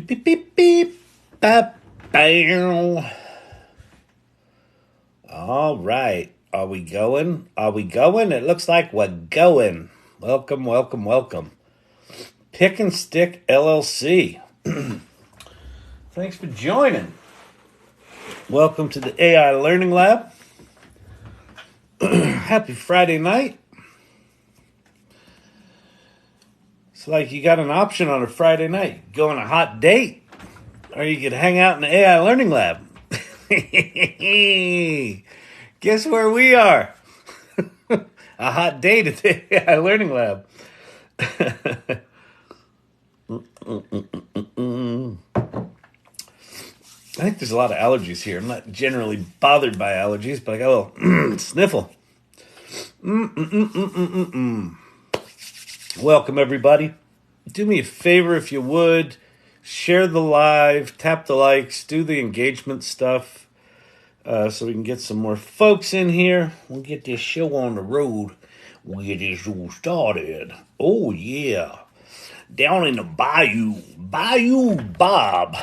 Beep, beep, beep, bap, bam. All right. Are we going? Are we going? It looks like we're going. Welcome, welcome, welcome. Pick and Stick LLC. Thanks for joining. Welcome to the AI Learning Lab. Happy Friday night. It's like you got an option on a Friday night. Go on a hot date, or you could hang out in the AI Learning Lab. Guess where we are? A hot date at the AI Learning Lab. I think there's a lot of allergies here. I'm not generally bothered by allergies, but I got a little sniffle. Welcome, everybody. Do me a favor if you would. Share the live, tap the likes, do the engagement stuff so we can get some more folks in here. We'll get this show on the road. We'll get this show started. Oh, yeah. Down in the Bayou Bob.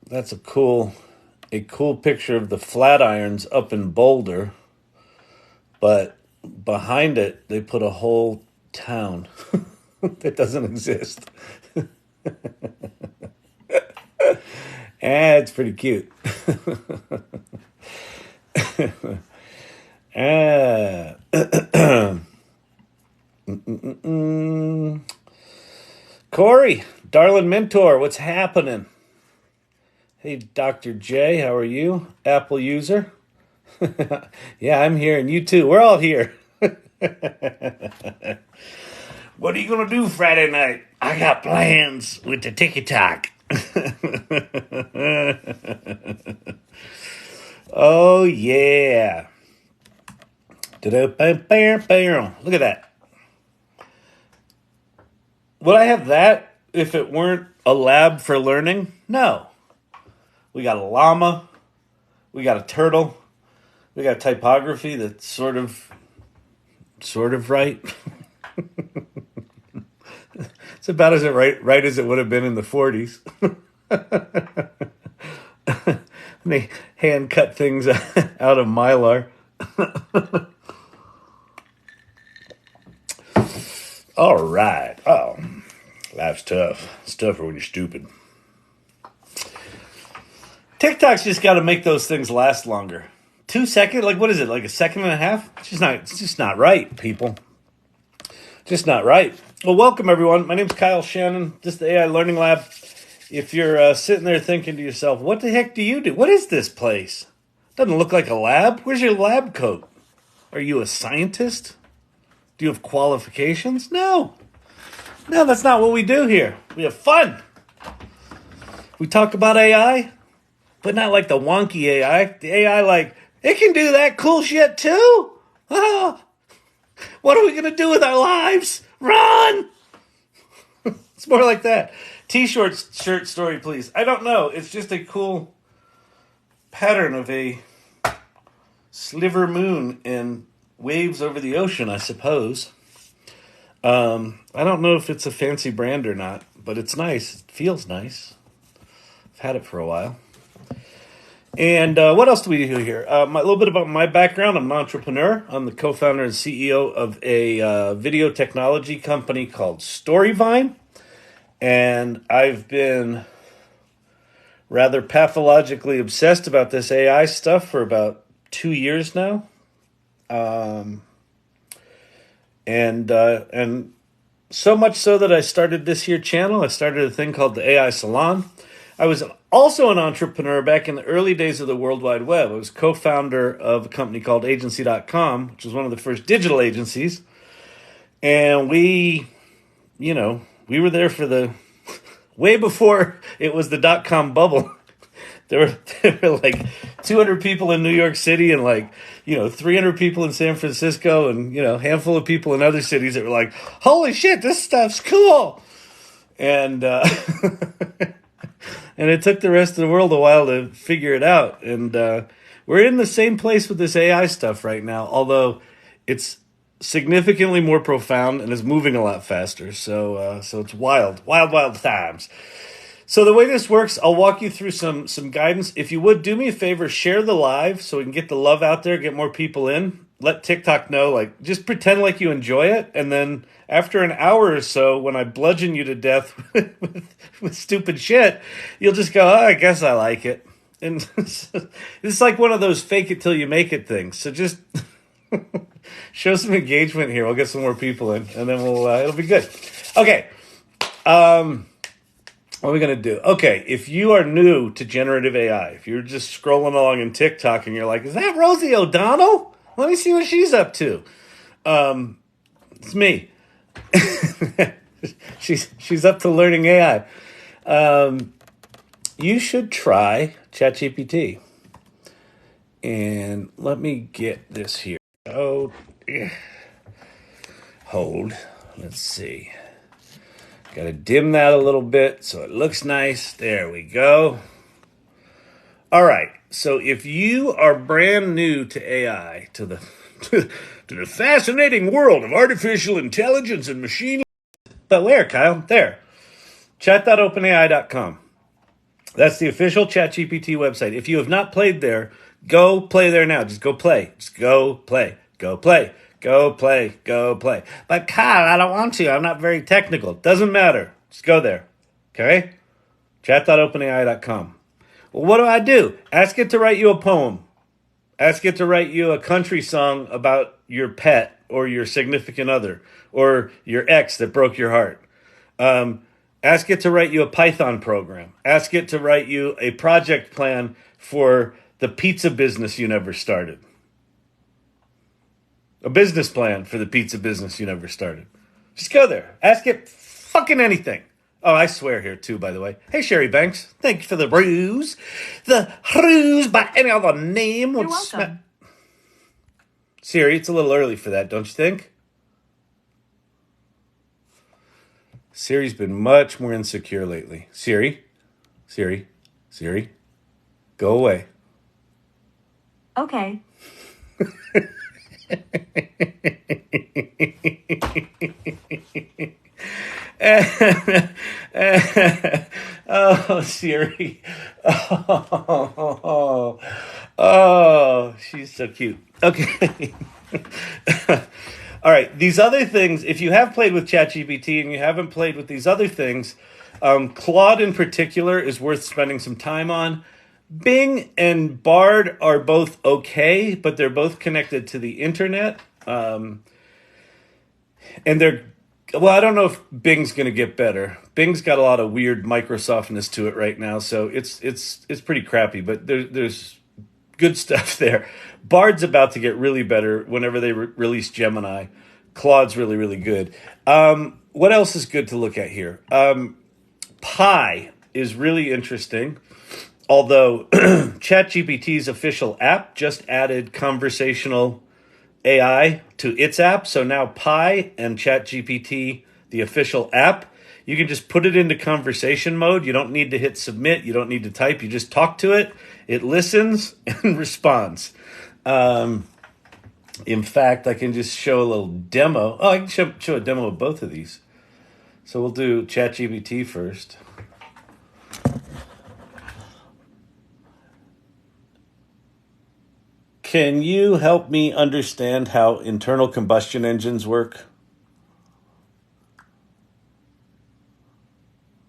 That's a cool picture of the Flatirons up in Boulder, but behind it they put a whole town that doesn't exist. It's pretty cute. Corey, darling mentor, what's happening? Hey, Dr. J, how are you? Apple user? Yeah, I'm here, and you too. We're all here. What are you going to do Friday night? I got plans with the TikTok. Oh, yeah. Look at that. Would I have that if it weren't a lab for learning? No. We got a llama. We got a turtle. We got typography that's sort of right. It's about as right as it would have been in the 40s. They hand cut things out of Mylar. All right. Oh, life's tough. It's tougher when you're stupid. TikTok's just got to make those things last longer. 2 seconds? Like, what is it? Like a second and a half? It's just not right, people. Just not right. Well, welcome, everyone. My name's Kyle Shannon. This is the AI Learning Lab. If you're sitting there thinking to yourself, what the heck do you do? What is this place? Doesn't look like a lab. Where's your lab coat? Are you a scientist? Do you have qualifications? No, that's not what we do here. We have fun. We talk about AI, but not like the wonky AI. The AI like, it can do that cool shit too? Oh, what are we going to do with our lives? Run! It's more like that. T-shirt story, please. I don't know. It's just a cool pattern of a sliver moon and waves over the ocean, I suppose. I don't know if it's a fancy brand or not, but it's nice. It feels nice. I've had it for a while. And what else do we do here? A little bit about my background. I'm an entrepreneur. I'm the co-founder and CEO of a video technology company called Storyvine. And I've been rather pathologically obsessed about this AI stuff for about 2 years now. And so much so that I started this here channel. I started a thing called the AI Salon. I was also an entrepreneur back in the early days of the World Wide Web. I was co-founder of a company called agency.com, which was one of the first digital agencies. And we were there for way before it was the .com bubble. There were like 200 people in New York City and 300 people in San Francisco and, a handful of people in other cities that were like, holy shit, this stuff's cool. And, and it took the rest of the world a while to figure it out. And we're in the same place with this AI stuff right now, although it's significantly more profound and is moving a lot faster. So it's wild times. So the way this works, I'll walk you through some guidance. If you would, do me a favor, share the live so we can get the love out there, get more people in. Let TikTok know, like, just pretend like you enjoy it. And then after an hour or so, when I bludgeon you to death with stupid shit, you'll just go, oh, I guess I like it. And it's like one of those fake it till you make it things. So just show some engagement here. We'll get some more people in, and then it'll be good. Okay. What are we going to do? Okay, if you are new to generative AI, if you're just scrolling along in TikTok and you're like, is that Rosie O'Donnell? Let me see what she's up to. It's me. She's up to learning AI. You should try ChatGPT. And let me get this here. Oh, hold. Let's see. Got to dim that a little bit so it looks nice. There we go. All right. So if you are brand new to AI, to the to the fascinating world of artificial intelligence and machine learning, but where, Kyle? There. Chat.openai.com. That's the official ChatGPT website. If you have not played there, go play there now. Just go play. Just go play. Go play. Go play, go play. But Kyle, I don't want to. I'm not very technical. Doesn't matter. Just go there. Okay? Chat.openai.com. Well, what do? Ask it to write you a poem. Ask it to write you a country song about your pet or your significant other or your ex that broke your heart. Ask it to write you a Python program. Ask it to write you a project plan for the pizza business you never started. A business plan for the pizza business you never started. Just go there. Ask it fucking anything. Oh, I swear here too, by the way. Hey, Sherry Banks. Thank you for the ruse. The ruse by any other name. You're welcome. Siri, it's a little early for that, don't you think? Siri's been much more insecure lately. Siri, go away. Okay. Oh, Siri. Oh, she's so cute. Okay. All right. These other things, if you have played with ChatGPT and you haven't played with these other things, Claude in particular is worth spending some time on. Bing and Bard are both okay, but they're both connected to the internet. And I don't know if Bing's going to get better. Bing's got a lot of weird Microsoftness to it right now, so it's pretty crappy, but there's good stuff there. Bard's about to get really better whenever they release Gemini. Claude's really, really good. What else is good to look at here? Pi is really interesting. Although ChatGPT's official app just added conversational AI to its app. So now Pi and ChatGPT, the official app, you can just put it into conversation mode. You don't need to hit submit. You don't need to type. You just talk to it. It listens and responds. In fact, I can just show a little demo. Oh, I can show a demo of both of these. So we'll do ChatGPT first. Can you help me understand how internal combustion engines work?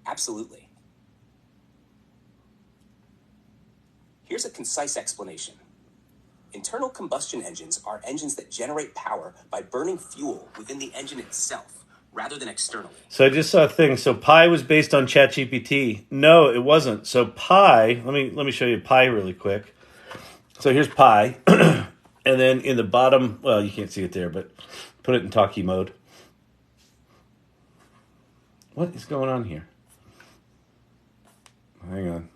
Absolutely. Here's a concise explanation. Internal combustion engines are engines that generate power by burning fuel within the engine itself, rather than externally. So I just saw a thing. So Pi was based on ChatGPT. No, it wasn't. So Pi, let me show you Pi really quick. So here's Pi. And then in the bottom, well, you can't see it there, but put it in talkie mode. What is going on here? Hang on.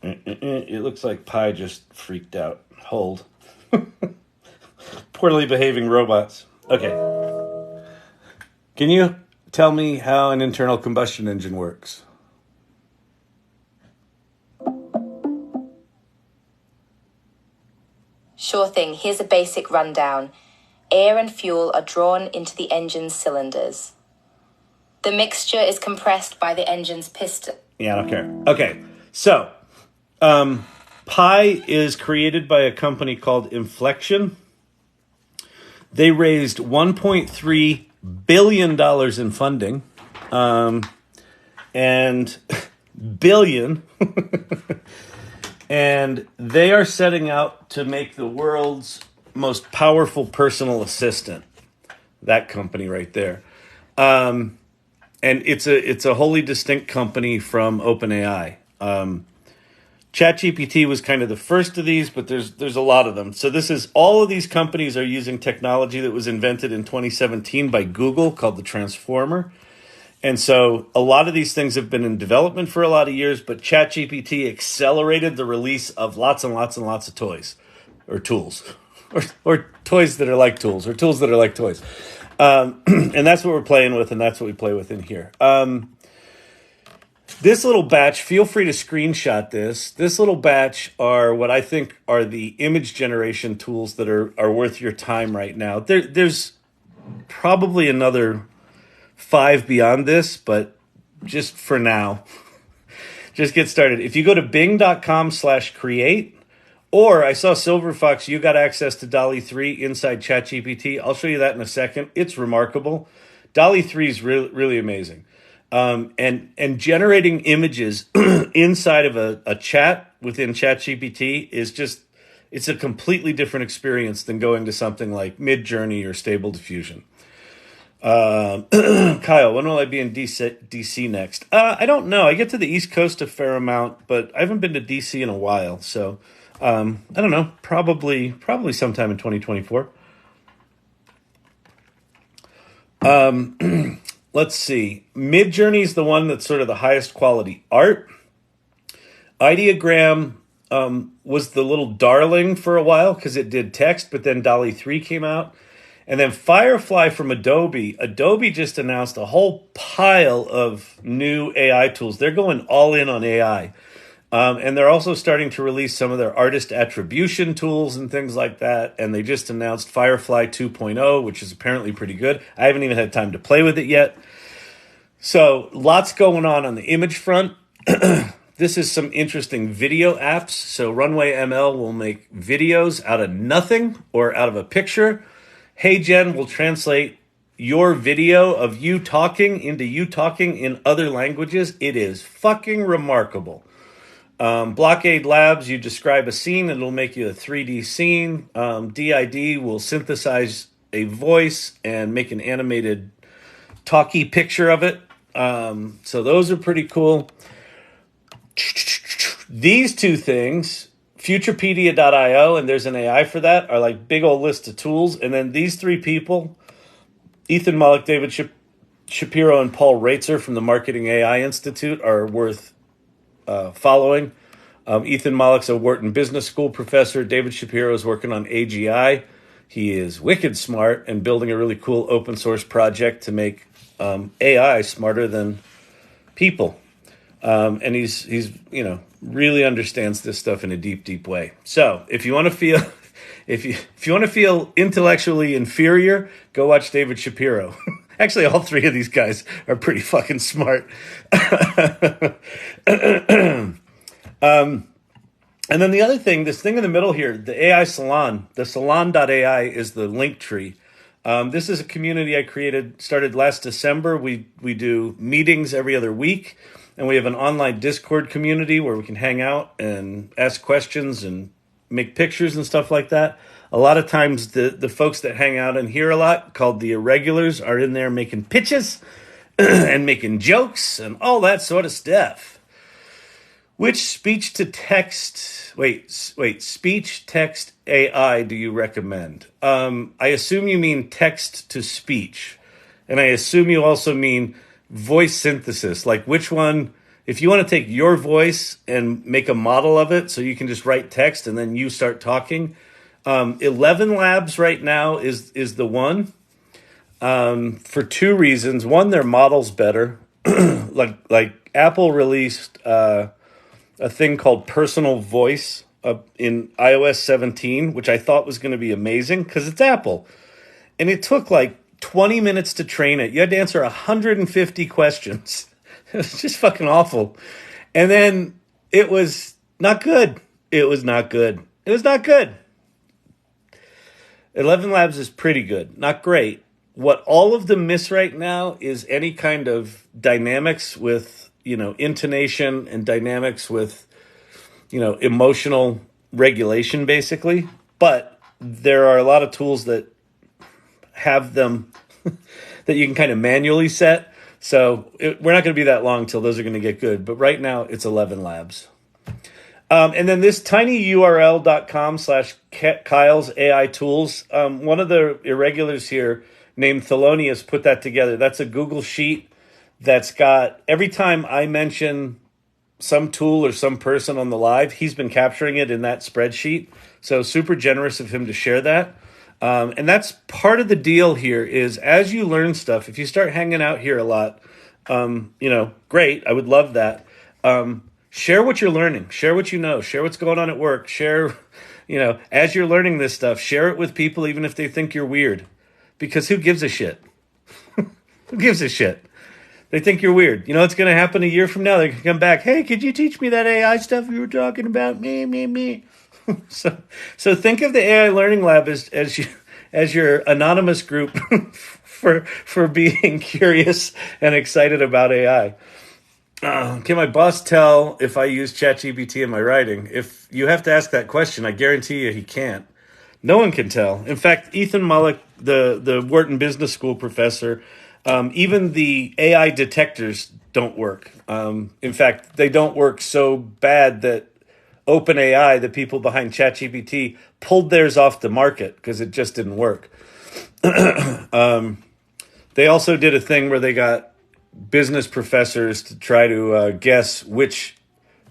It looks like Pi just freaked out. Hold. Poorly behaving robots. Okay. Can you tell me how an internal combustion engine works? Sure thing, here's a basic rundown. Air and fuel are drawn into the engine's cylinders. The mixture is compressed by the engine's piston. Yeah, I don't care. Okay, so Pi is created by a company called Inflection. They raised $1.3 billion in funding. And billion. And they are setting out to make the world's most powerful personal assistant. That company right there. And it's a wholly distinct company from OpenAI. ChatGPT was kind of the first of these, but there's a lot of them. So all of these companies are using technology that was invented in 2017 by Google called the Transformer. And so a lot of these things have been in development for a lot of years, but ChatGPT accelerated the release of lots and lots and lots of toys or tools or toys that are like tools or tools that are like toys. And that's what we're playing with, and that's what we play with in here. This little batch, feel free to screenshot this. This little batch are what I think are the image generation tools that are worth your time right now. There's probably another 5 beyond this, but just for now, just get started. If you go to bing.com/create, or I saw Silver Fox, you got access to DALL-E 3 inside ChatGPT. I'll show you that in a second. It's remarkable. DALL-E 3 is really amazing. And generating images inside of a chat within ChatGPT is just, it's a completely different experience than going to something like Midjourney or Stable Diffusion. Kyle, when will I be in DC next? I don't know. I get to the East Coast a fair amount, but I haven't been to DC in a while. So, I don't know. Probably sometime in 2024. Let's see. Midjourney is the one that's sort of the highest quality art. Ideogram was the little darling for a while because it did text, but then DALL-E 3 came out. And then Firefly from Adobe. Adobe just announced a whole pile of new AI tools. They're going all in on AI. And they're also starting to release some of their artist attribution tools and things like that. And they just announced Firefly 2.0, which is apparently pretty good. I haven't even had time to play with it yet. So lots going on the image front. This is some interesting video apps. So Runway ML will make videos out of nothing or out of a picture. Hey Jen will translate your video of you talking into you talking in other languages. It is fucking remarkable. Blockade Labs, you describe a scene, and it'll make you a 3D scene. DID will synthesize a voice and make an animated talkie picture of it. So those are pretty cool. These two things, Futurepedia.io, and there's an AI for that, are like big old list of tools. And then these three people, Ethan Mollick, David Shapiro, and Paul Reitzer from the Marketing AI Institute, are worth following. Ethan Mollick's a Wharton Business School professor. David Shapiro is working on AGI. He is wicked smart and building a really cool open source project to make AI smarter than people. And he's really understands this stuff in a deep way. So if you want to feel if you want to feel intellectually inferior, go watch David Shapiro. Actually, all three of these guys are pretty fucking smart. And then the other thing, this thing in the middle here, the AI Salon, the salon.ai is the link tree. This is a community I started last December. We do meetings every other week, and we have an online Discord community where we can hang out and ask questions and make pictures and stuff like that. A lot of times the folks that hang out in here a lot, called the irregulars, are in there making pitches and making jokes and all that sort of stuff. Which speech text AI do you recommend? I assume you mean text to speech. And I assume you also mean voice synthesis. Like which one, if you want to take your voice and make a model of it so you can just write text and then you start talking. 11 Labs right now is the one. For two reasons. One, their model's better. like Apple released a thing called personal voice in iOS 17, which I thought was going to be amazing because it's Apple. And it took like 20 minutes to train it. You had to answer 150 questions. It was just fucking awful. And then it was not good. It was not good. It was not good. 11 Labs is pretty good. Not great. What all of them miss right now is any kind of dynamics with, intonation and dynamics with, emotional regulation, basically. But there are a lot of tools that have them that you can kind of manually set. So we're not going to be that long till those are going to get good. But right now, it's 11 Labs. And then this tinyurl.com/Kyle's AI tools. One of the irregulars here named Thelonious put that together. That's a Google sheet that's got, every time I mention some tool or some person on the live, he's been capturing it in that spreadsheet. So super generous of him to share that. And that's part of the deal here is as you learn stuff, if you start hanging out here a lot, great. I would love that. Share what you're learning, share what you know, share what's going on at work, share, as you're learning this stuff, share it with people, even if they think you're weird, because who gives a shit? Who gives a shit? They think you're weird. You know what's going to happen a year from now? They can come back. Hey, could you teach me that AI stuff you were talking about? Me. So think of the AI Learning Lab as your anonymous group for being curious and excited about AI. Can my boss tell if I use ChatGPT in my writing? If you have to ask that question, I guarantee you he can't. No one can tell. In fact, Ethan Mullick, the Wharton Business School professor, even the AI detectors don't work. In fact, they don't work so bad that OpenAI, the people behind ChatGPT, pulled theirs off the market because it just didn't work. They also did a thing where they got business professors to try to guess which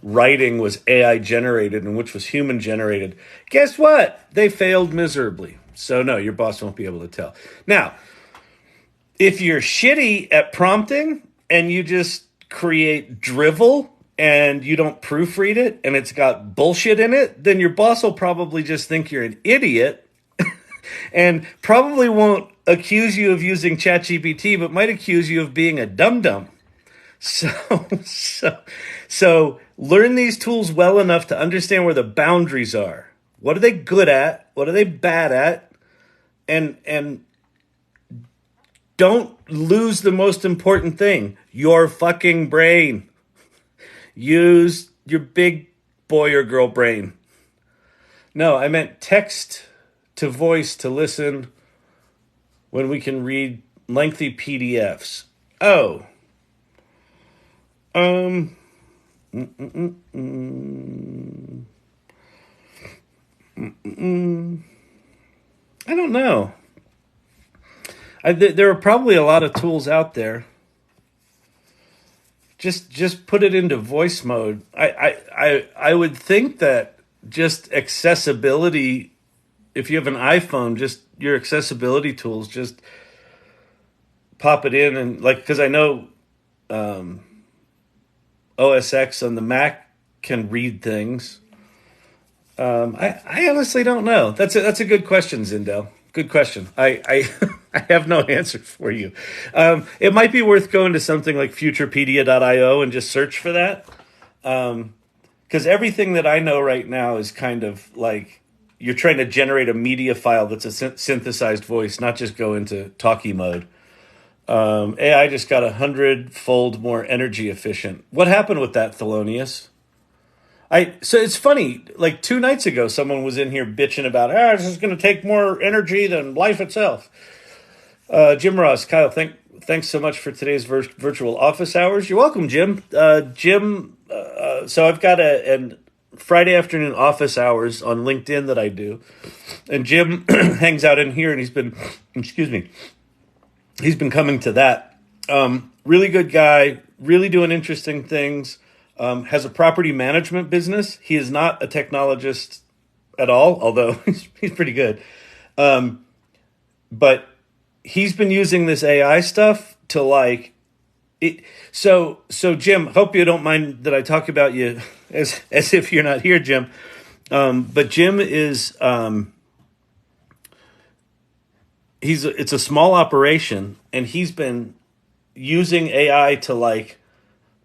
writing was AI generated and which was human generated. Guess what? They failed miserably. So no, your boss won't be able to tell. Now, if you're shitty at prompting and you just create drivel and you don't proofread it and it's got bullshit in it, then your boss will probably just think you're an idiot and probably won't accuse you of using ChatGPT, but might accuse you of being a dum-dum. So learn these tools well enough to understand where the boundaries are. What are they good at? What are they bad at? And don't lose the most important thing, your fucking brain. Use your big boy or girl brain. No, I meant text to voice to listen when we can read lengthy PDFs. Oh. I don't know. There are probably a lot of tools out there. Just put it into voice mode. I would think that just accessibility, if you have an iPhone, just your accessibility tools, just pop it in and because I know OS X on the Mac can read things. I honestly don't know. That's a good question, Zindel. Good question. I have no answer for you. It might be worth going to something like futurepedia.io and just search for that. Because everything that I know right now is kind of like you're trying to generate a media file that's a synthesized voice, not just go into talkie mode. AI just got 100-fold more energy efficient. What happened with that, Thelonious? So it's funny, 2 nights ago, someone was in here bitching about, this is going to take more energy than life itself. Jim Ross, Kyle, thanks so much for today's virtual office hours. You're welcome, Jim. Jim, so I've got a Friday afternoon office hours on LinkedIn that I do. And Jim hangs out in here and he's been coming to that. Really good guy, really doing interesting things. Has a property management business. He is not a technologist at all, although he's pretty good. But he's been using this AI stuff to it. So Jim, hope you don't mind that I talk about you as if you're not here, Jim. But Jim is it's a small operation, and he's been using AI to like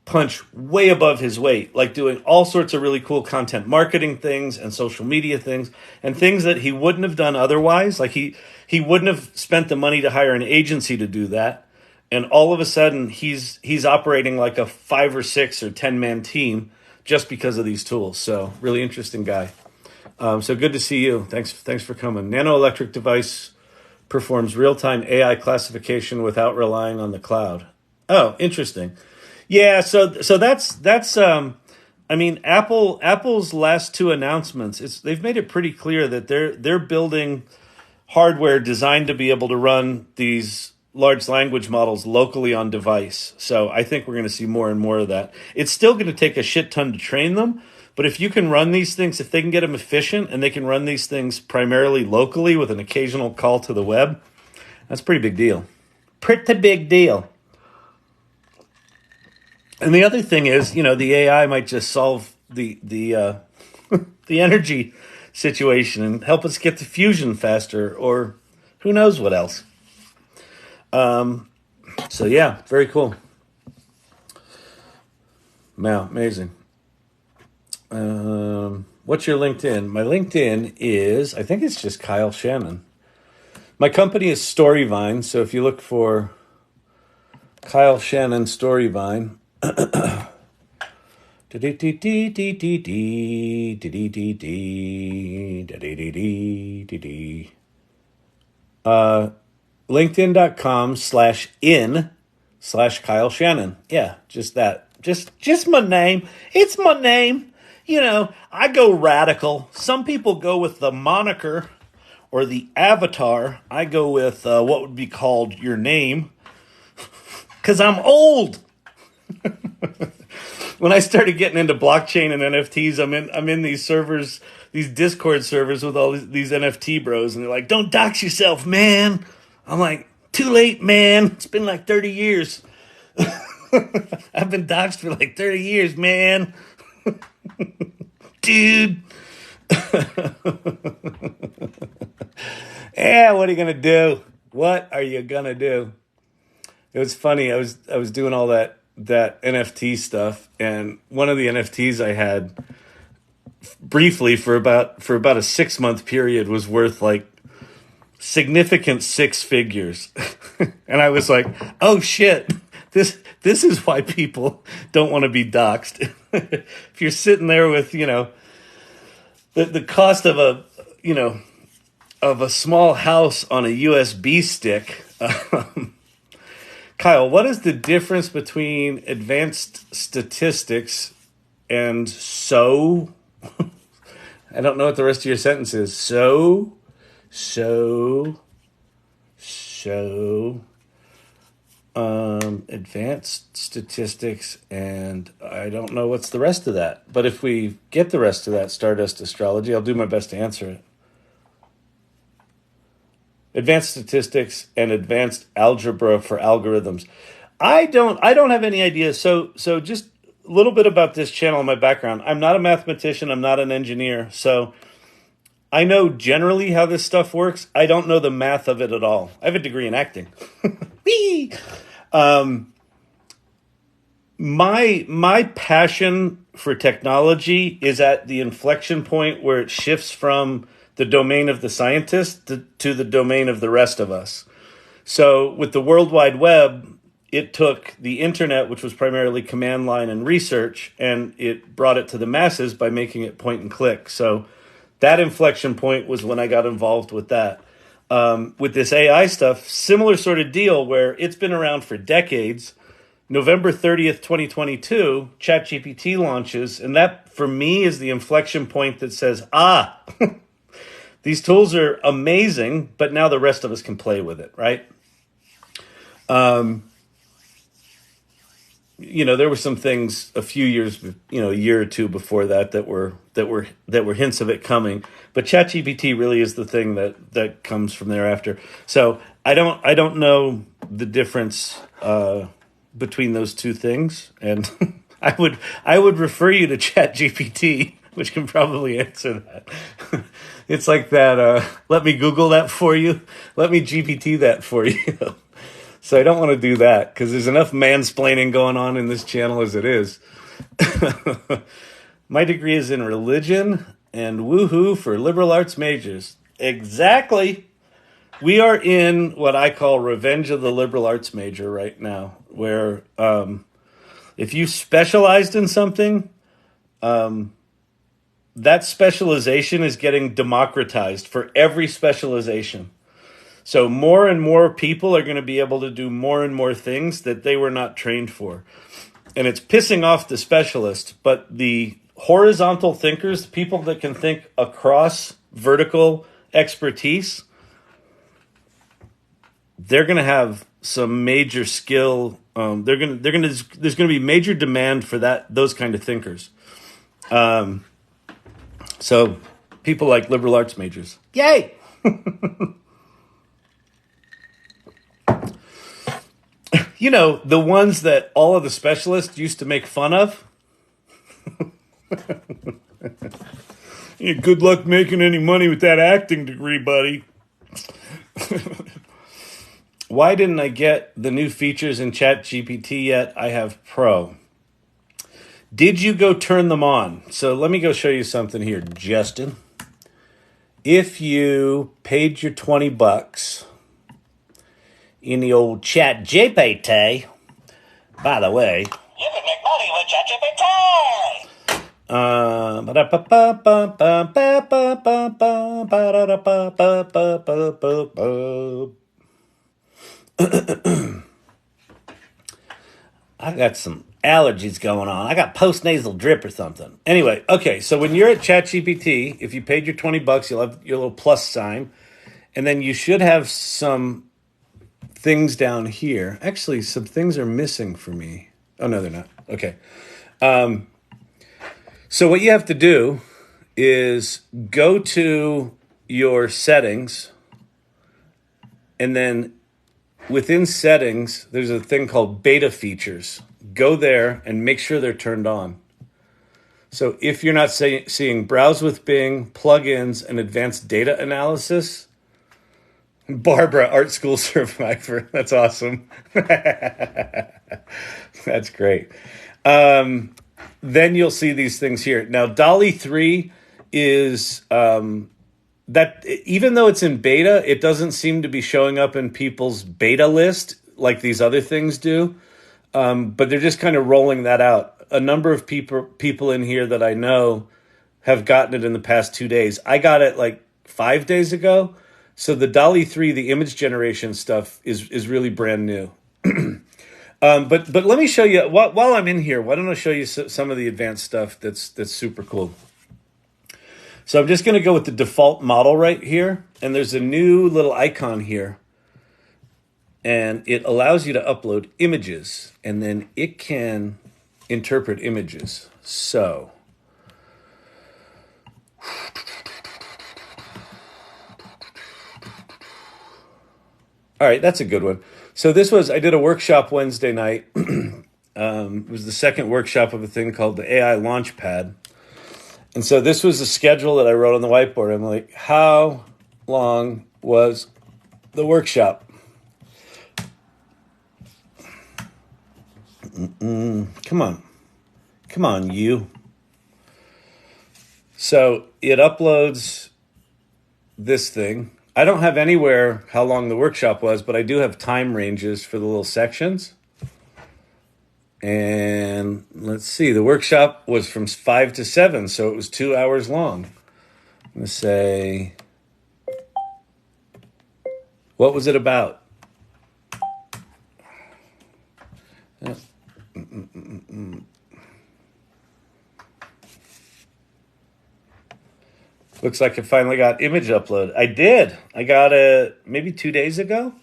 punch way above his weight, like doing all sorts of really cool content marketing things and social media things and things that he wouldn't have done otherwise. Like he wouldn't have spent the money to hire an agency to do that. And all of a sudden he's operating like a 5 or 6 or 10-man team just because of these tools. So really interesting guy. So good to see you. Thanks for coming. Nanoelectric device performs real-time AI classification without relying on the cloud. Oh, interesting. Yeah, so that's I mean, Apple's last 2 announcements, they've made it pretty clear that they're building hardware designed to be able to run these large language models locally on device. So I think we're going to see more and more of that. It's still going to take a shit ton to train them, but if you can run these things, if they can get them efficient and they can run these things primarily locally with an occasional call to the web, that's a pretty big deal. Pretty big deal. And the other thing is, the AI might just solve the the energy situation and help us get to fusion faster, or who knows what else. So yeah, very cool. Wow, amazing. What's your LinkedIn? My LinkedIn is, I think it's just Kyle Shannon. My company is Storyvine, so if you look for Kyle Shannon Storyvine, LinkedIn.com/in/Kyle Shannon. Yeah, just that. Just my name. It's my name. I go radical. Some people go with the moniker or the avatar. I go with what would be called your name, because I'm old. When I started getting into blockchain and NFTs, I'm in these servers, these Discord servers with all these NFT bros, and they're like, "Don't dox yourself, man." I'm like, "Too late, man. It's been like 30 years. I've been doxed for like 30 years, man." Dude. Yeah, what are you gonna do? What are you gonna do? It was funny. I was doing all that NFT stuff, and one of the NFTs I had briefly for about a 6-month period was worth like significant 6 figures. And I was like, "Oh shit. This is why people don't want to be doxxed." If you're sitting there with, the cost of a small house on a USB stick. Kyle, what is the difference between advanced statistics and so? I don't know what the rest of your sentence is. So, advanced statistics, and I don't know what's the rest of that. But if we get the rest of that, Stardust Astrology, I'll do my best to answer it. Advanced statistics and advanced algebra for algorithms. I don't have any idea. So just a little bit about this channel and my background. I'm not a mathematician. I'm not an engineer. So I know generally how this stuff works. I don't know the math of it at all. I have a degree in acting. Whee! My passion for technology is at the inflection point where it shifts from the domain of the scientist to the domain of the rest of us. So with the World Wide Web, it took the internet, which was primarily command line and research, and it brought it to the masses by making it point and click. So that inflection point was when I got involved with that. With this AI stuff, similar sort of deal where it's been around for decades. November 30th, 2022, ChatGPT launches, and that, for me, is the inflection point that says, these tools are amazing, but now the rest of us can play with it, right? There were some things a few years, a year or two before that were hints of it coming. But ChatGPT really is the thing that comes from thereafter. So I don't know the difference between those two things, and I would refer you to ChatGPT. which can probably answer that. It's like that, let me Google that for you. Let me GPT that for you. So I don't want to do that because there's enough mansplaining going on in this channel as it is. My degree is in religion and woohoo for liberal arts majors. Exactly. We are in what I call revenge of the liberal arts major right now, where if you specialized in something, that specialization is getting democratized for every specialization. So more and more people are going to be able to do more and more things that they were not trained for. And it's pissing off the specialist, but the horizontal thinkers, the people that can think across vertical expertise, they're going to have some major skill. There's going to be major demand for those kind of thinkers. So people like liberal arts majors. Yay! You know, the ones that all of the specialists used to make fun of. Yeah, good luck making any money with that acting degree, buddy. Why didn't I get the new features in ChatGPT yet? I have Pro. Did you go turn them on? So let me go show you something here, Justin. If you paid your $20 in the old ChatGPT, by the way, you can make money with ChatGPT. I got some allergies going on. I got postnasal drip or something. Anyway, okay, so when you're at ChatGPT, if you paid your $20, you'll have your little plus sign, and then you should have some things down here. Actually, some things are missing for me. Oh, no, they're not. Okay. So what you have to do is go to your settings, and then within settings, there's a thing called beta features. Go there and make sure they're turned on. So if you're not seeing browse with Bing, plugins, and advanced data analysis, Barbara, art school survivor. That's awesome. That's great. Then you'll see these things here. Now, DALL-E 3 is that even though it's in beta, it doesn't seem to be showing up in people's beta list like these other things do. But they're just kind of rolling that out. A number of people in here that I know have gotten it in the past 2 days. I got it like 5 days ago. So the DALL-E 3, the image generation stuff, is really brand new. But let me show you, while I'm in here, why don't I show you some of the advanced stuff that's super cool. So I'm just going to go with the default model right here. And there's a new little icon here. And it allows you to upload images. And then it can interpret images. So all right, that's a good one. So I did a workshop Wednesday night. It was the second workshop of a thing called the AI Launchpad. And so this was the schedule that I wrote on the whiteboard. I'm like, how long was the workshop? Come on, you. So it uploads this thing. I don't have anywhere how long the workshop was, but I do have time ranges for the little sections. And let's see, the workshop was from 5 to 7, so it was 2 hours long. I'm going to say, what was it about? Looks like I finally got image upload. I did. I got it maybe 2 days ago.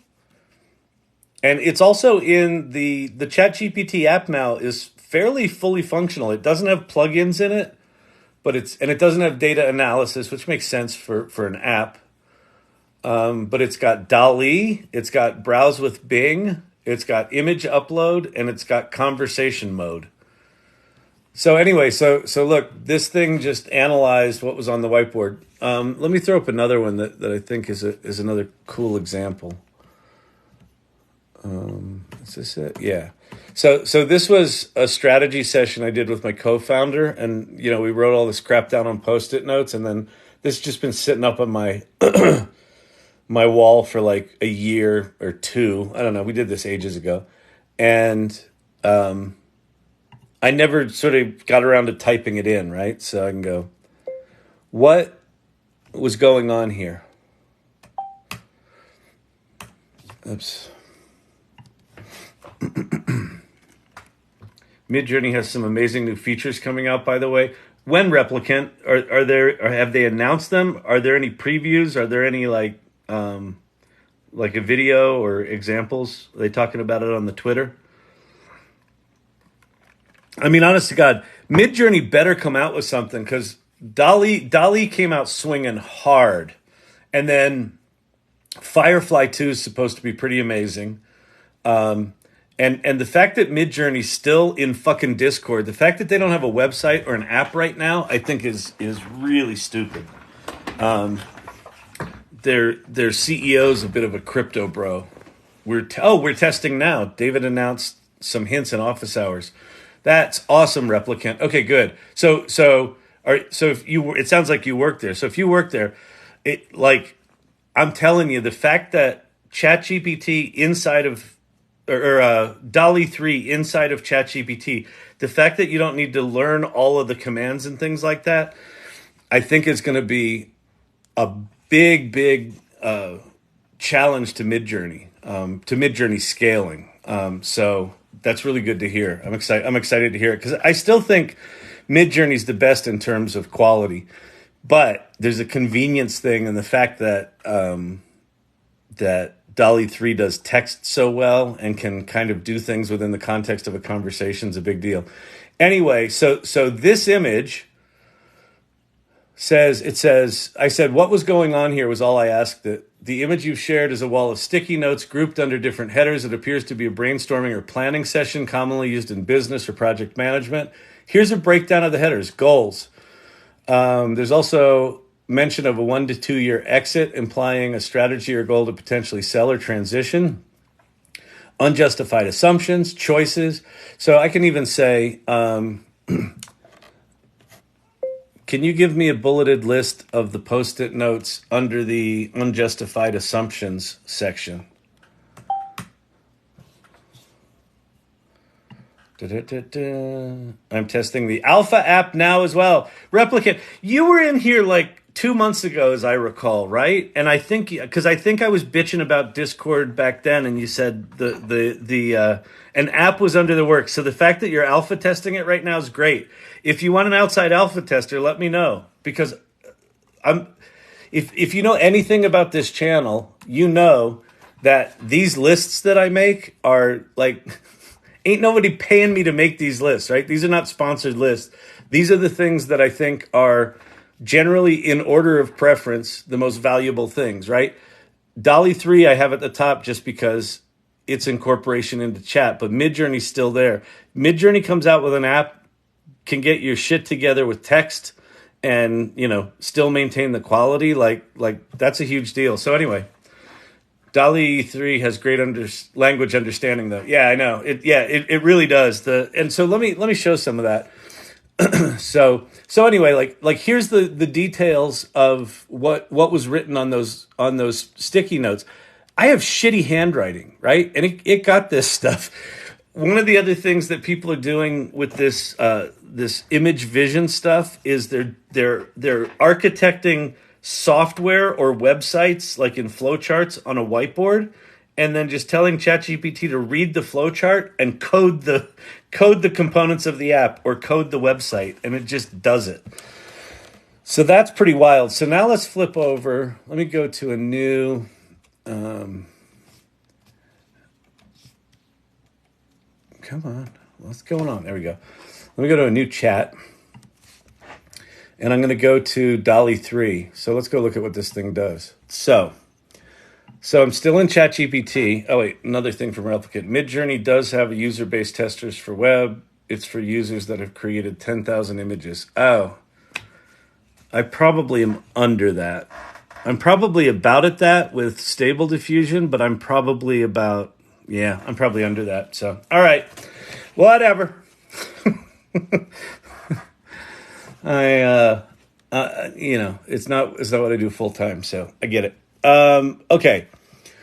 And it's also in the ChatGPT app now is fairly fully functional. It doesn't have plugins in it, but it doesn't have data analysis, which makes sense for an app. But it's got DALL-E, it's got browse with Bing, it's got image upload, and it's got conversation mode. So anyway, so look, this thing just analyzed what was on the whiteboard. Let me throw up another one that I think is another cool example. Is this it? Yeah. So this was a strategy session I did with my co-founder, and we wrote all this crap down on Post-it notes, and then this has just been sitting up on my my wall for like a year or two. I don't know. We did this ages ago, and I never sort of got around to typing it in, right? So I can go, what was going on here? Oops. Midjourney has some amazing new features coming out, by the way. When Replicant, are there, or have they announced them? Are there any previews? Are there any like a video or examples? Are they talking about it on the Twitter? I mean, honest to God, Midjourney better come out with something, because DALL-E came out swinging hard, and then Firefly 2 is supposed to be pretty amazing. And the fact that Midjourney's still in fucking Discord, the fact that they don't have a website or an app right now, I think is really stupid. Their CEO's a bit of a crypto bro. We're testing now. David announced some hints in office hours. That's awesome, Replicant. Okay, good. So if you, it sounds like you work there. So if you work there, I'm telling you, the fact that ChatGPT inside of, or DALL-E 3 inside of ChatGPT, the fact that you don't need to learn all of the commands and things like that, I think is going to be a big challenge to Midjourney scaling. So that's really good to hear. I'm excited to hear it, because I still think Midjourney's the best in terms of quality, but there's a convenience thing, and the fact that that DALL-E 3 does text so well and can kind of do things within the context of a conversation is a big deal. Anyway, so this image says, I said, what was going on here was all I asked it. The image you've shared is a wall of sticky notes grouped under different headers. It appears to be a brainstorming or planning session commonly used in business or project management. Here's a breakdown of the headers. Goals. There's also mention of a 1 to 2 year exit, implying a strategy or goal to potentially sell or transition. Unjustified assumptions, choices. So I can even say, can you give me a bulleted list of the Post-it notes under the unjustified assumptions section? I'm testing the alpha app now as well. Replicant, you were in here like 2 months ago, as I recall, right? And I think, because I think I was bitching about Discord back then, and you said an app was under the works. So the fact that you're alpha testing it right now is great. If you want an outside alpha tester, let me know, because if you know anything about this channel, you know that these lists that I make are like, ain't nobody paying me to make these lists, right? These are not sponsored lists. These are the things that I think are generally, in order of preference, the most valuable things, right? DALL-E 3 I have at the top just because it's incorporation into chat, but Midjourney's still there. Midjourney comes out with an app, can get your shit together with text and, still maintain the quality. Like that's a huge deal. So anyway, DALL-E 3 has great language understanding, though. Yeah, I know. It really does. And so let me show some of that. So anyway, like here's the details of what was written on those sticky notes. I have shitty handwriting, right? And it got this stuff. One of the other things that people are doing with this this image vision stuff is they're architecting software or websites like in flowcharts on a whiteboard, and then just telling ChatGPT to read the flowchart and code the components of the app or code the website, and it just does it. So that's pretty wild. So now let's flip over. Let me go to a new come on. What's going on? There we go. Let me go to a new chat. And I'm going to go to DALL-E 3. So let's go look at what this thing does. So I'm still in ChatGPT. Oh, wait, another thing from Replicant. Midjourney does have a user-based testers for web. it's for users that have created 10,000 images. Oh, I probably am under that. I'm probably about at that with Stable Diffusion, but I'm probably I'm probably under that. So, all right, whatever. It's not what I do full time, so I get it. Okay,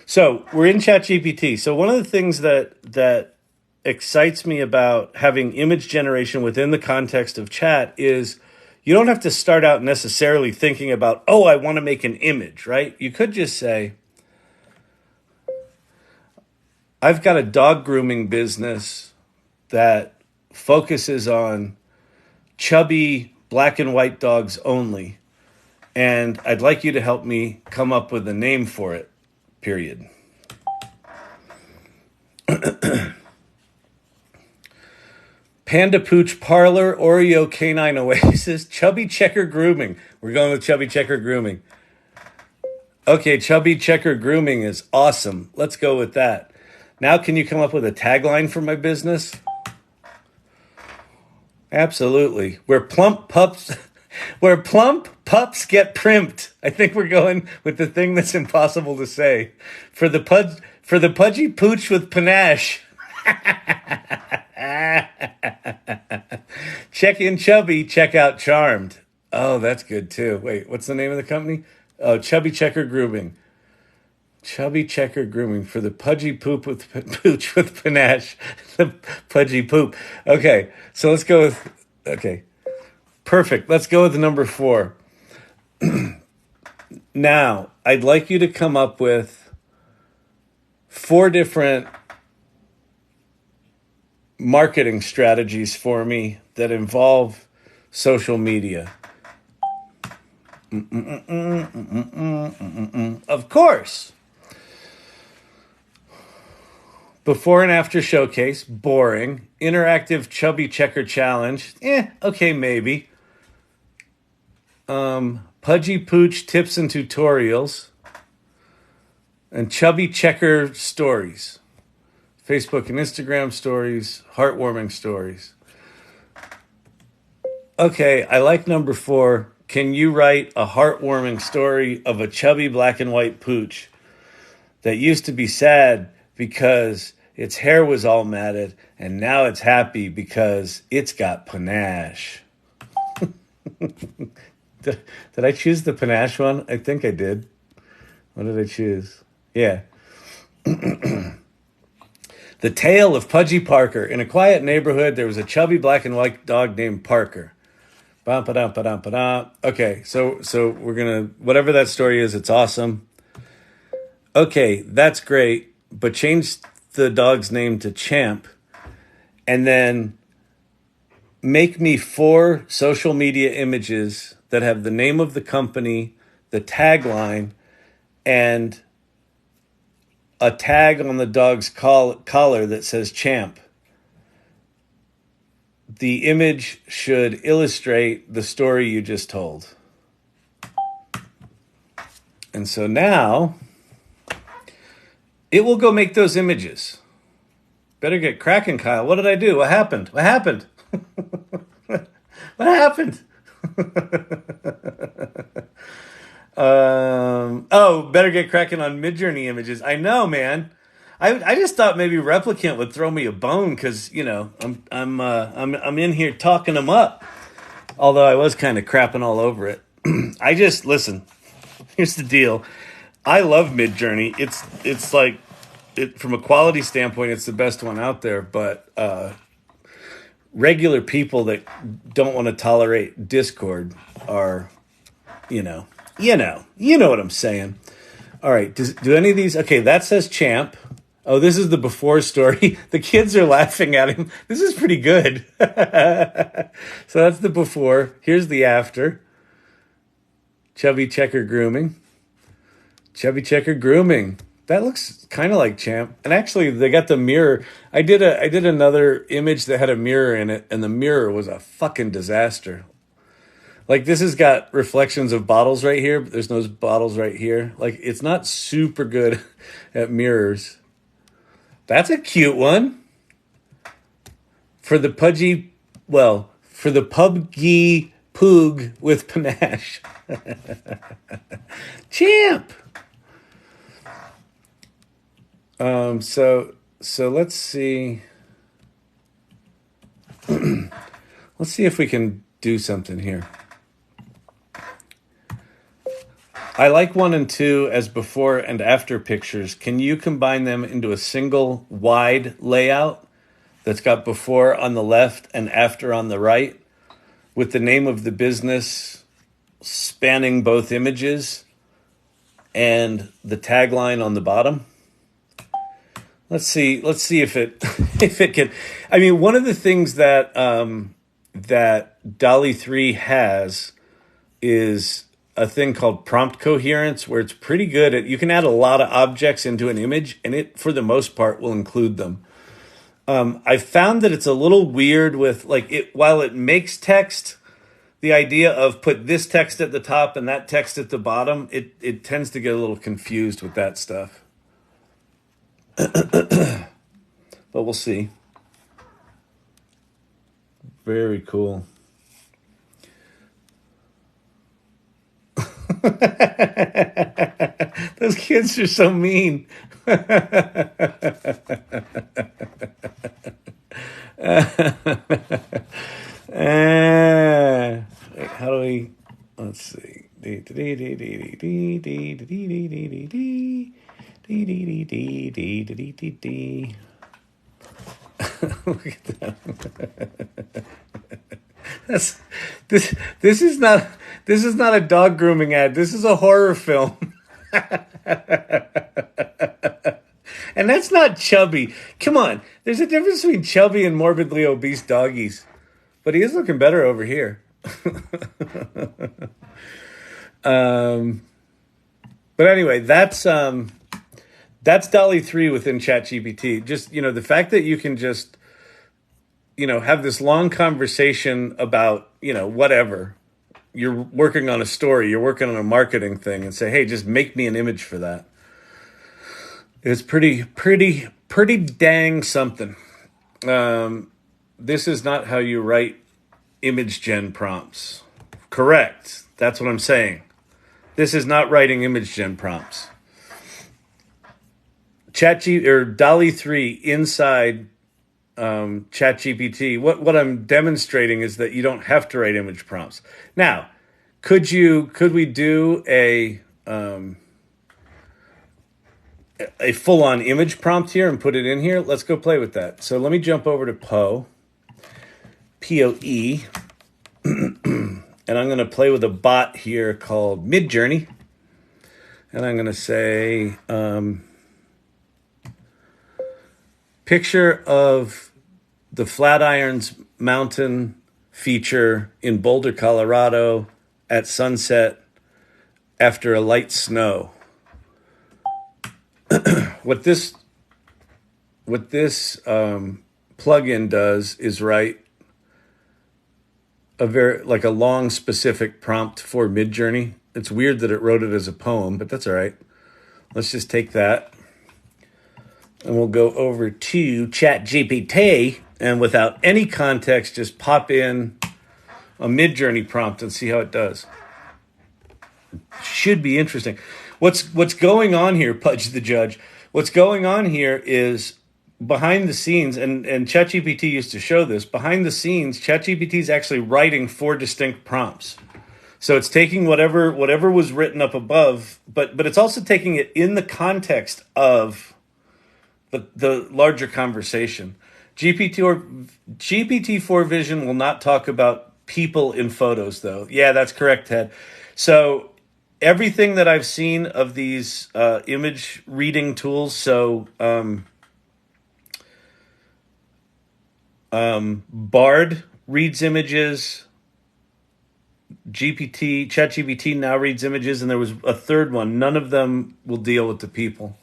so we're in ChatGPT. So one of the things that excites me about having image generation within the context of chat is you don't have to start out necessarily thinking about, oh, I want to make an image, right? You could just say, I've got a dog grooming business that focuses on chubby black and white dogs only, and I'd like you to help me come up with a name for it, period. Panda Pooch Parlor, Oreo Canine Oasis, Chubby Checker Grooming. We're going with Chubby Checker Grooming. Okay, Chubby Checker Grooming is awesome. Let's go with that. Now, can you come up with a tagline for my business? Absolutely. Where plump pups get primped. I think we're going with the thing that's impossible to say. For the pudgy pooch with panache. Check in chubby, check out charmed. Oh, that's good too. Wait, what's the name of the company? Oh, Chubby Checker Grooming. Chubby Checker Grooming for the pudgy pooch with panache. The pudgy poop. Okay, so let's go with, okay, perfect. Let's go with number 4. Now, I'd like you to come up with 4 different marketing strategies for me that involve social media. Of course. Before and after showcase, boring. Interactive chubby checker challenge, okay, maybe. Pudgy pooch tips and tutorials. And chubby checker stories. Facebook and Instagram stories, heartwarming stories. Okay, I like number 4. Can you write a heartwarming story of a chubby black and white pooch that used to be sad because its hair was all matted, and now it's happy because it's got panache? Did I choose the panache one? I think I did. What did I choose? Yeah. The tale of Pudgy Parker. In a quiet neighborhood, there was a chubby black and white dog named Parker. Okay, so we're going to, whatever that story is, it's awesome. Okay, that's great, but change the dog's name to Champ, and then make me 4 social media images that have the name of the company, the tagline, and a tag on the dog's collar that says Champ. The image should illustrate the story you just told. And so now it will go make those images. Better get cracking, Kyle. What did I do? What happened? What happened? What happened? Better get cracking on Midjourney images. I know, man. I just thought maybe Replicant would throw me a bone because I'm in here talking them up. Although I was kind of crapping all over it. Listen. Here's the deal. I love Midjourney. It's like from a quality standpoint, it's the best one out there. But regular people that don't want to tolerate Discord are, you know what I'm saying. All right. Do any of these? Okay, that says Champ. Oh, this is the before story. The kids are laughing at him. This is pretty good. So that's the before. Here's the after. Chubby Checker Grooming. Chubby Checker Grooming. That looks kind of like Champ. And actually, they got the mirror. I did another image that had a mirror in it, and the mirror was a fucking disaster. Like, this has got reflections of bottles right here, but there's no bottles right here. Like, it's not super good at mirrors. That's a cute one. for the pudgy, well, for the pubgy poog with panache. Champ. So let's see. Let's see if we can do something here. I like 1 and 2 as before and after pictures. Can you combine them into a single wide layout that's got before on the left and after on the right, with the name of the business spanning both images and the tagline on the bottom? Let's see if it if it can. I mean, one of the things that that DALL-E 3 has is a thing called prompt coherence, where it's pretty good at, you can add a lot of objects into an image and it, for the most part, will include them. I found that it's a little weird with, like, it, while it makes text, the idea of put this text at the top and that text at the bottom, it tends to get a little confused with that stuff. But we'll see. Very cool. Those kids are so mean. Wait, how do we? Let's see. Look at that. This is not a dog grooming ad. This is a horror film. And that's not chubby. Come on. There's a difference between chubby and morbidly obese doggies. But he is looking better over here. But anyway, that's DALL-E 3 within ChatGPT. Just, the fact that you can just, have this long conversation about, whatever. You're working on a story, you're working on a marketing thing, and say, hey, just make me an image for that. It's pretty dang something. This is not how you write image gen prompts. Correct. That's what I'm saying. This is not writing image gen prompts. DALL-E 3 inside ChatGPT. What I'm demonstrating is that you don't have to write image prompts. Now, could we do a full-on image prompt here and put it in here? Let's go play with that. So let me jump over to Poe, P-O-E, and I'm going to play with a bot here called Midjourney, and I'm going to say picture of the Flatirons Mountain feature in Boulder, Colorado at sunset after a light snow. What this plugin does is write a long specific prompt for Midjourney. It's weird that it wrote it as a poem, but that's all right. Let's just take that and we'll go over to ChatGPT, and without any context, just pop in a Midjourney prompt and see how it does. Should be interesting. What's going on here, Pudge the Judge? What's going on here is behind the scenes, and ChatGPT used to show this, behind the scenes, ChatGPT is actually writing 4 distinct prompts. So it's taking whatever was written up above, but it's also taking it in the context of the larger conversation. GPT-4 Vision will not talk about people in photos, though. Yeah, that's correct, Ted. So everything that I've seen of these image reading tools, so Bard reads images, ChatGPT now reads images, and there was a third one. None of them will deal with the people.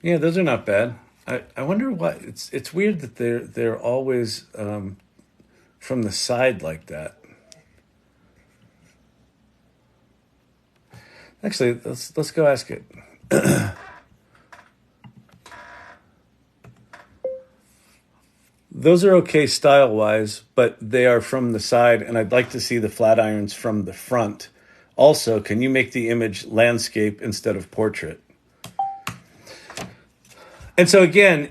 Yeah, those are not bad. I wonder why it's weird that they're always from the side like that. Actually, let's go ask it. those are okay style-wise, but they are from the side, and I'd like to see the flat irons from the front. Also, can you make the image landscape instead of portrait? And so again,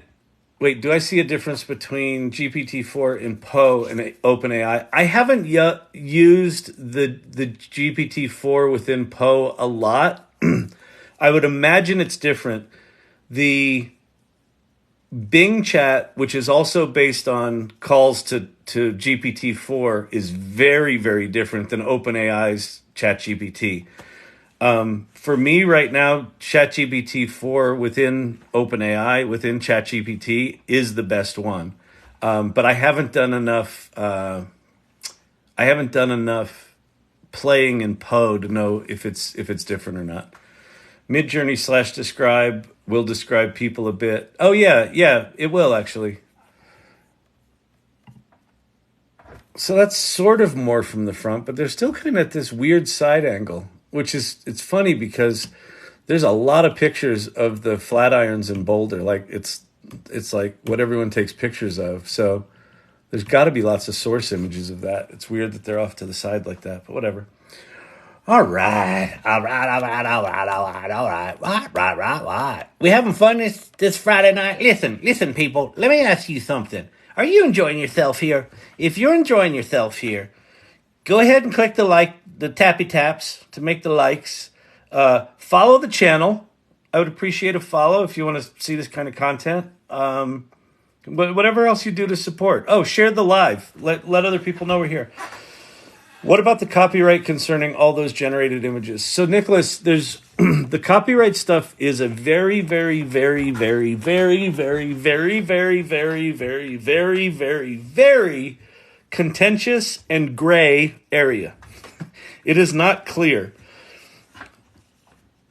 wait, do I see a difference between GPT-4 in Poe and OpenAI? I haven't yet used the GPT-4 within Poe a lot. I would imagine it's different. The Bing chat, which is also based on calls to GPT-4, is very, very different than OpenAI's ChatGPT. For me right now, ChatGPT-4 within OpenAI, within ChatGPT, is the best one. But I haven't done enough. I haven't done enough playing in Poe to know if it's different or not. Midjourney / describe will describe people a bit. Oh yeah, it will actually. So that's sort of more from the front, but they're still kind of at this weird side angle, which is, it's funny because there's a lot of pictures of the flat irons in Boulder. Like it's like what everyone takes pictures of. So there's got to be lots of source images of that. It's weird that they're off to the side like that, but whatever. All right. We having fun this Friday night? Listen, people, let me ask you something. Are you enjoying yourself here? If you're enjoying yourself here, go ahead and click the tappy taps to make the likes. Follow the channel. I would appreciate a follow if you want to see this kind of content. But whatever else you do to support. Oh, share the live. Let other people know we're here. What about the copyright concerning all those generated images? So, Nicholas, there's the copyright stuff is a very, very, very, very, very, very, very, very, very, very, very, very, very contentious and gray area. It is not clear.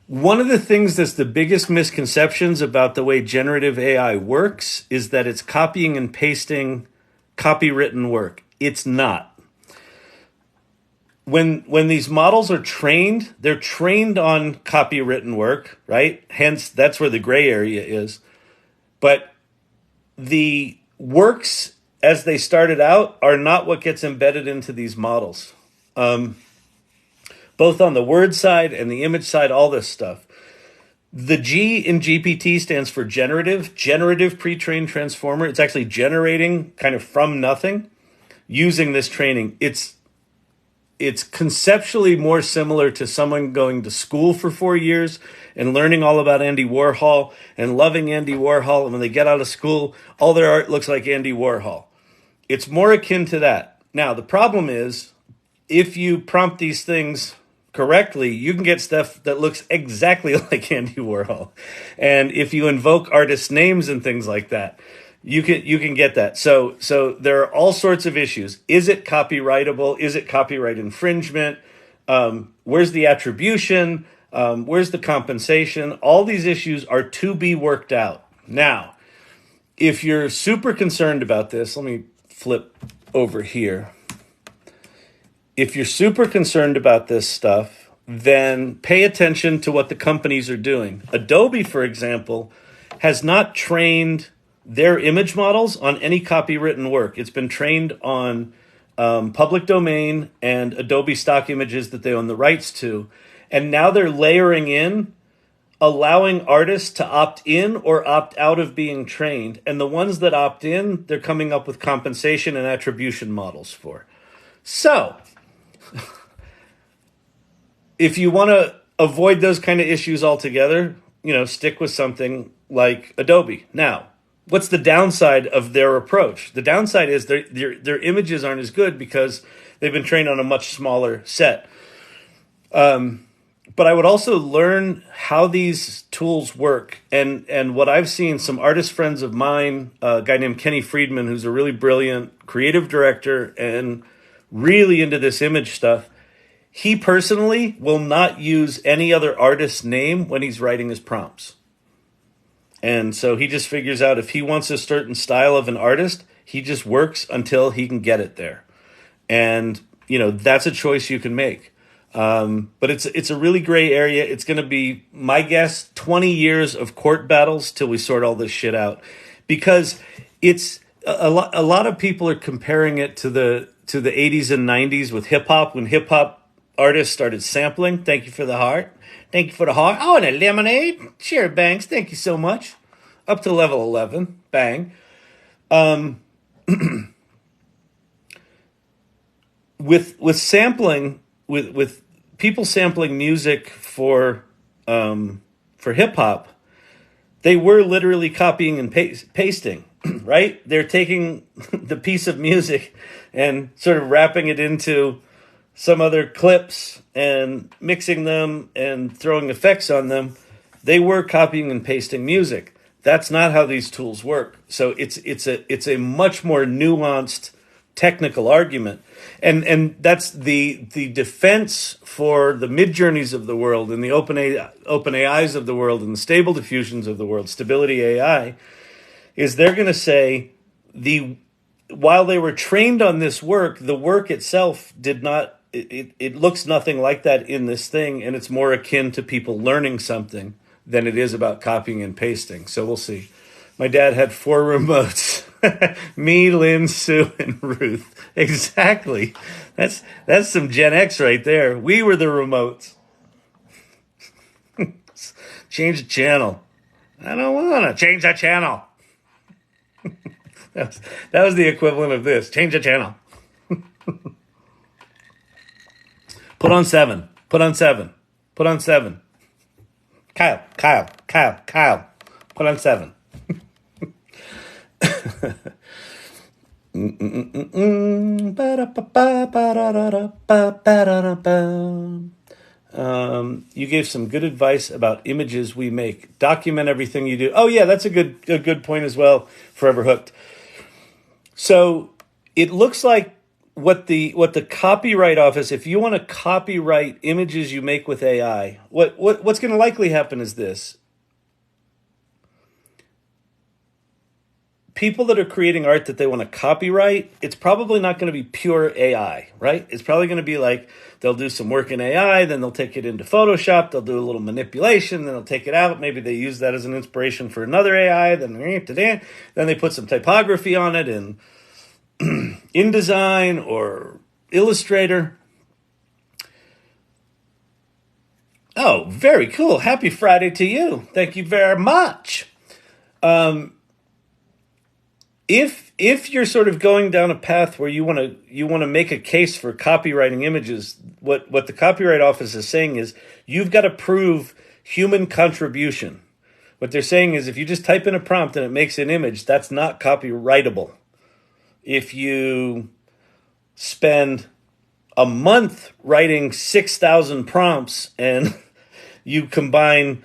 One of the things that's the biggest misconceptions about the way generative AI works is that it's copying and pasting copywritten work. It's not. When these models are trained, they're trained on copywritten work, right? Hence, that's where the gray area is. But the works as they started out are not what gets embedded into these models. Both on the word side and the image side, all this stuff. The G in GPT stands for generative pre-trained transformer. It's actually generating kind of from nothing using this training. It's conceptually more similar to someone going to school for 4 years and learning all about Andy Warhol and loving Andy Warhol. And when they get out of school, all their art looks like Andy Warhol. It's more akin to that. Now, the problem is, if you prompt these things correctly, you can get stuff that looks exactly like Andy Warhol. And if you invoke artists' names and things like that, you can get that. So there are all sorts of issues. Is it copyrightable? Is it copyright infringement? Where's the attribution? Where's the compensation? All these issues are to be worked out. Now, if you're super concerned about this, let me flip over here. If you're super concerned about this stuff, then pay attention to what the companies are doing. Adobe, for example, has not trained their image models on any copywritten work. It's been trained on public domain and Adobe stock images that they own the rights to. And now they're layering in, allowing artists to opt in or opt out of being trained. And the ones that opt in, they're coming up with compensation and attribution models for. So, if you want to avoid those kind of issues altogether, stick with something like Adobe. Now, what's the downside of their approach? The downside is their images aren't as good because they've been trained on a much smaller set. But I would also learn how these tools work. And what I've seen, some artist friends of mine, a guy named Kenny Friedman, who's a really brilliant creative director and really into this image stuff, he personally will not use any other artist's name when he's writing his prompts. And so he just figures out if he wants a certain style of an artist, he just works until he can get it there. And, that's a choice you can make. But it's a really gray area. It's going to be, my guess, 20 years of court battles till we sort all this shit out. Because a lot of people are comparing it to the 80s and 90s with hip hop, when hip hop artists started sampling. Thank you for the heart. Thank you for the heart. Oh, and a lemonade. Sure, Banks. Thank you so much. Up to level 11. Bang. With sampling, with people sampling music for hip hop, they were literally copying and pasting, right? They're taking the piece of music and sort of wrapping it into some other clips and mixing them and throwing effects on them. They were copying and pasting music. That's not how these tools work. So it's a much more nuanced technical argument. And that's the defense for the Midjourneys of the world and the open AIs of the world and the Stable Diffusions of the world, Stability AI, is they're going to say while they were trained on this work, the work itself did not, it looks nothing like that in this thing, and it's more akin to people learning something than it is about copying and pasting. So we'll see. My dad had 4 remotes. Me, Lynn, Sue, and Ruth. Exactly. That's some Gen X right there. We were the remotes. Change the channel. I don't want to change the channel. that was the equivalent of this. Change the channel. Put on 7. Put on 7. Put on 7. Kyle. Put on 7. You gave some good advice about images we make. Document everything you do. Oh yeah, that's a good point as well. Forever Hooked. So it looks like what the copyright office, if you want to copyright images you make with AI, what's going to likely happen is this. People that are creating art that they want to copyright, it's probably not going to be pure AI, right? It's probably going to be like they'll do some work in AI, then they'll take it into Photoshop, they'll do a little manipulation, then they'll take it out. Maybe they use that as an inspiration for another AI, then they put some typography on it in InDesign or Illustrator. Oh, very cool. Happy Friday to you. Thank you very much. If you're sort of going down a path where you want to make a case for copywriting images, what the Copyright Office is saying is you've got to prove human contribution. What they're saying is if you just type in a prompt and it makes an image, that's not copyrightable. If you spend a month writing 6,000 prompts and you combine,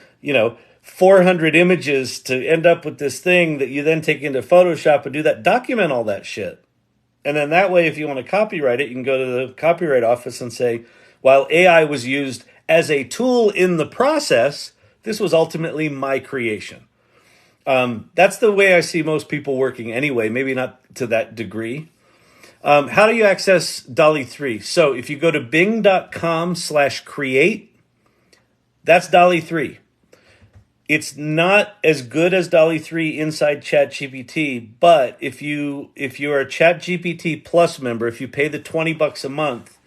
400 images to end up with this thing that you then take into Photoshop and do that, document all that shit. And then that way, if you want to copyright it, you can go to the Copyright Office and say, while AI was used as a tool in the process, this was ultimately my creation. That's the way I see most people working anyway, maybe not to that degree. How do you access DALL-E 3? So if you go to bing.com/create, that's DALL-E 3. It's not as good as DALL-E 3 inside ChatGPT, but if you are a ChatGPT Plus member, if you pay the $20 a month,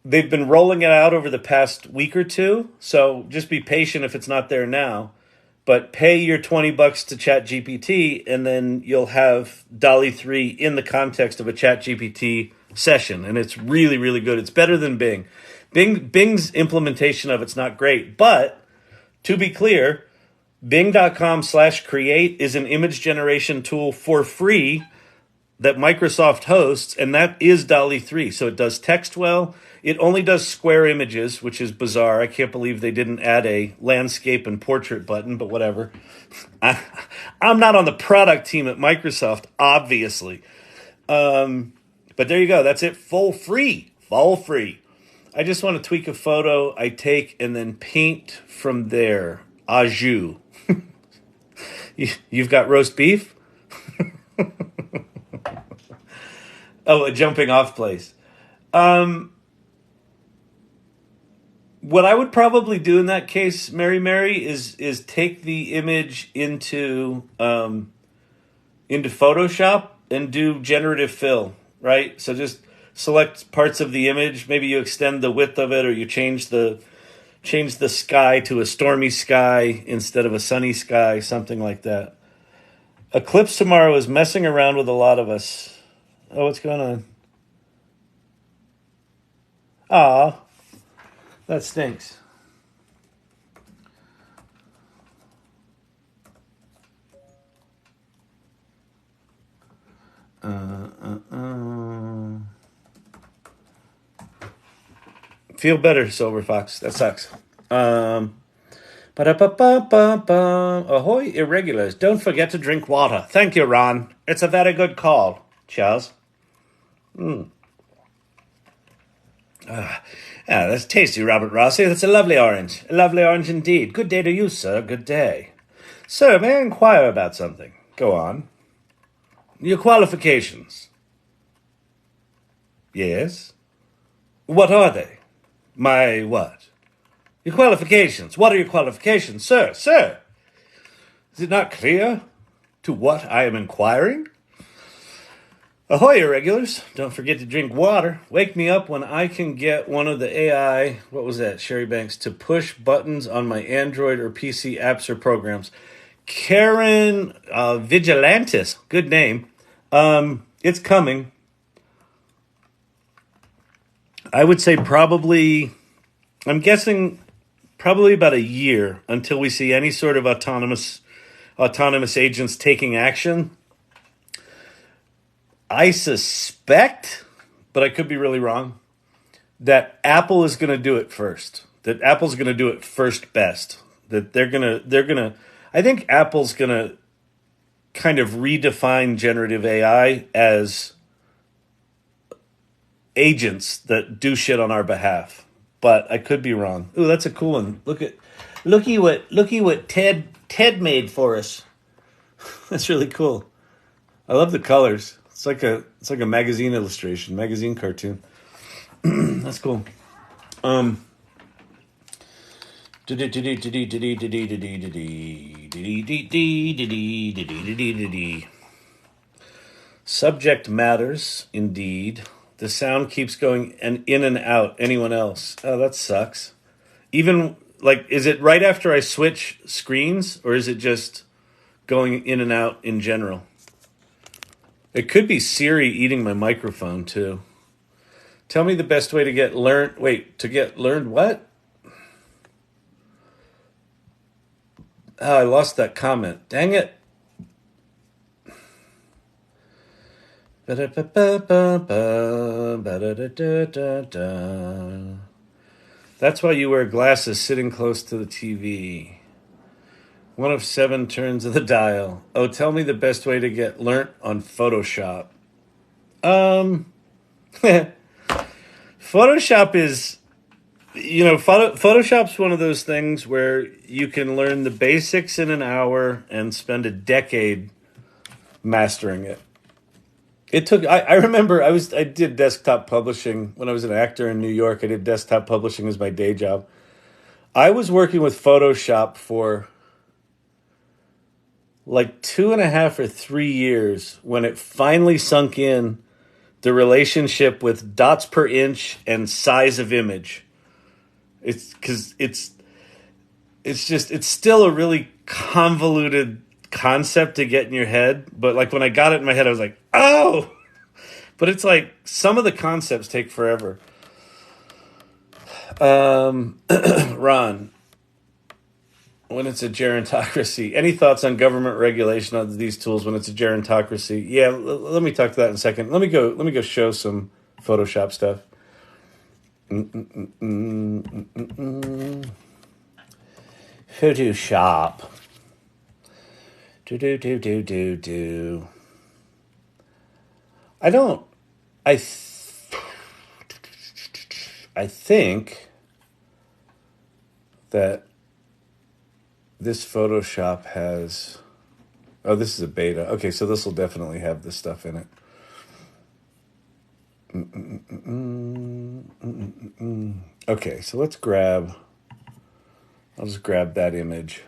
they've been rolling it out over the past week or two. So just be patient if it's not there now. But pay your $20 to ChatGPT, and then you'll have DALL-E 3 in the context of a ChatGPT session, and it's really, really good. It's better than Bing. Bing's implementation of it's not great, but to be clear, bing.com/create is an image generation tool for free that Microsoft hosts, and that is DALL-E 3. So it does text well. It only does square images, which is bizarre. I can't believe they didn't add a landscape and portrait button, but whatever. I'm not on the product team at Microsoft, obviously. But there you go. That's it. Full free. I just want to tweak a photo I take and then paint from there. Au jus. You've got roast beef? Oh, a jumping off place. What I would probably do in that case, Mary, is take the image into into Photoshop and do generative fill, right? So just select parts of the image. Maybe you extend the width of it, or you change the sky to a stormy sky instead of a sunny sky, something like that. Eclipse tomorrow is messing around with a lot of us. Oh, what's going on? Ah, that stinks. Feel better, Silver Fox. That sucks. Ba-da-ba-ba-ba-ba. Ahoy, irregulars. Don't forget to drink water. Thank you, Ron. It's a very good call. Cheers. Yeah, that's tasty, Robert Rossi. That's a lovely orange. A lovely orange indeed. Good day to you, sir. Good day. Sir, may I inquire about something? Go on. Your qualifications. Yes? What are they? My what? Your qualifications. What are your qualifications, sir? Sir! Is it not clear to what I am inquiring? Ahoy, irregulars. Don't forget to drink water. Wake me up when I can get one of the AI, what was that, Sherry Banks, to push buttons on my Android or PC apps or programs. Karen Vigilantis, good name. It's coming. I would say probably, I'm guessing probably about a year until we see any sort of autonomous agents taking action. I suspect, but I could be really wrong, that Apple is going to do it first. That Apple's going to do it first best. That they're going to, I think Apple's going to kind of redefine generative AI as agents that do shit on our behalf. But I could be wrong. Ooh, that's a cool one. Looky what Ted made for us. That's really cool. I love the colors. It's like a magazine illustration, magazine cartoon. That's cool. Subject matters, indeed. The sound keeps going in and out. Anyone else? Oh, that sucks. Even, like, is it right after I switch screens, or is it just going in and out in general? It could be Siri eating my microphone, too. Tell me the best way to get learned... Wait, to get learned what? Oh, I lost that comment. Dang it. That's why you wear glasses sitting close to the TV. 1 of 7 turns of the dial. Oh, tell me the best way to get learnt on Photoshop. Photoshop is, Photoshop's one of those things where you can learn the basics in an hour and spend a decade mastering it. I remember I did desktop publishing when I was an actor in New York. I did desktop publishing as my day job. I was working with Photoshop for like 2.5 or 3 years when it finally sunk in the relationship with dots per inch and size of image. It's because it's still a really convoluted concept to get in your head, but like when I got it in my head, I was like, oh, but it's like some of the concepts take forever. Ron, when it's a gerontocracy, any thoughts on government regulation of these tools when it's a gerontocracy? Yeah, let me talk to that in a second. Let me go show some Photoshop stuff. Photoshop. Do. I think that this Photoshop has... Oh, this is a beta. Okay, so this will definitely have this stuff in it. Okay, so I'll just grab that image.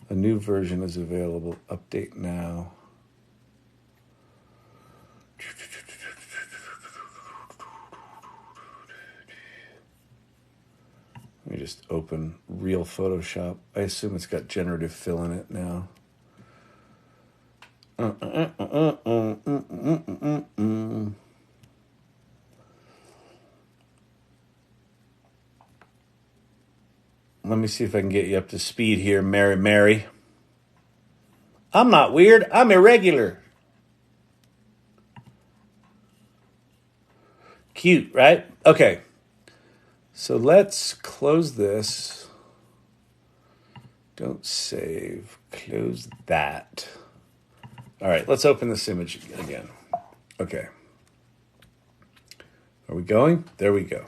A new version is available. Update now. Let me just open real Photoshop. I assume it's got generative fill in it now. Let me see if I can get you up to speed here, Mary. I'm not weird. I'm irregular. Cute, right? Okay. So let's close this. Don't save. Close that. All right, let's open this image again. Okay. Are we going? There we go.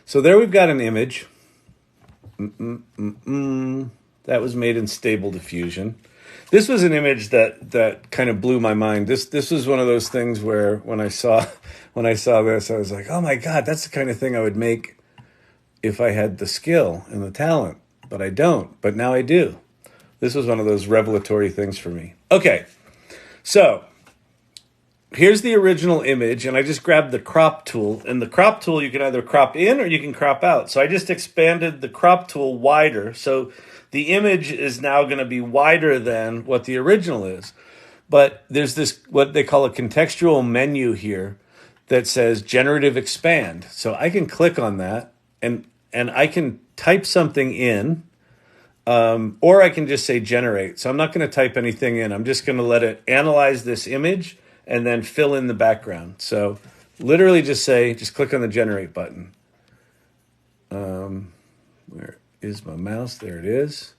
So there we've got an image. That was made in Stable Diffusion. This was an image that kind of blew my mind. This was one of those things where when I saw this, I was like, oh my God, that's the kind of thing I would make if I had the skill and the talent. But I don't. But now I do. This was one of those revelatory things for me. Okay, so here's the original image, and I just grabbed the crop tool. And the crop tool, you can either crop in or you can crop out. So I just expanded the crop tool wider. So the image is now going to be wider than what the original is. But there's this, what they call a contextual menu here that says generative expand. So I can click on that and I can type something in, or I can just say generate. So I'm not going to type anything in. I'm just going to let it analyze this image and then fill in the background. So literally just click on the generate button. Where is my mouse? There it is.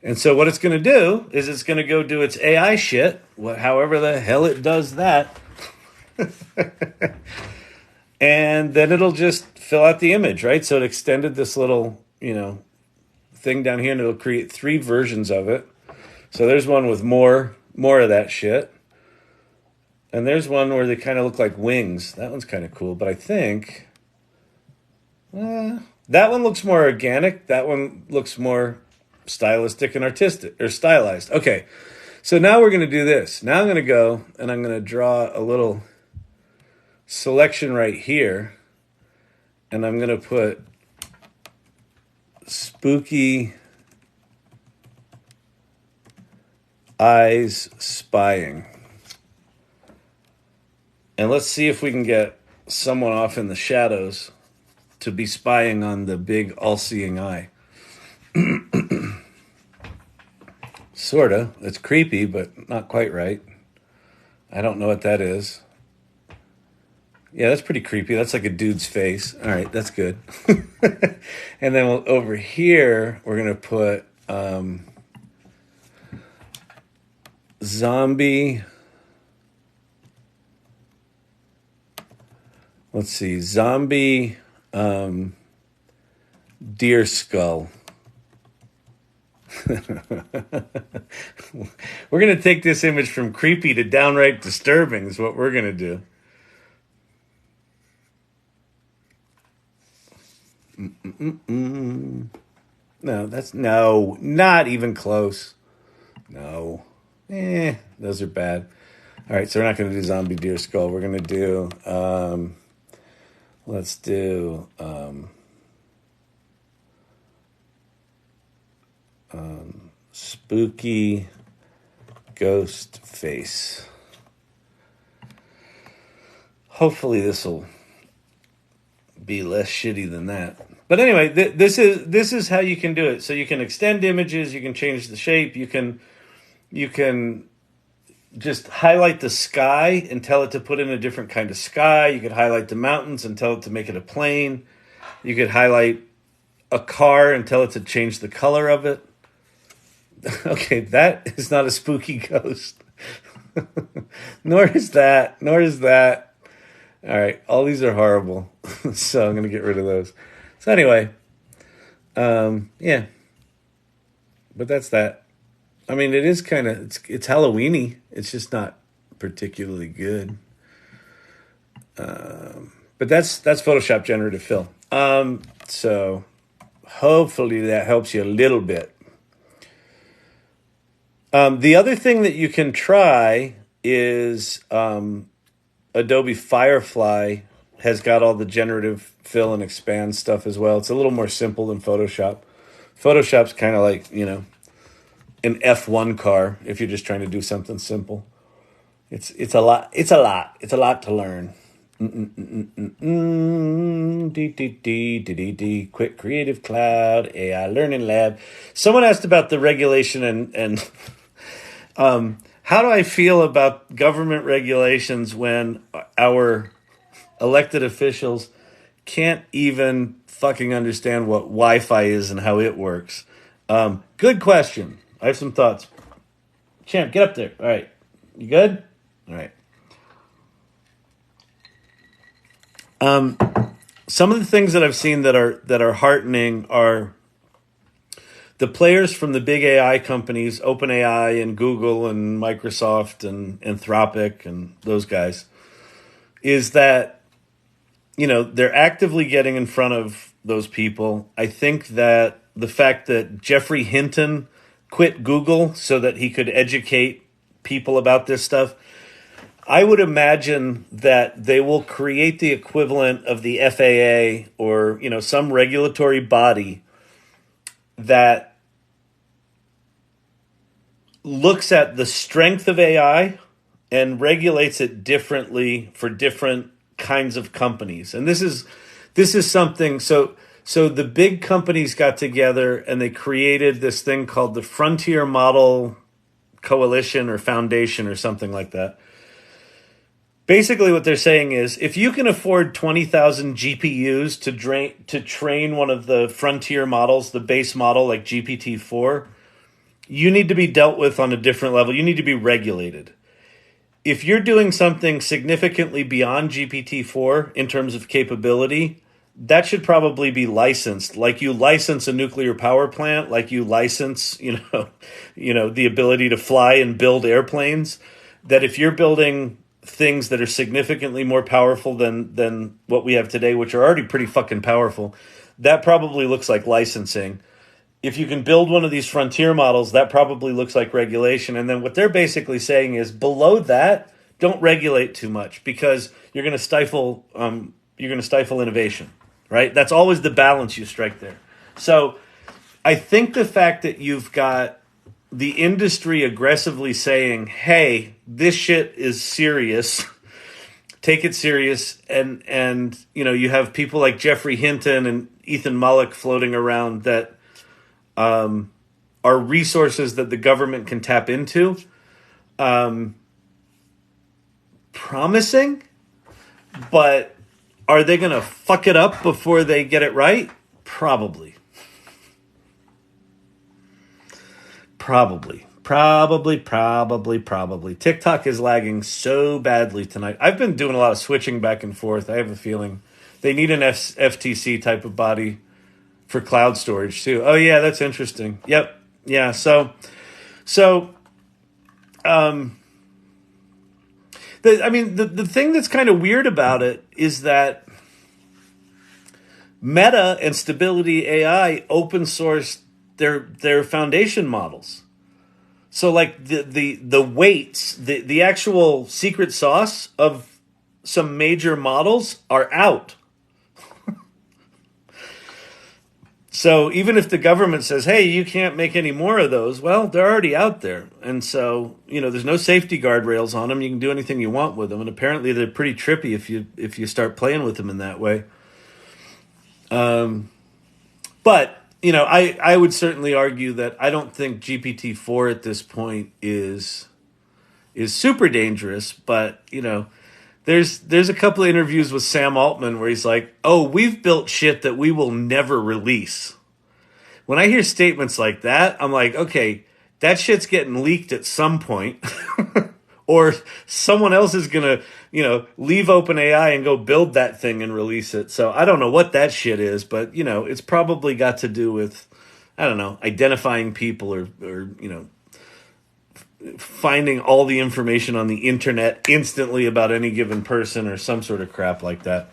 And so what it's going to do is it's going to go do its AI shit, however the hell it does that. And then it'll just fill out the image, right? So it extended this little, thing down here, and it'll create 3 versions of it. So there's one with more of that shit. And there's one where they kind of look like wings. That one's kind of cool. But I think that one looks more organic. That one looks more stylistic and artistic, or stylized. Okay, so now we're going to do this. Now I'm going to go and I'm going to draw a little selection right here. And I'm going to put spooky eyes spying. And let's see if we can get someone off in the shadows to be spying on the big all-seeing eye. Sorta. It's creepy, but not quite right. I don't know what that is. Yeah, that's pretty creepy. That's like a dude's face. All right, that's good. And then over here, we're going to put zombie. Let's see, zombie deer skull. We're going to take this image from creepy to downright disturbing is what we're going to do. No, not even close. No. Those are bad. All right, so we're not going to do zombie deer skull. We're going to do, let's do, spooky ghost face. Hopefully this will be less shitty than that. But anyway, this is how you can do it. So you can extend images, you can change the shape, you can just highlight the sky and tell it to put in a different kind of sky. You could highlight the mountains and tell it to make it a plane. You could highlight a car and tell it to change the color of it. Okay, that is not a spooky ghost. Nor is that. All right, all these are horrible. So I'm going to get rid of those. So anyway, yeah. But that's that. I mean, it is kind of, it's Halloween-y. It's just not particularly good. But that's Photoshop generative fill. So hopefully that helps you a little bit. The other thing that you can try is Adobe Firefly has got all the generative fill and expand stuff as well. It's a little more simple than Photoshop. Photoshop's kind of like, an F1 car if you're just trying to do something simple. It's a lot to learn. Quick Creative Cloud, AI Learning Lab. Someone asked about the regulation and how do I feel about government regulations when our elected officials can't even fucking understand what Wi-Fi is and how it works? Good question. I have some thoughts. Champ, get up there. All right. You good? All right. Some of the things that I've seen that are heartening are the players from the big AI companies, OpenAI and Google and Microsoft and Anthropic and those guys, is that, they're actively getting in front of those people. I think that the fact that Jeffrey Hinton quit Google so that he could educate people about this stuff, I would imagine that they will create the equivalent of the FAA or, some regulatory body that looks at the strength of AI and regulates it differently for different kinds of companies. And this is something, so the big companies got together and they created this thing called the Frontier Model Coalition or Foundation or something like that. Basically what they're saying is if you can afford 20,000 GPUs to train one of the frontier models, the base model like GPT-4, you need to be dealt with on a different level. You need to be regulated. If you're doing something significantly beyond GPT-4 in terms of capability, that should probably be licensed. Like you license a nuclear power plant, like you license, the ability to fly and build airplanes, that if you're building things that are significantly more powerful than what we have today, which are already pretty fucking powerful, that probably looks like licensing. If you can build one of these frontier models, that probably looks like regulation. And then what they're basically saying is below that, don't regulate too much because you're going to stifle innovation, right? That's always the balance you strike there. So I think the fact that you've got the industry aggressively saying, hey, this shit is serious, take it serious, and you have people like Jeffrey Hinton and Ethan Mullick floating around that are resources that the government can tap into. Promising, but are they going to fuck it up before they get it right? Probably. Probably. TikTok is lagging so badly tonight. I've been doing a lot of switching back and forth. I have a feeling they need an FTC type of body for cloud storage too. Oh yeah, that's interesting. Yep. Yeah. So, the thing that's kind of weird about it is that Meta and Stability AI open sourced their foundation models. So like the weights, the actual secret sauce of some major models are out. So even if the government says, hey, you can't make any more of those, well, they're already out there. And so, there's no safety guardrails on them. You can do anything you want with them. And apparently they're pretty trippy if you start playing with them in that way. But I would certainly argue that I don't think GPT-4 at this point is super dangerous. But, there's a couple of interviews with Sam Altman where he's like, oh, we've built shit that we will never release. When I hear statements like that, I'm like, okay, that shit's getting leaked at some point. Or someone else is going to, leave OpenAI and go build that thing and release it. So I don't know what that shit is, but, it's probably got to do with, I don't know, identifying people or finding all the information on the internet instantly about any given person or some sort of crap like that.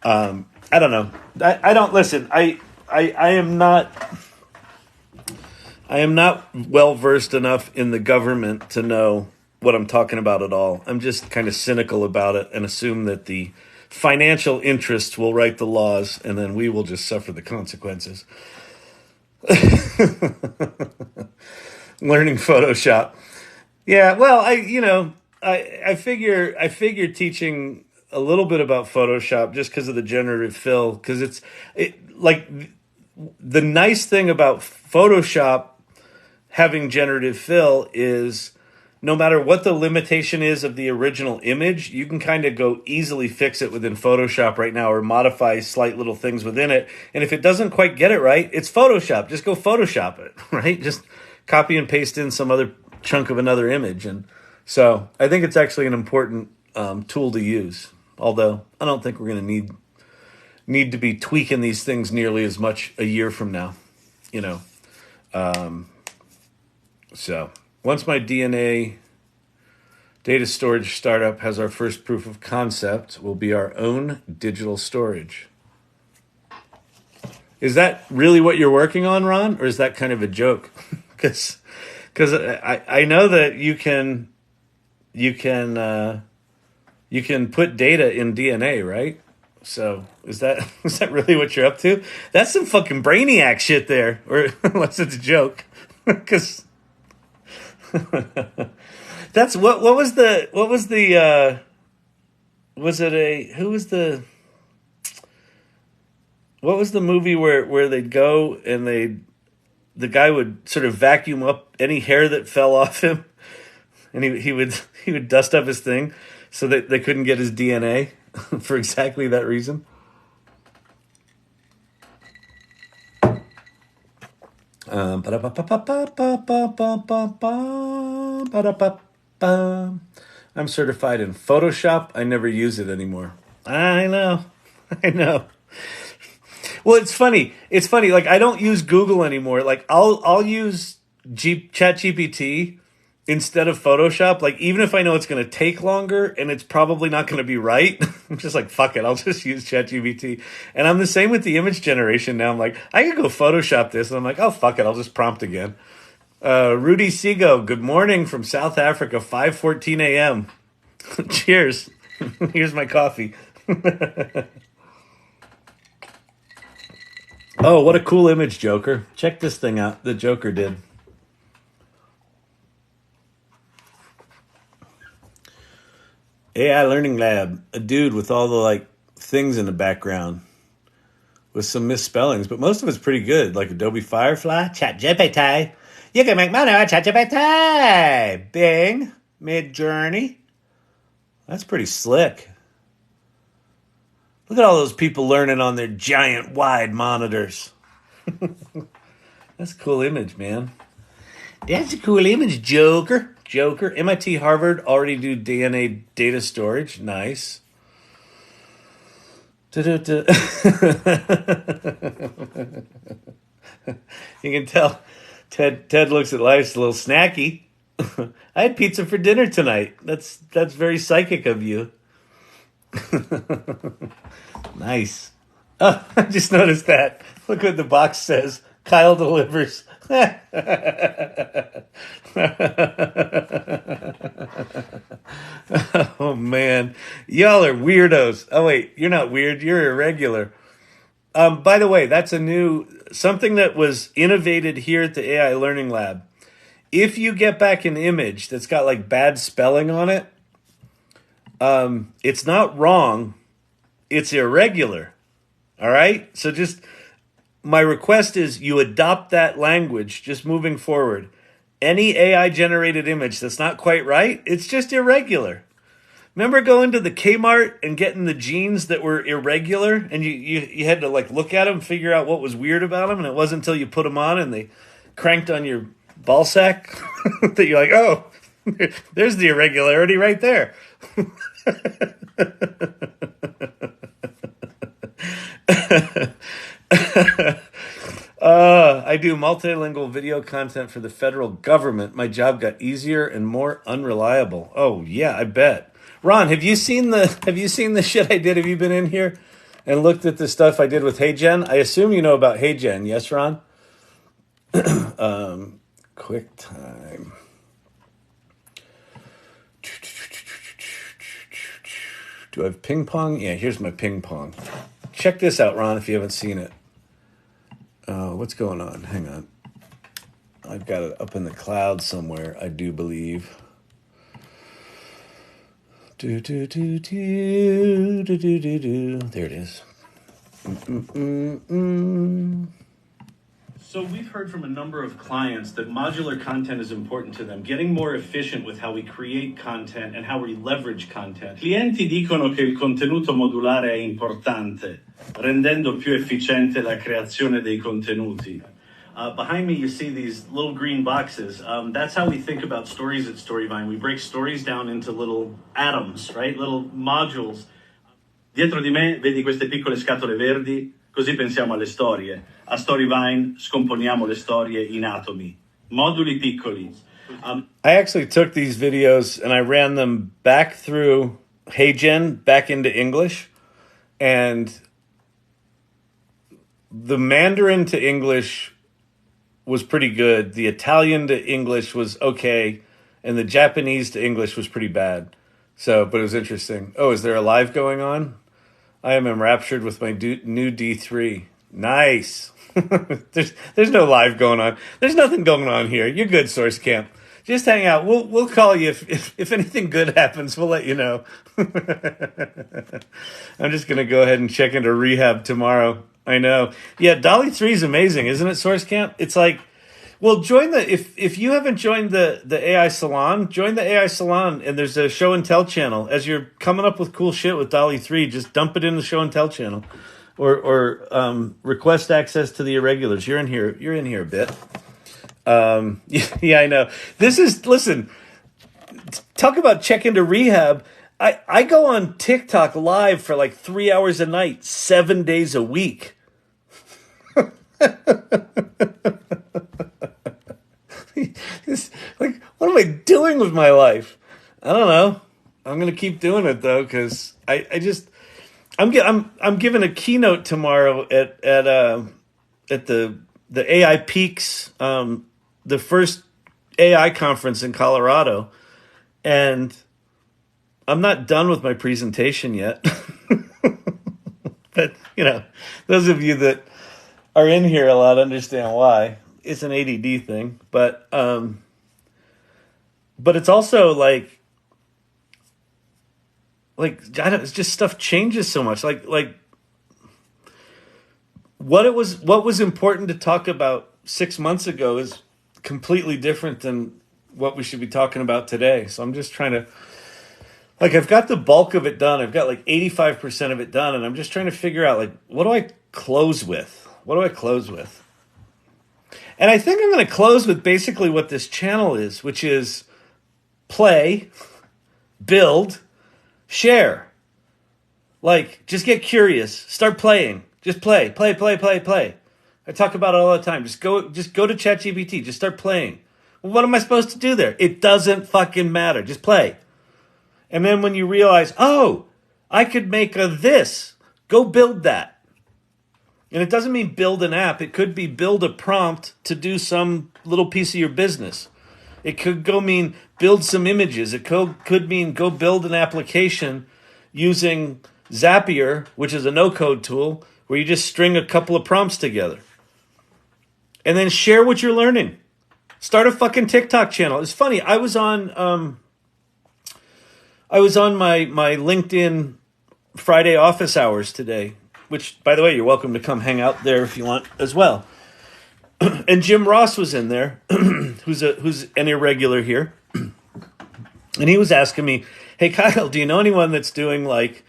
I don't know. I don't listen. I am not I am not well versed enough in the government to know what I'm talking about at all. I'm just kind of cynical about it and assume that the financial interests will write the laws and then we will just suffer the consequences. Learning Photoshop. Yeah, well, I figure teaching a little bit about Photoshop just because of the generative fill, because like the nice thing about Photoshop having generative fill is no matter what the limitation is of the original image, you can kind of go easily fix it within Photoshop right now or modify slight little things within it. And if it doesn't quite get it right, it's Photoshop. Just go Photoshop it, right? Just copy and paste in some other chunk of another image. And so I think it's actually an important tool to use. Although I don't think we're going to need to be tweaking these things nearly as much a year from now, So once my DNA data storage startup has our first proof of concept, we'll be our own digital storage. Is that really what you're working on, Ron, or is that kind of a joke? Because I know that you can put data in DNA, right? So is that really what you're up to? That's some fucking brainiac shit there, or unless it's a joke. Because that's what was the movie where they'd go and the guy would sort of vacuum up any hair that fell off him, and he would dust up his thing so that they couldn't get his DNA for exactly that reason. I'm certified in Photoshop. I never use it anymore. I know. Well, it's funny. Like, I don't use Google anymore. Like, I'll use ChatGPT instead of Photoshop. Like, even if I know it's going to take longer and it's probably not going to be right, I'm just like, fuck it. I'll just use ChatGPT. And I'm the same with the image generation now. I'm like, I could go Photoshop this. And I'm like, oh, fuck it. I'll just prompt again. Rudy Seago, good morning from South Africa, 5:14 a.m. Cheers. Here's my coffee. Oh, what a cool image, Joker. Check this thing out the Joker did. AI Learning Lab, a dude with all the things in the background with some misspellings, but most of it's pretty good, like Adobe Firefly, ChatGPT. You can make money on ChatGPT. Bing, Midjourney. That's pretty slick. Look at all those people learning on their giant wide monitors. That's a cool image, man. That's a cool image, Joker. MIT, Harvard already do DNA data storage. Nice. You can tell Ted looks at life a little snacky. I had pizza for dinner tonight. That's very psychic of you. Nice. Oh, I just noticed that. Look what the box says. Kyle delivers. Oh, man. Y'all are weirdos. Oh, wait. You're not weird. You're irregular. By the way, that's something that was innovated here at the AI Learning Lab. If you get back an image that's got bad spelling on it, it's not wrong. It's irregular. All right? So my request is you adopt that language just moving forward. Any AI generated image that's not quite right, it's just irregular. Remember going to the Kmart and getting the jeans that were irregular, and you had to look at them, figure out what was weird about them, and it wasn't until you put them on and they cranked on your ball sack that you're like, oh, there's the irregularity right there. I do multilingual video content for the federal government. My job got easier and more unreliable. Oh yeah, I bet. Ron, have you seen the shit I did? Have you been in here and looked at the stuff I did with HeyGen? I assume you know about HeyGen, yes, Ron? QuickTime. Do I have ping pong? Yeah, here's my ping pong. Check this out, Ron, if you haven't seen it. What's going on? Hang on. I've got it up in the cloud somewhere, I do believe. There it is. So we've heard from a number of clients that modular content is important to them, getting more efficient with how we create content and how we leverage content. Clienti dicono che il contenuto modulare è importante, rendendo più efficiente la creazione dei contenuti. Behind me, you see these little green boxes. That's how we think about stories at Storyvine. We break stories down into little atoms, right? Little modules. Dietro di me vedi queste piccole scatole verdi? Così pensiamo alle storie. A Storyvine scomponiamo le storie in atomi. Moduli piccoli. I actually took these videos and I ran them back through HeyGen, back into English. And the Mandarin to English was pretty good. The Italian to English was okay. And the Japanese to English was pretty bad. So, but it was interesting. Oh, is there a live going on? I am enraptured with my new D3. Nice. There's no live going on. There's nothing going on here. You're good, Source Camp. Just hang out. We'll call you if anything good happens. We'll let you know. I'm just gonna go ahead and check into rehab tomorrow. I know. Yeah, Dolly 3 is amazing, isn't it, Source Camp? It's like, well, join the if you haven't joined the AI Salon, join the AI Salon, and there's a show and tell channel. As you're coming up with cool shit with Dolly 3, just dump it in the show and tell channel, or request access to the irregulars. You're in here a bit. Yeah, I know. Listen, talk about check into rehab. I go on TikTok live for like 3 hours a night, 7 days a week. Like, what am I doing with my life? I don't know. I'm gonna keep doing it though, because I'm giving a keynote tomorrow at the AI Peaks, the first AI conference in Colorado, and I'm not done with my presentation yet. But those of you that are in here a lot understand why. It's an ADD thing, but it's also like it's just stuff changes so much. Like what was important to talk about 6 months ago is completely different than what we should be talking about today. So I'm just trying to, I've got the bulk of it done. I've got like 85% of it done, and I'm just trying to figure out what do I close with? And I think I'm going to close with basically what this channel is, which is play, build, share. Just get curious. Start playing. Just play. I talk about it all the time. Just go to ChatGPT. Just start playing. Well, what am I supposed to do there? It doesn't fucking matter. Just play. And then when you realize, oh, I could make a this, go build that. And it doesn't mean build an app. It could be build a prompt to do some little piece of your business. It could mean build some images. It could mean go build an application using Zapier, which is a no-code tool, where you just string a couple of prompts together. And then share what you're learning. Start a fucking TikTok channel. It's funny. I was on my LinkedIn Friday office hours today, which, by the way, you're welcome to come hang out there if you want as well. And Jim Ross was in there, who's an irregular here. And he was asking me, hey, Kyle, do you know anyone that's doing like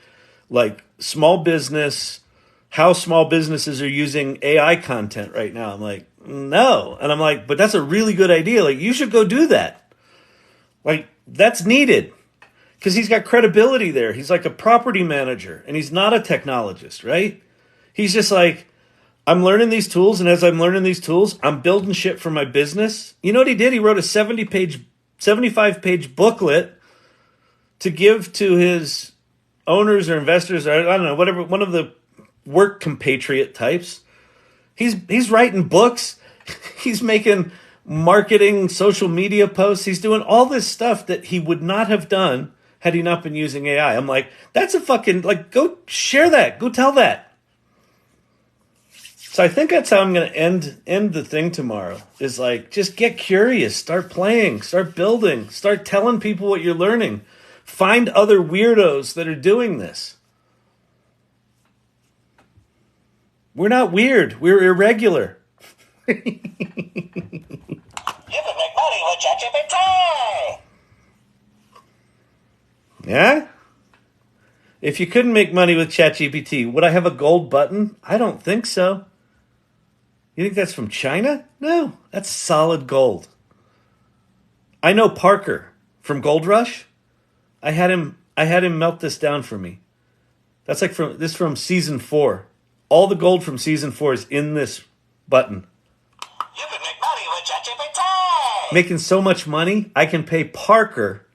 small business, how small businesses are using AI content right now? I'm like, no. And I'm like, but that's a really good idea. Like, you should go do that. Like, that's needed. Because he's got credibility there. He's like a property manager, and he's not a technologist, right? He's just like, I'm learning these tools, and as I'm learning these tools, I'm building shit for my business. You know what he did? He wrote a 75-page booklet to give to his owners or investors, or I don't know, whatever, one of the work compatriot types. He's writing books. He's making marketing, social media posts. He's doing all this stuff that he would not have done had he not been using AI. I'm like, that's a fucking, like, go share that. Go tell that. So I think that's how I'm going to end the thing tomorrow, is like, just get curious, start playing, start building, start telling people what you're learning. Find other weirdos that are doing this. We're not weird. We're irregular. You can make money with ChatGPT. Yeah? If you couldn't make money with ChatGPT, would I have a gold button? I don't think so. You think that's from China? No, that's solid gold. I know Parker from Gold Rush. I had him melt this down for me. That's like from season 4. All the gold from season 4 is in this button. You can make money with ChatGPT. Making so much money, I can pay Parker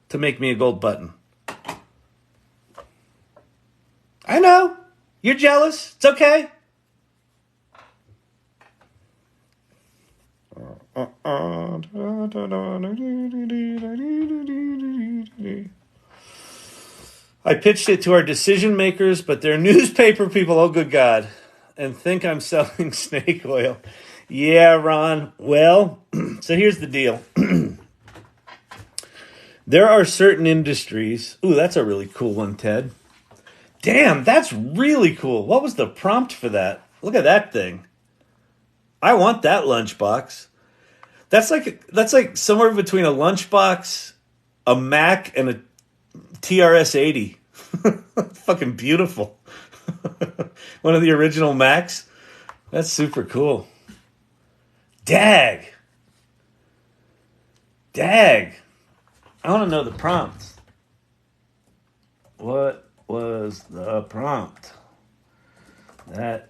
to make me a gold button. I know. You're jealous. It's okay. I pitched it to our decision makers, but they're newspaper people, oh good God, and think I'm selling snake oil. Yeah, Ron. Well, so here's the deal. There are certain industries. Ooh, that's a really cool one, Ted. Damn, that's really cool. What was the prompt for that? Look at that thing. I want that lunchbox. That's like somewhere between a lunchbox, a Mac, and a TRS-80. Fucking beautiful. One of the original Macs. That's super cool. Dag. I want to know the prompt. What was the prompt? That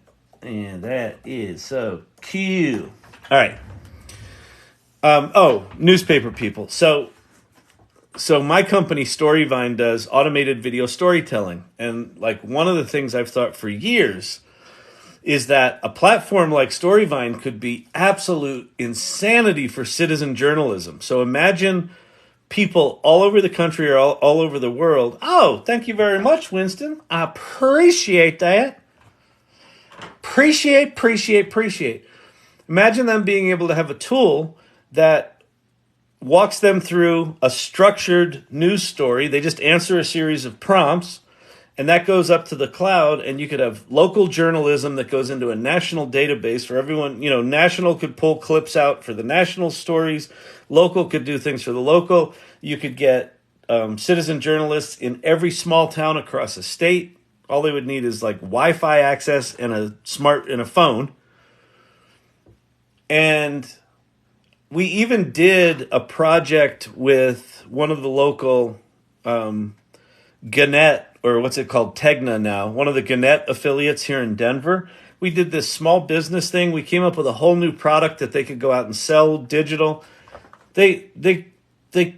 is so cute. All right. Newspaper people. So my company Storyvine does automated video storytelling, and like one of the things I've thought for years is that a platform like Storyvine could be absolute insanity for citizen journalism. So imagine people all over the country or all over the world. Oh, thank you very much, Winston. I appreciate that. Appreciate. Imagine them being able to have a tool that walks them through a structured news story. They just answer a series of prompts, and that goes up to the cloud, and you could have local journalism that goes into a national database for everyone. You know, national could pull clips out for the national stories. Local could do things for the local. You could get citizen journalists in every small town across a state. All they would need is like Wi-Fi access and a phone. And we even did a project with one of the local Gannett, or what's it called, Tegna now, one of the Gannett affiliates here in Denver. We did this small business thing. We came up with a whole new product that they could go out and sell digital. They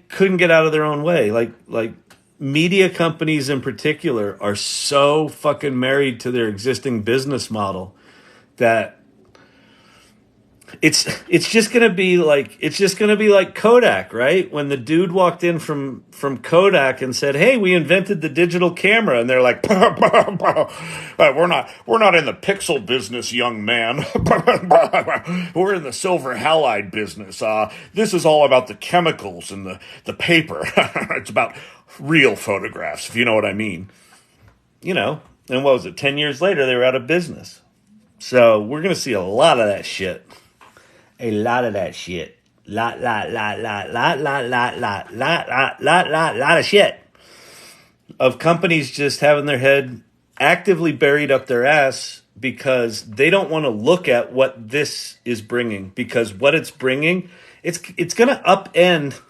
couldn't get out of their own way. Like media companies in particular are so fucking married to their existing business model that it's just gonna be like Kodak, right? When the dude walked in from Kodak and said, "Hey, we invented the digital camera," and they're like, "We're not in the pixel business, young man. We're in the silver halide business. This is all about the chemicals and the paper. It's about real photographs, if you know what I mean." You know, and what was it? 10 years later, they were out of business. So we're gonna see a lot of that shit. A lot of that shit. Lot of shit. Of companies just having their head actively buried up their ass because they don't want to look at what this is bringing. Because what it's bringing, it's going to upend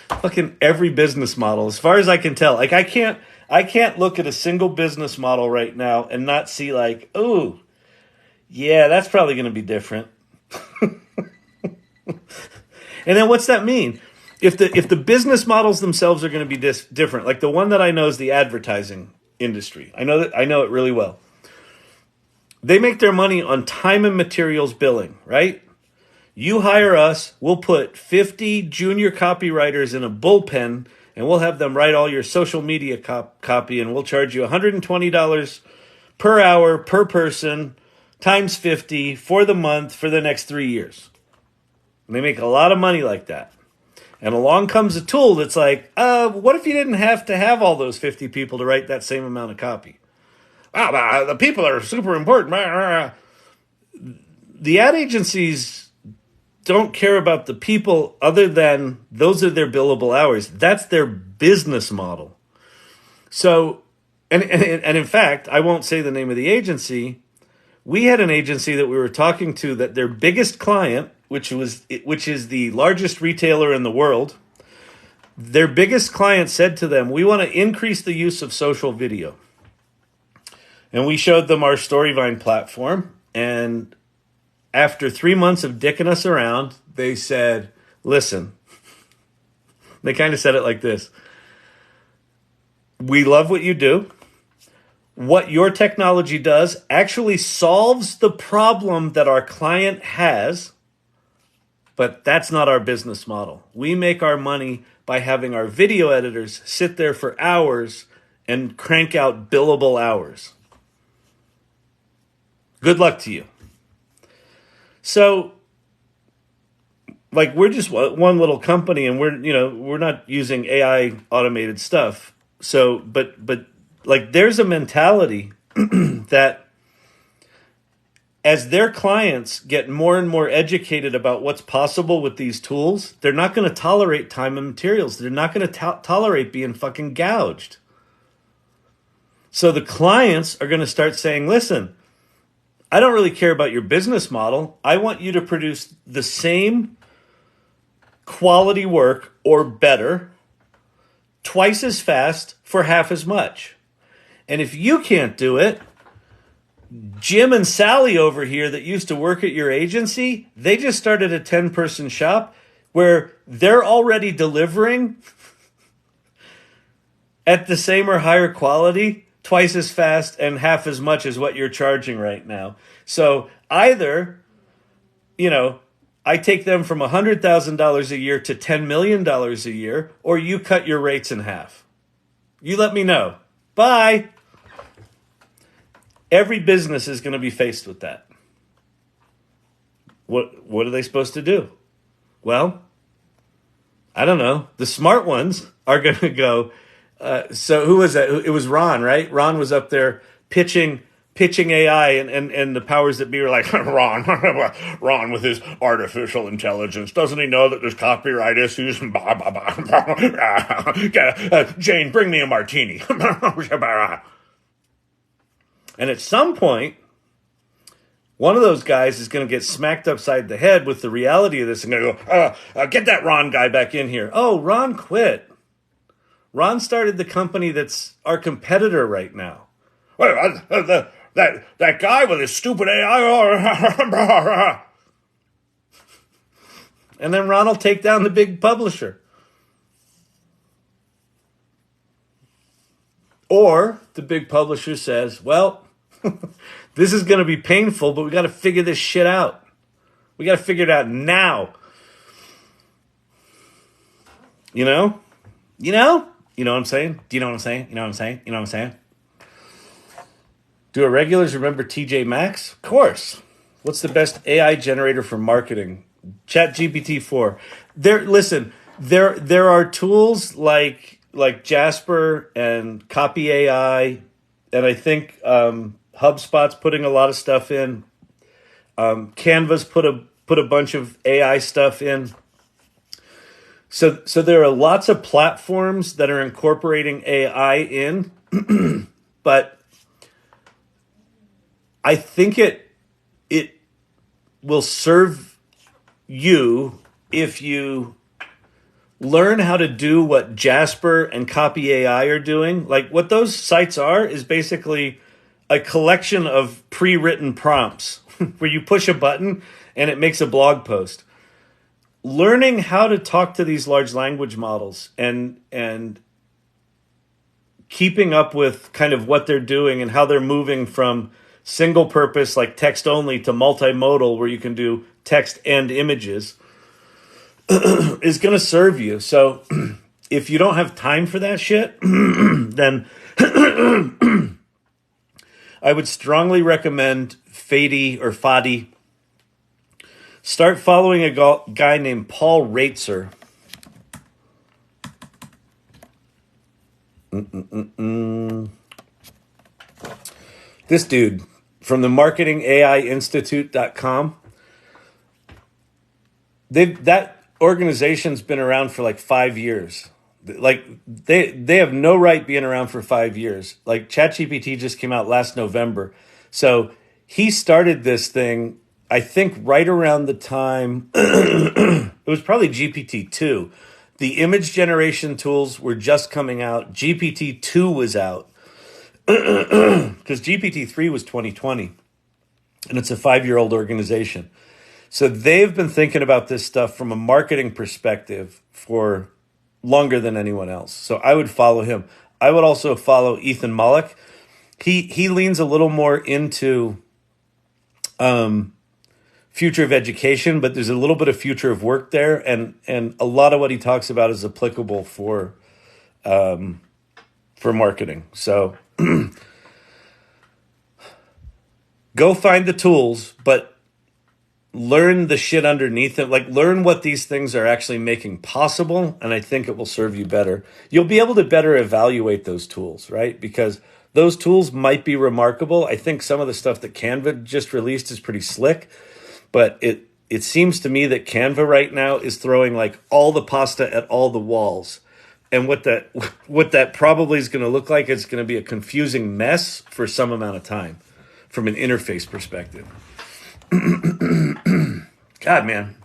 fucking every business model, as far as I can tell. Like, I can't look at a single business model right now and not see like, oh, yeah, that's probably going to be different. And then what's that mean? If the business models themselves are going to be different, like the one that I know is the advertising industry. I know it really well. They make their money on time and materials billing, right? You hire us, we'll put 50 junior copywriters in a bullpen, and we'll have them write all your social media copy, and we'll charge you $120 per hour per person times 50 for the month for the next 3 years. And they make a lot of money like that. And along comes a tool that's like, what if you didn't have to have all those 50 people to write that same amount of copy? The people are super important. The ad agencies don't care about the people other than those are their billable hours. That's their business model. So, and in fact, I won't say the name of the agency. We had an agency that we were talking to that their biggest client, which is the largest retailer in the world, their biggest client said to them, we want to increase the use of social video. And we showed them our Storyvine platform, and after 3 months of dicking us around, they said, listen, they kind of said it like this. We love what you do. What your technology does actually solves the problem that our client has, but that's not our business model. We make our money by having our video editors sit there for hours and crank out billable hours. Good luck to you. So, like, we're just one little company, and we're not using AI automated stuff. So, but like, there's a mentality that as their clients get more and more educated about what's possible with these tools, they're not going to tolerate time and materials. They're not going to tolerate being fucking gouged. So the clients are going to start saying, listen, I don't really care about your business model. I want you to produce the same quality work or better, twice as fast for half as much. And if you can't do it, Jim and Sally over here that used to work at your agency, they just started a 10-person shop where they're already delivering at the same or higher quality, twice as fast and half as much as what you're charging right now. So either, I take them from $100,000 a year to $10 million a year, or you cut your rates in half. You let me know. Bye. Every business is going to be faced with that. What are they supposed to do? Well, I don't know. The smart ones are going to go. So who was that? It was Ron, right? Ron was up there pitching AI, and the powers that be were like, Ron with his artificial intelligence. Doesn't he know that there's copyright issues? Jane, bring me a martini. And at some point, one of those guys is going to get smacked upside the head with the reality of this and going to go, get that Ron guy back in here. Oh, Ron quit. Ron started the company that's our competitor right now. Well, that guy with his stupid AI. And then Ron will take down the big publisher. Or the big publisher says, well, this is going to be painful, but we got to figure this shit out. We got to figure it out now. You know what I'm saying? Do you know what I'm saying? You know what I'm saying? You know what I'm saying? Do irregulars remember TJ Maxx? Of course. What's the best AI generator for marketing? ChatGPT 4. There are tools like Jasper and Copy AI, and I think HubSpot's putting a lot of stuff in. Canva's put a bunch of AI stuff in. So there are lots of platforms that are incorporating AI in, but I think it will serve you if you learn how to do what Jasper and Copy AI are doing. Like, what those sites are is basically a collection of pre-written prompts where you push a button and it makes a blog post. Learning how to talk to these large language models and keeping up with kind of what they're doing and how they're moving from single purpose, like text only, to multimodal, where you can do text and images, is going to serve you. So if you don't have time for that shit, then I would strongly recommend Fadi. Start following a guy named Paul Raitzer. This dude from the marketingAIinstitute.com. That organization's been around for like 5 years. Like they have no right being around for 5 years. Like ChatGPT just came out last November. So he started this thing, I think, right around the time it was probably GPT-2. The image generation tools were just coming out. GPT-2 was out because GPT-3 was 2020, and it's a 5-year-old organization. So they've been thinking about this stuff from a marketing perspective for longer than anyone else. So I would follow him. I would also follow Ethan Mollick. He leans a little more into future of education, but there's a little bit of future of work there, and a lot of what he talks about is applicable for marketing. So go find the tools, but learn the shit underneath it. Like, learn what these things are actually making possible, and I think it will serve you better. You'll be able to better evaluate those tools, right? Because those tools might be remarkable. I think some of the stuff that Canva just released is pretty slick, but it seems to me that Canva right now is throwing like all the pasta at all the walls. And what that probably is going to look like is going to be a confusing mess for some amount of time from an interface perspective. God, man,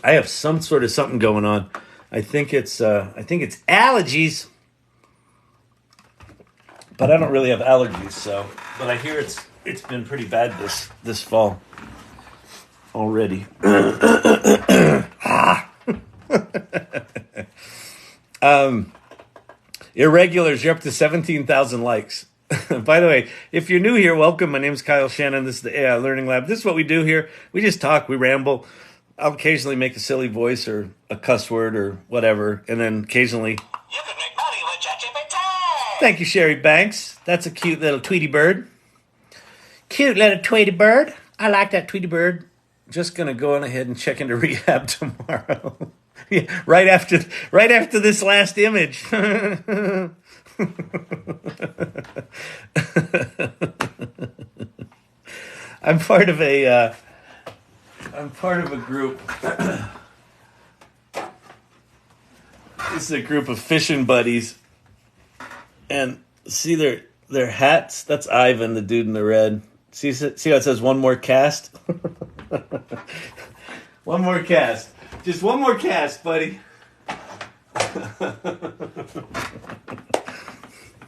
I have some sort of something going on. I think it's allergies, but I don't really have allergies. So, but I hear it's been pretty bad this fall already. Irregulars, you're up to 17,000 likes. By the way, if you're new here, welcome. My name is Kyle Shannon. This is the AI Learning Lab. This is what we do here. We just talk, we ramble. I'll occasionally make a silly voice or a cuss word or whatever, and then occasionally... You can make money with ChatGPT! Thank you, Sherry Banks. That's a cute little Tweety bird. Cute little Tweety bird. I like that Tweety bird. Just going to go on ahead and check into rehab tomorrow. Yeah, right after this last image. I'm part of a group. This is a group of fishing buddies, and see their hats. That's Ivan, the dude in the red. See how it says one more cast. One more cast. Just one more cast, buddy.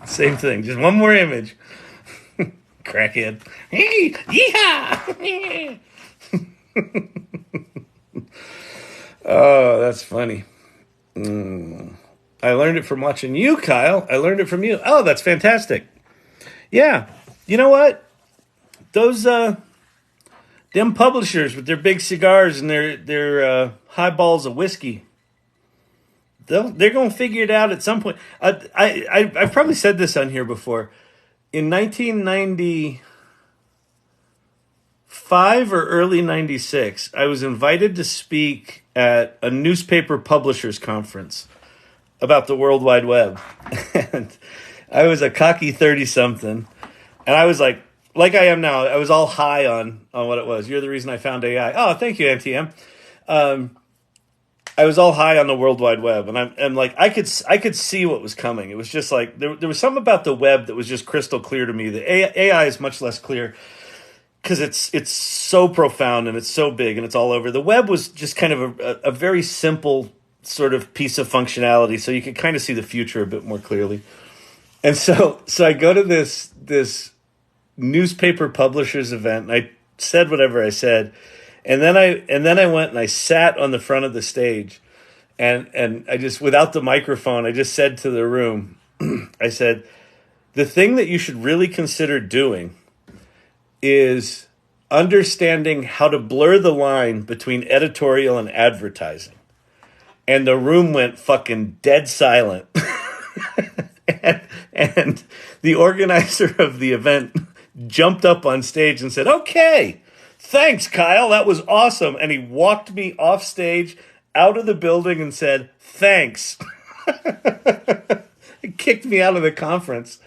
Same thing. Just one more image. Crackhead. Hey, yeehaw! Oh, that's funny. I learned it from watching you, Kyle. I learned it from you. Oh, that's fantastic. Yeah. You know what? Those them publishers with their big cigars and their highballs of whiskey, they're going to figure it out at some point. I've probably said this on here before. In 1995 or early 96, I was invited to speak at a newspaper publishers conference about the World Wide Web. And I was a cocky 30-something. And I was like I am now, I was all high on what it was. You're the reason I found AI. Oh, thank you, MTM. I was all high on the World Wide Web, and I'm like, I could see what was coming. It was just like there was something about the web that was just crystal clear to me. The AI is much less clear because it's so profound and it's so big and it's all over. The web was just kind of a very simple sort of piece of functionality, so you could kind of see the future a bit more clearly. And so I go to this newspaper publishers event, and I said whatever I said. And then I went and I sat on the front of the stage, and I just, without the microphone, I just said to the room, I said, the thing that you should really consider doing is understanding how to blur the line between editorial and advertising. And the room went fucking dead silent. and the organizer of the event jumped up on stage and said, "Okay, thanks, Kyle. That was awesome." And he walked me off stage, out of the building, and said, "Thanks." He kicked me out of the conference.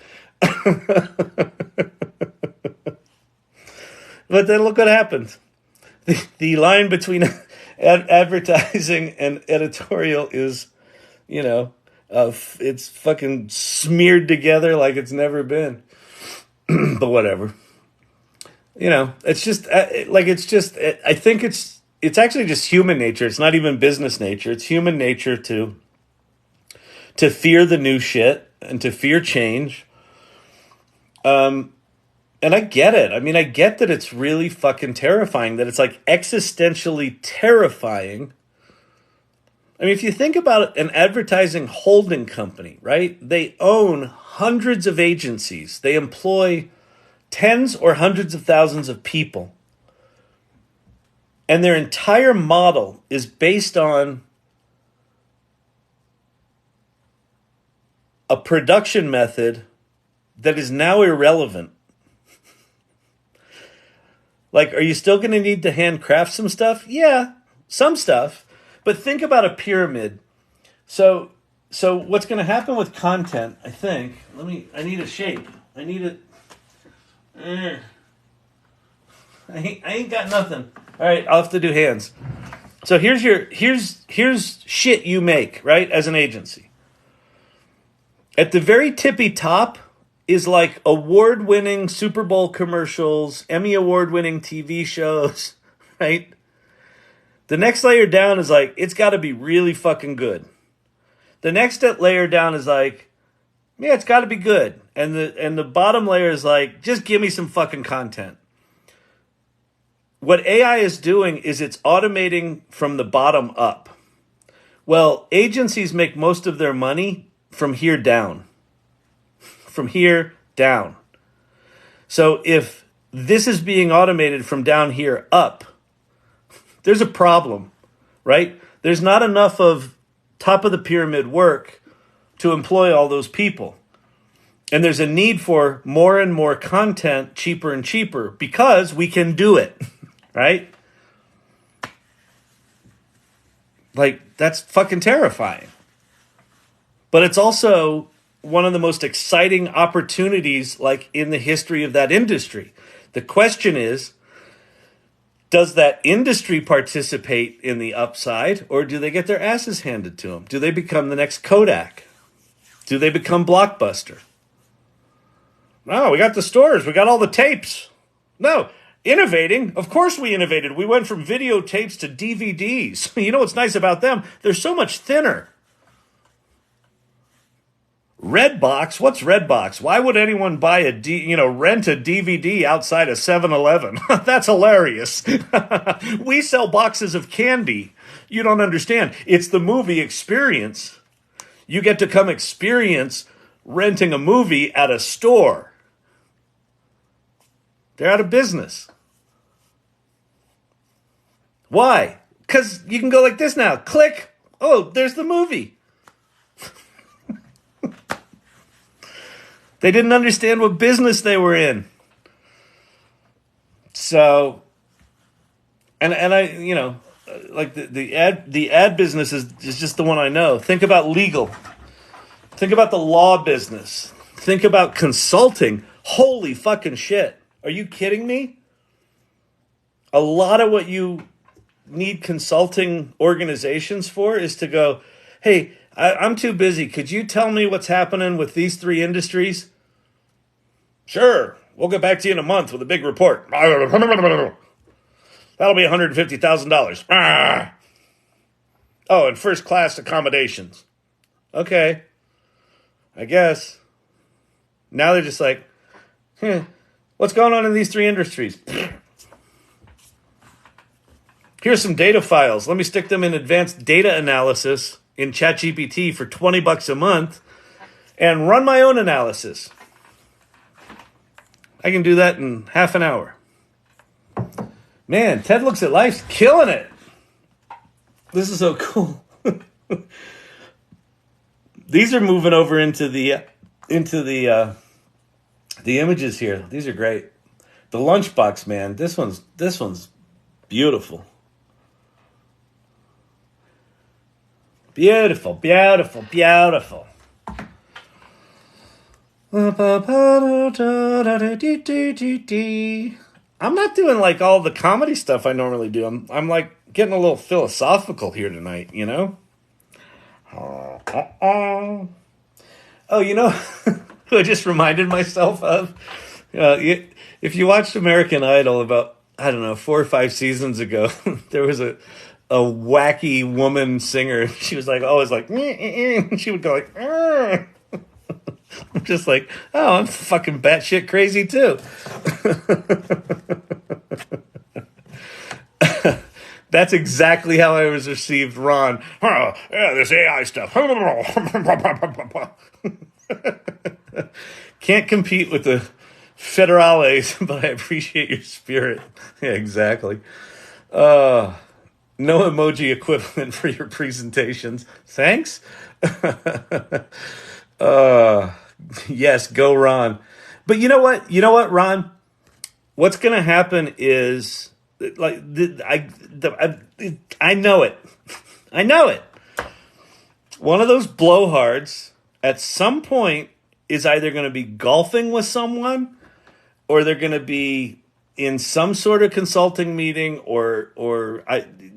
But then look what happened. The line between advertising and editorial is, it's fucking smeared together like it's never been. But whatever. It's just, I think it's actually just human nature. It's not even business nature. It's human nature to fear the new shit and to fear change. And I get it. I mean, I get that it's really fucking terrifying, that it's like existentially terrifying. I mean, if you think about an advertising holding company, right? They own hundreds of agencies. They employ tens or hundreds of thousands of people. And their entire model is based on a production method that is now irrelevant. Like, are you still going to need to handcraft some stuff? Yeah, some stuff. But think about a pyramid. So what's going to happen with content, I think, I need a shape. I need it. I ain't got nothing. All right, I'll have to do hands. So here's shit you make, right, as an agency. At the very tippy top is like award-winning Super Bowl commercials, Emmy award-winning TV shows, right? The next layer down is like, it's got to be really fucking good. The next layer down is like, yeah, it's got to be good. And the bottom layer is like, just give me some fucking content. What AI is doing is it's automating from the bottom up. Well, agencies make most of their money from here down. From here down. So if this is being automated from down here up, there's a problem, right? There's not enough of top of the pyramid work to employ all those people. And there's a need for more and more content, cheaper and cheaper, because we can do it, right? Like, that's fucking terrifying. But it's also one of the most exciting opportunities, like, in the history of that industry. The question is, does that industry participate in the upside, or do they get their asses handed to them? Do they become the next Kodak? Do they become Blockbuster? No, we got the stores. We got all the tapes. No, innovating. Of course we innovated. We went from videotapes to DVDs. You know what's nice about them? They're so much thinner. Redbox? What's Redbox? Why would anyone buy rent a DVD outside a 7-Eleven? That's hilarious. We sell boxes of candy. You don't understand. It's the movie experience. You get to come experience renting a movie at a store. They're out of business. Why? Because you can go like this now. Click. Oh, there's the movie. They didn't understand what business they were in. So, and I, like the ad business is just the one I know. Think about legal. Think about the law business. Think about consulting. Holy fucking shit. Are you kidding me? A lot of what you need consulting organizations for is to go, hey, I'm too busy. Could you tell me what's happening with these three industries? Sure. We'll get back to you in a month with a big report. That'll be $150,000. Oh, and first class accommodations. Okay. I guess. Now they're just like, what's going on in these three industries? Here's some data files. Let me stick them in advanced data analysis in ChatGPT for $20 a month and run my own analysis. I can do that in half an hour. Man, Ted Looks at Life's killing it. This is so cool. These are moving over into the images here. These are great. The lunchbox, man. This one's beautiful. Beautiful, beautiful, beautiful. I'm not doing like all the comedy stuff I normally do. I'm like getting a little philosophical here tonight, you know? Oh, you know who I just reminded myself of? If you watched American Idol about, I don't know, 4 or 5 seasons ago, there was a wacky woman singer. She was like always like, she would go like, I'm just like, oh, I'm fucking batshit crazy too. That's exactly how I was received, Ron. Oh, yeah, this AI stuff. Can't compete with the federales, but I appreciate your spirit. Yeah, exactly. No emoji equivalent for your presentations. Thanks. Yes, go Ron. But you know what? You know what, Ron? What's going to happen is like I know it. I know it. One of those blowhards at some point is either going to be golfing with someone, or they're going to be in some sort of consulting meeting, or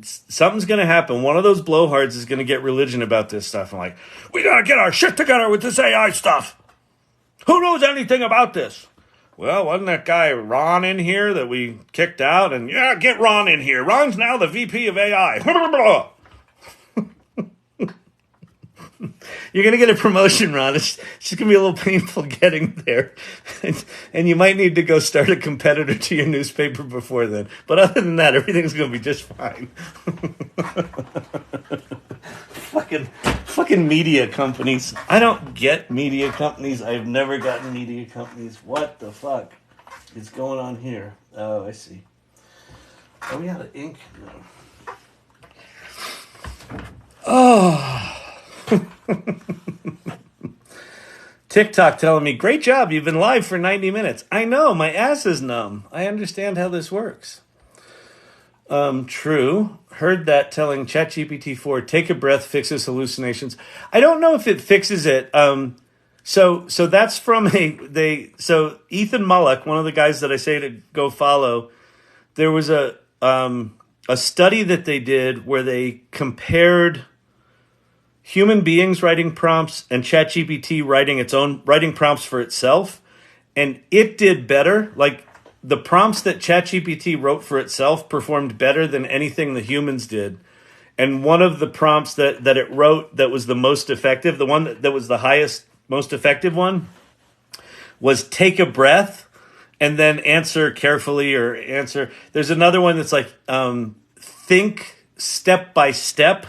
something's going to happen. One of those blowhards is going to get religion about this stuff. I'm like, we got to get our shit together with this AI stuff. Who knows anything about this? Well, wasn't that guy Ron in here that we kicked out? And yeah, get Ron in here. Ron's now the VP of AI. You're going to get a promotion, Ron. It's just going to be a little painful getting there. And you might need to go start a competitor to your newspaper before then. But other than that, everything's going to be just fine. Fucking media companies. I don't get media companies. I've never gotten media companies. What the fuck is going on here? Oh, I see. Are we out of ink? No. Oh. TikTok telling me, great job, you've been live for 90 minutes. I know, my ass is numb. I understand how this works. True. Heard that telling ChatGPT 4, take a breath, fixes hallucinations. I don't know if it fixes it. So that's from so Ethan Mullock, one of the guys that I say to go follow, there was a study that they did where they compared human beings writing prompts and ChatGPT writing prompts for itself, and it did better. Like the prompts that ChatGPT wrote for itself performed better than anything the humans did. And one of the prompts that it wrote that was the most effective, the one that was the highest, most effective one, was take a breath and then answer carefully, or answer. There's another one that's like think step by step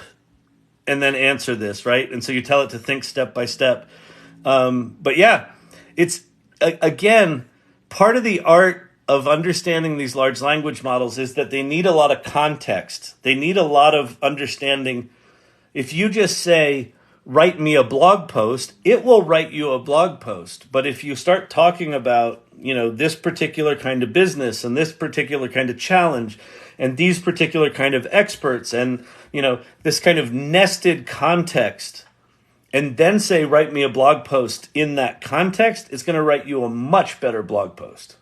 and then answer this, right? And so you tell it to think step by step. But yeah, it's, again, part of the art of understanding these large language models is that they need a lot of context. They need a lot of understanding. If you just say, write me a blog post, it will write you a blog post. But if you start talking about, this particular kind of business and this particular kind of challenge and these particular kind of experts and, this kind of nested context, and then say, write me a blog post in that context, it's going to write you a much better blog post.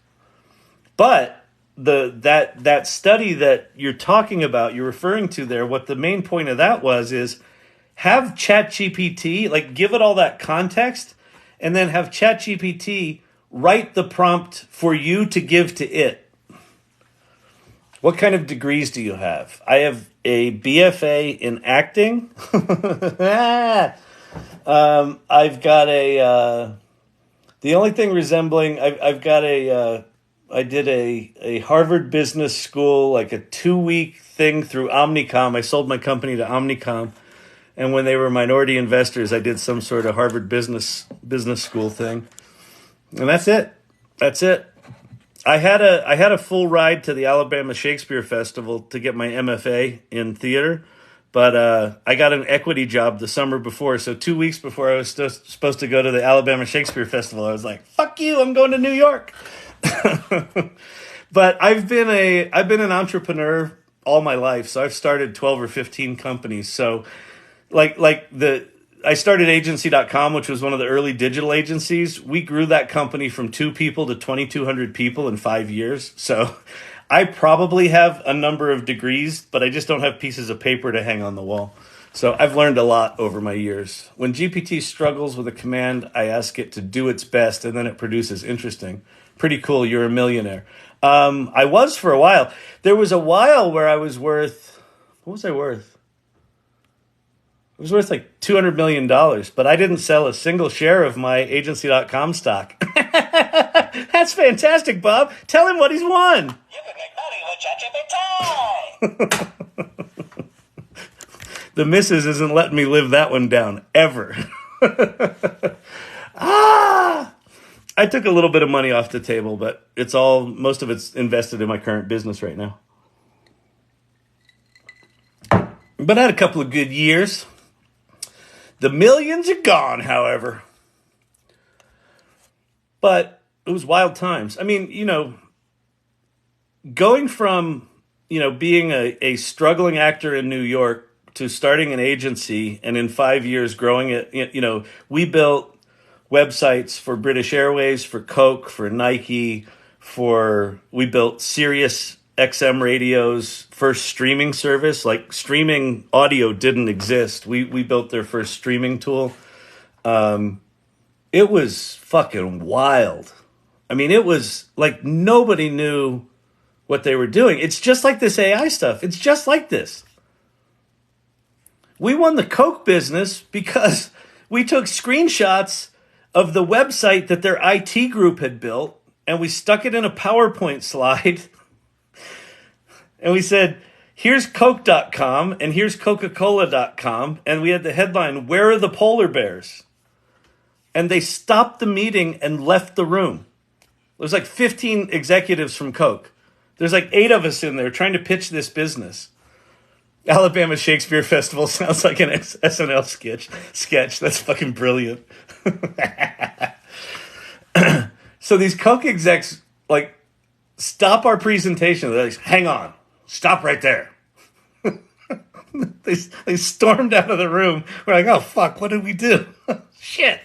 But that study that you're talking about, you're referring to there, what the main point of that is have ChatGPT, like give it all that context, and then have ChatGPT write the prompt for you to give to it. What kind of degrees do you have? I have a BFA in acting. I've got the only thing resembling, I've got I did a Harvard Business School, like a 2-week thing through Omnicom. I sold my company to Omnicom. And when they were minority investors, I did some sort of Harvard Business School thing. And that's it. That's it. I had a full ride to the Alabama Shakespeare Festival to get my MFA in theater, but I got an equity job the summer before. So 2 weeks before I was supposed to go to the Alabama Shakespeare Festival, I was like, "Fuck you! I'm going to New York." But I've been an entrepreneur all my life, so I've started 12 or 15 companies. So I started agency.com, which was one of the early digital agencies. We grew that company from 2 people to 2,200 people in 5 years. So I probably have a number of degrees, but I just don't have pieces of paper to hang on the wall. So I've learned a lot over my years. When GPT struggles with a command, I ask it to do its best, and then it produces interesting. Pretty cool. You're a millionaire. I was for a while. There was a while where I was worth, what was I worth? It was worth like $200 million, but I didn't sell a single share of my agency.com stock. That's fantastic, Bob. Tell him what he's won. You can make money with ChatGPT. The missus isn't letting me live that one down, ever. I took a little bit of money off the table, but most of it's invested in my current business right now. But I had a couple of good years. The millions are gone, however. But it was wild times. I mean, going from, being a struggling actor in New York to starting an agency, and in 5 years growing it, we built websites for British Airways, for Coke, for Nike, we built Sirius XM radios, first streaming service. Like, streaming audio didn't exist. We built their first streaming tool. It was fucking wild. I mean, it was like nobody knew what they were doing. It's just like this AI stuff. It's just like this. We won the Coke business because we took screenshots of the website that their IT group had built, and we stuck it in a PowerPoint slide. And we said, here's Coke.com and here's Coca-Cola.com. And we had the headline, "Where are the polar bears?" And they stopped the meeting and left the room. There's like 15 executives from Coke. There's like 8 of us in there trying to pitch this business. Alabama Shakespeare Festival sounds like an SNL sketch. That's fucking brilliant. So these Coke execs stop our presentation. They're like, "Hang on, stop right there." They stormed out of the room. We're like, "Oh fuck, what did we do? Shit,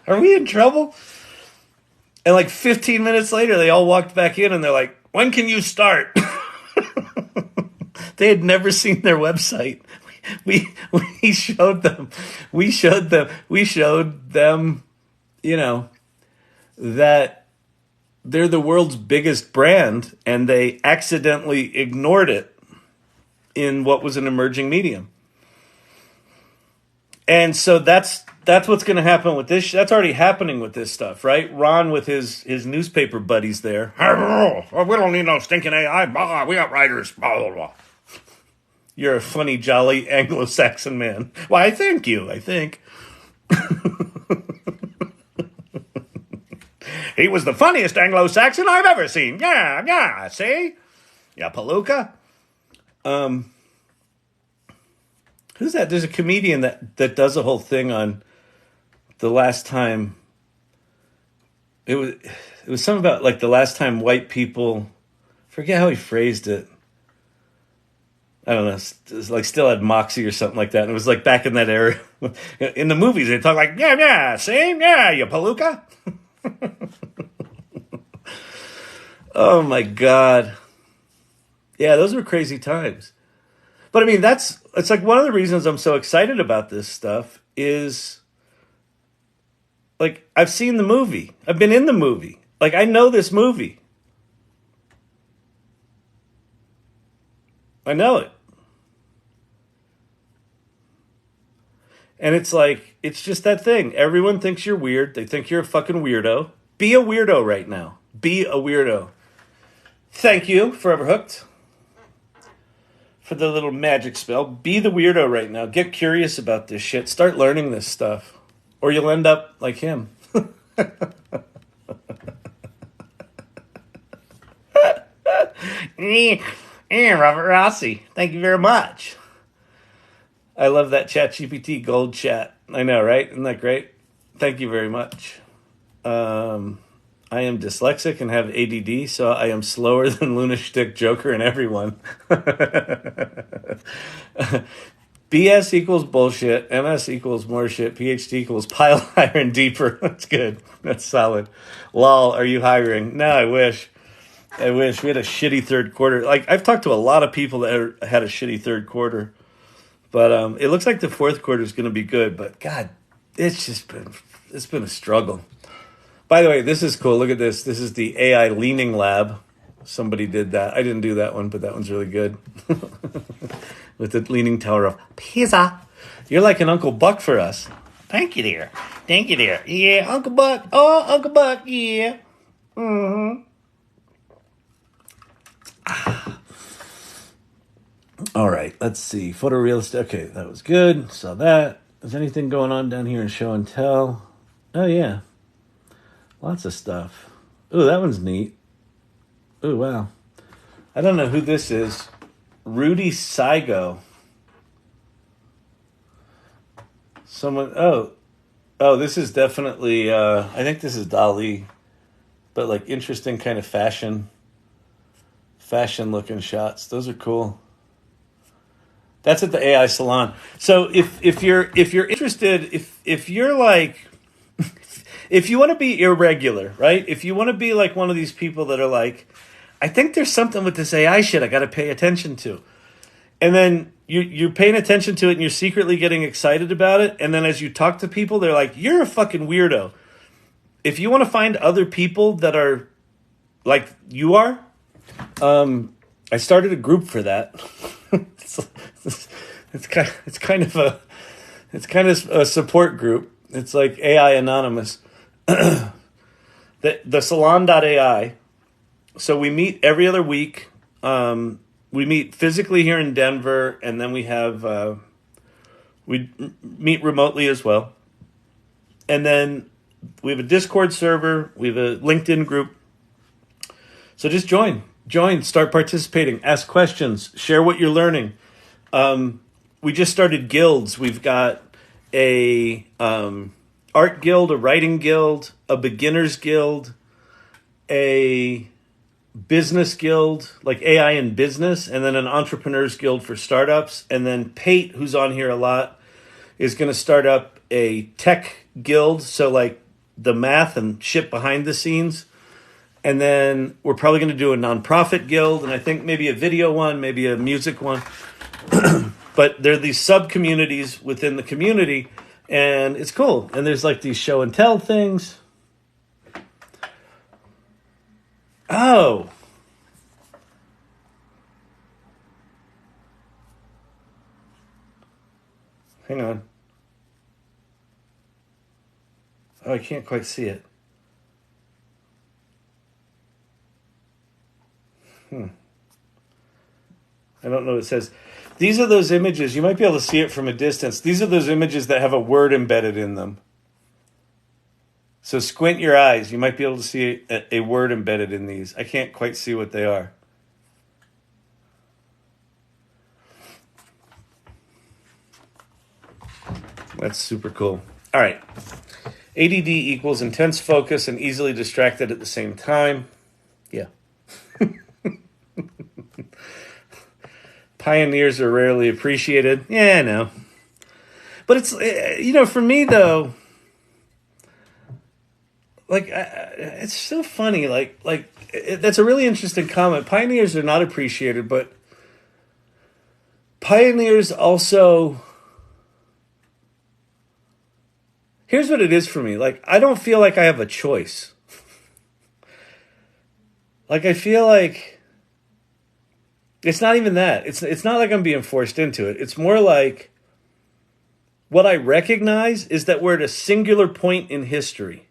are we in trouble?" And like 15 minutes later, they all walked back in and they're like, "When can you start?" They had never seen their website. We showed them. We showed them, that they're the world's biggest brand, and they accidentally ignored it in what was an emerging medium. And so that's what's going to happen with this. That's already happening with this stuff, right? Ron with his newspaper buddies there. "We don't need no stinking AI. We got writers. Blah, blah, blah." You're a funny, jolly Anglo-Saxon man. Why, thank you, I think. "He was the funniest Anglo-Saxon I've ever seen. Yeah, see? Yeah, Palooka." Who's that? There's a comedian that does a whole thing on the last time. It was something about like the last time white people, forget how he phrased it. I don't know, it's like still had moxie or something like that. And it was like back in that era. In the movies, they talk like, yeah, see? Yeah, you Palooka. Oh my God. Yeah, those were crazy times. But I mean, it's like one of the reasons I'm so excited about this stuff is like, I've seen the movie. I've been in the movie. Like, I know this movie. I know it. And it's like, it's just that thing. Everyone thinks you're weird. They think you're a fucking weirdo. Be a weirdo right now. Be a weirdo. Thank you, Forever Hooked, for the little magic spell. Be the weirdo right now. Get curious about this shit. Start learning this stuff. Or you'll end up like him. Robert Rossi, thank you very much. I love that ChatGPT gold chat. I know, right? Isn't that great? Thank you very much. I am dyslexic and have ADD, so I am slower than Lunatic Joker and everyone. BS equals bullshit. MS equals more shit. PhD equals pile higher and deeper. That's good. That's solid. Lol, are you hiring? No, I wish. We had a shitty third quarter. Like, I've talked to a lot of people that had a shitty third quarter. But it looks like the fourth quarter is going to be good. But, God, it's been a struggle. By the way, this is cool. Look at this. This is the AI Leaning Lab. Somebody did that. I didn't do that one, but that one's really good. With the Leaning Tower of Pisa. You're like an Uncle Buck for us. Thank you, dear. Thank you, dear. Yeah, Uncle Buck. Oh, Uncle Buck, yeah. Mm-hmm. All right, let's see. Photorealistic. Okay, that was good. Saw that. Is anything going on down here in show and tell? Oh, yeah. Lots of stuff. Ooh, that one's neat. Ooh, wow. I don't know who this is. Rudy Saigo. Someone, oh, this is definitely, I think this is Dali. But like interesting kind of fashion looking shots. Those are cool. That's at the AI Salon. So if you're interested, if you're like, if you want to be irregular, right? If you want to be like one of these people that are like, I think there's something with this AI shit I got to pay attention to. And then you're paying attention to it and you're secretly getting excited about it. And then as you talk to people, they're like, you're a fucking weirdo. If you want to find other people that are like you are, I started a group for that. It's kind of a support group. It's like AI Anonymous. the salon.ai. So we meet every other week. We meet physically here in Denver, and then we have we meet remotely as well. And then we have a Discord server. We have a LinkedIn group. So just join, start participating, ask questions, share what you're learning. We just started guilds. We've got a art guild, a writing guild, a beginners guild, a business guild, like AI and business, and then an entrepreneurs guild for startups. And then Pate, who's on here a lot, is going to start up a tech guild. So like the math and shit behind the scenes. And then we're probably going to do a nonprofit guild, and I think maybe a video one, maybe a music one. But there are these sub-communities within the community, and it's cool. And there's like these show and tell things. Oh. Hang on. Oh, I can't quite see it. I don't know what it says. These are those images. You might be able to see it from a distance. These are those images that have a word embedded in them. So squint your eyes. You might be able to see a word embedded in these. I can't quite see what they are. That's super cool. All right. ADD equals intense focus and easily distracted at the same time. Yeah. Pioneers are rarely appreciated. Yeah, I know. But it's, for me though, like, it's so funny. That's a really interesting comment. Pioneers are not appreciated, but pioneers also, here's what it is for me. Like, I don't feel like I have a choice. Like, I feel like, it's not even that. It's not like I'm being forced into it. It's more like what I recognize is that we're at a singular point in history.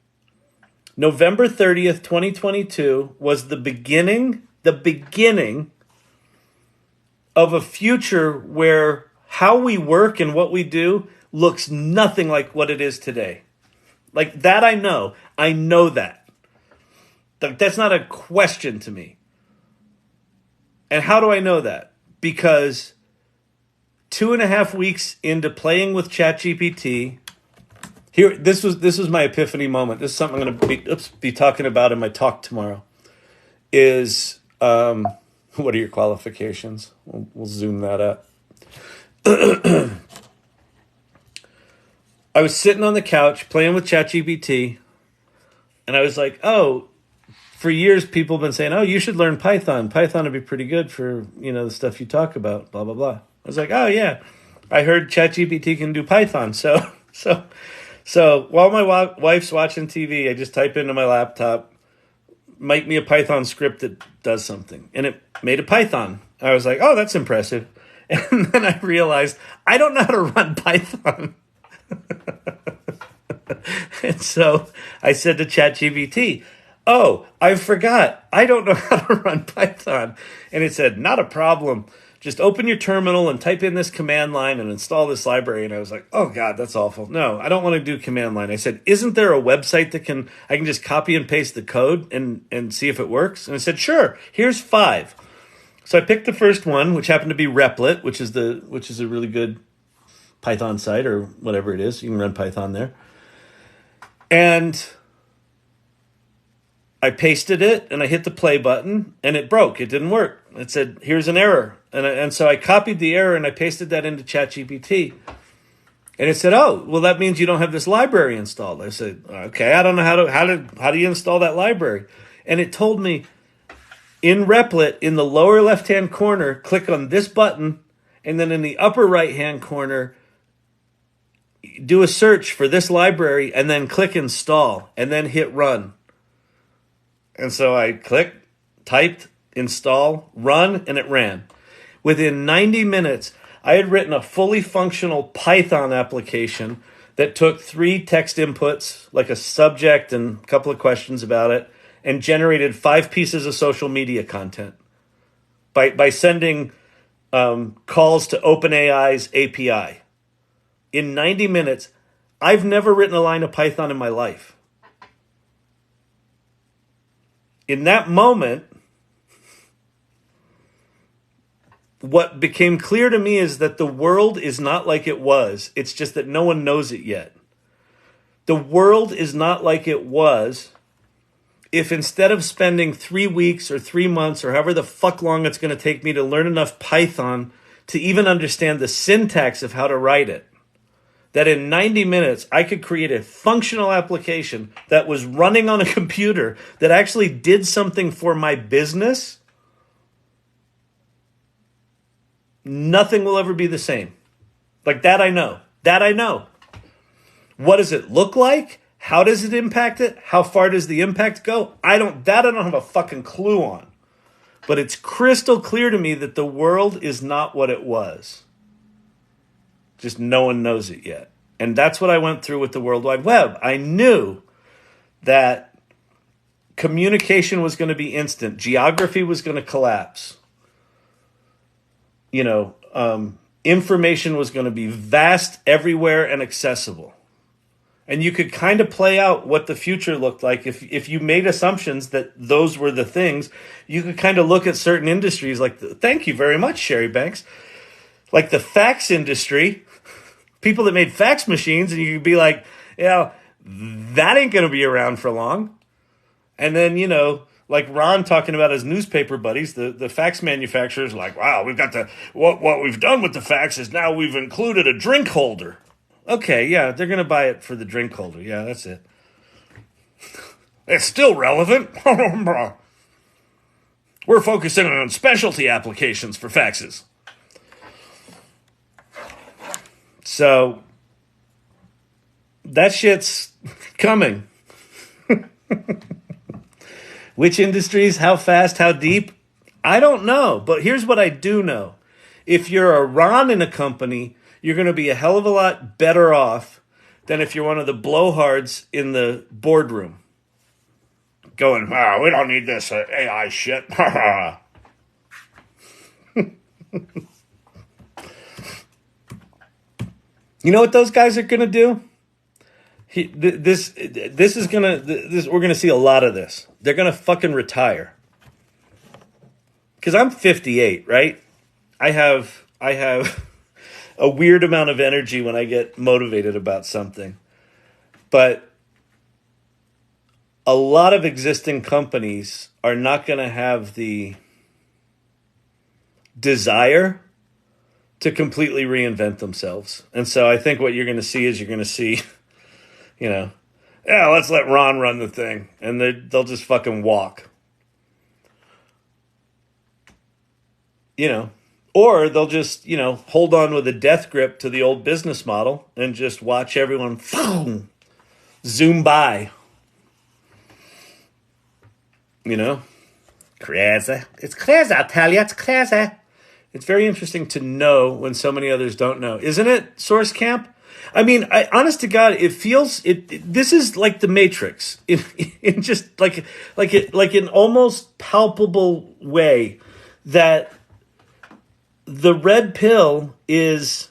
November 30th, 2022 was the beginning of a future where how we work and what we do looks nothing like what it is today. Like that I know. I know that. That's not a question to me. And how do I know that? Because 2.5 weeks into playing with ChatGPT, this was my epiphany moment. This is something I'm going to be talking about in my talk tomorrow. Is what are your qualifications? We'll zoom that up. I was sitting on the couch playing with ChatGPT, and I was like, oh, for years people have been saying, oh, you should learn Python. Python would be pretty good for, the stuff you talk about, blah, blah, blah. I was like, oh, yeah, I heard ChatGPT can do Python. So while my wife's watching TV, I just type into my laptop, make me a Python script that does something. And it made a Python. I was like, oh, that's impressive. And then I realized I don't know how to run Python. And so I said to ChatGPT, oh, I forgot. I don't know how to run Python. And it said, not a problem. Just open your terminal and type in this command line and install this library. And I was like, oh, God, that's awful. No, I don't want to do command line. I said, isn't there a website that I can just copy and paste the code and see if it works? And I said, sure, here's 5. So I picked the first one, which happened to be Replit, which is a really good Python site or whatever it is. You can run Python there. And I pasted it and I hit the play button and it broke. It didn't work. It said, here's an error. And so I copied the error and I pasted that into ChatGPT. And it said, oh, well, that means you don't have this library installed. I said, okay, I don't know how do you install that library? And it told me in Replit, in the lower left-hand corner, click on this button. And then in the upper right-hand corner, do a search for this library and then click install and then hit run. And so I clicked, typed, install, run, and it ran. Within 90 minutes, I had written a fully functional Python application that took 3 text inputs, like a subject and a couple of questions about it, and generated 5 pieces of social media content by sending calls to OpenAI's API. In 90 minutes, I've never written a line of Python in my life. In that moment, what became clear to me is that the world is not like it was. It's just that no one knows it yet. The world is not like it was if instead of spending 3 weeks or 3 months or however the fuck long it's going to take me to learn enough Python to even understand the syntax of how to write it, that in 90 minutes, I could create a functional application that was running on a computer that actually did something for my business. Nothing will ever be the same. Like that I know. That I know. What does it look like? How does it impact it? How far does the impact go? I don't have a fucking clue on. But it's crystal clear to me that the world is not what it was. Just no one knows it yet. And that's what I went through with the World Wide Web. I knew that communication was going to be instant. Geography was going to collapse. Information was going to be vast everywhere and accessible. And you could kind of play out what the future looked like. If you made assumptions that those were the things, you could kind of look at certain industries like, thank you very much, Sherry Banks. Like the fax industry, people that made fax machines, and you could be like, that ain't going to be around for long. And then, like Ron talking about his newspaper buddies, the fax manufacturers like, wow, we've got what we've done with the fax is now we've included a drink holder. Okay, yeah, they're going to buy it for the drink holder. Yeah, that's it. It's still relevant. We're focusing on specialty applications for faxes. So that shit's coming. Which industries, how fast, how deep? I don't know. But here's what I do know. If you're a Ron in a company, you're going to be a hell of a lot better off than if you're one of the blowhards in the boardroom. Going, we don't need this AI shit. You know what those guys are going to do? We're going to see a lot of this. They're going to fucking retire. because I'm 58, right? I have a weird amount of energy when I get motivated about something. But a lot of existing companies are not going to have the desire to completely reinvent themselves. And so I think what you're going to see is yeah, let's let Ron run the thing. And they'll just fucking walk. Or they'll just, hold on with a death grip to the old business model and just watch everyone zoom by. Crazy. It's crazy, I tell you, it's crazy. It's very interesting to know when so many others don't know. Isn't it, Source Camp? I mean, honest to God, it feels this is like the Matrix in just like an almost palpable way that the red pill is,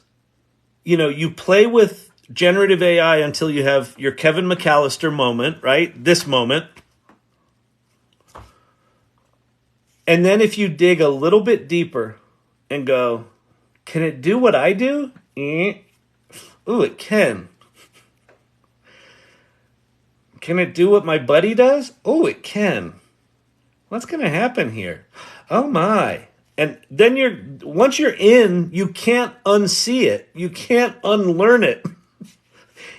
you play with generative AI until you have your Kevin McAllister moment, right? This moment. And then if you dig a little bit deeper and go, can it do what I do? Ooh, it can. Can it do what my buddy does? Oh, it can. What's going to happen here? Oh my. And then once you're in, you can't unsee it. You can't unlearn it.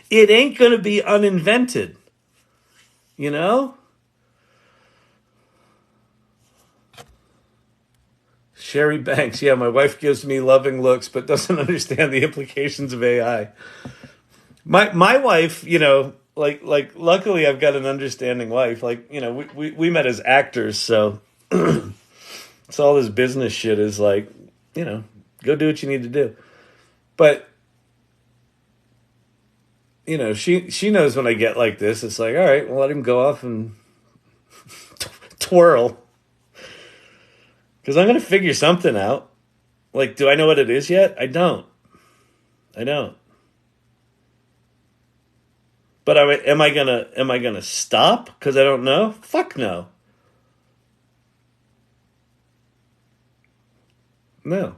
It ain't going to be uninvented. Sherry Banks, yeah, my wife gives me loving looks, but doesn't understand the implications of AI. My wife, luckily I've got an understanding wife. We met as actors, so so all this business shit is go do what you need to do. But she knows when I get like this, it's like, all right, well, let him go off and twirl. Because I'm going to figure something out. Do I know what it is yet? I don't. But am I gonna stop because I don't know? Fuck no. No.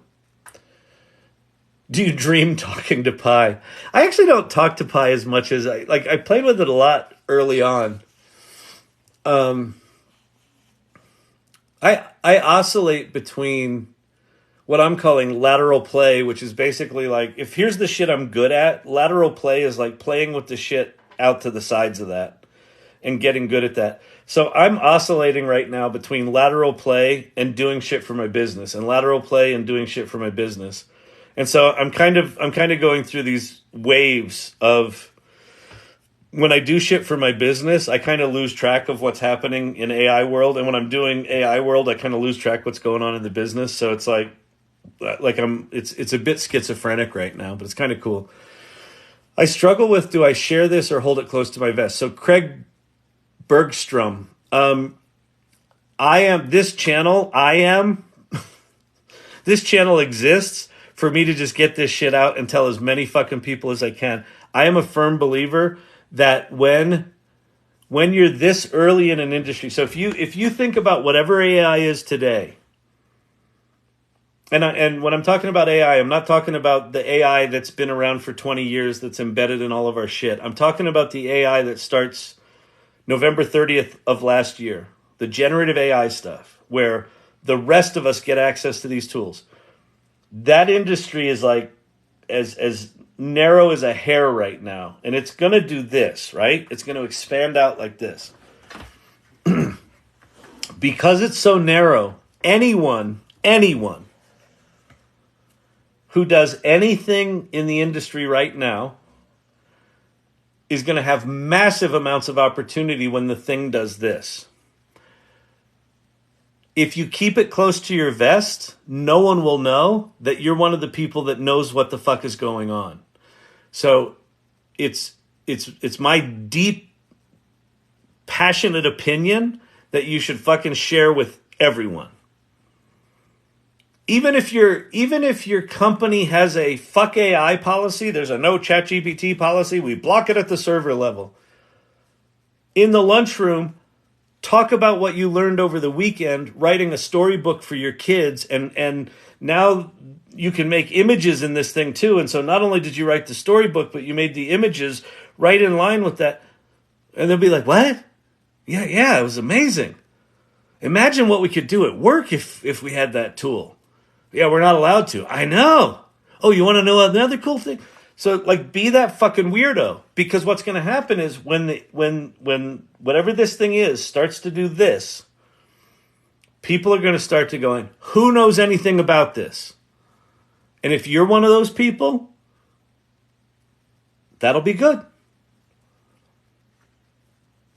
Do you dream talking to Pi? I actually don't talk to Pi as much as I played with it a lot early on. I oscillate between what I'm calling lateral play, which is basically if here's the shit I'm good at, lateral play is playing with the shit out to the sides of that and getting good at that. So I'm oscillating right now between lateral play and doing shit for my business, and lateral play and doing shit for my business. And so I'm kind of going through these waves of, when I do shit for my business, I kind of lose track of what's happening in AI world. And when I'm doing AI world, I kind of lose track of what's going on in the business. So it's it's a bit schizophrenic right now, but it's kind of cool. I struggle with, do I share this or hold it close to my vest? So Craig Bergstrom, this channel exists for me to just get this shit out and tell as many fucking people as I can. I am a firm believer that when you're this early in an industry, so if you think about whatever AI is today, and when I'm talking about AI, I'm not talking about the AI that's been around for 20 years that's embedded in all of our shit. I'm talking about the AI that starts November 30th of last year, the generative AI stuff, where the rest of us get access to these tools. That industry is as narrow as a hair right now, and it's going to do this, right? It's going to expand out like this. Because it's so narrow, anyone who does anything in the industry right now is going to have massive amounts of opportunity when the thing does this. If you keep it close to your vest, no one will know that you're one of the people that knows what the fuck is going on. So it's my deep, passionate opinion that you should fucking share with everyone. Even if your company has a fuck AI policy, there's a no ChatGPT policy, we block it at the server level. In the lunchroom, talk about what you learned over the weekend, writing a storybook for your kids, and now you can make images in this thing too. And so not only did you write the storybook, but you made the images right in line with that. And they'll be like, what? Yeah, it was amazing. Imagine what we could do at work if we had that tool. Yeah, we're not allowed to. I know. Oh, you want to know another cool thing? So, like, be that fucking weirdo. Because what's going to happen is when whatever this thing is starts to do this, people are going to start to going, who knows anything about this? And if you're one of those people, that'll be good.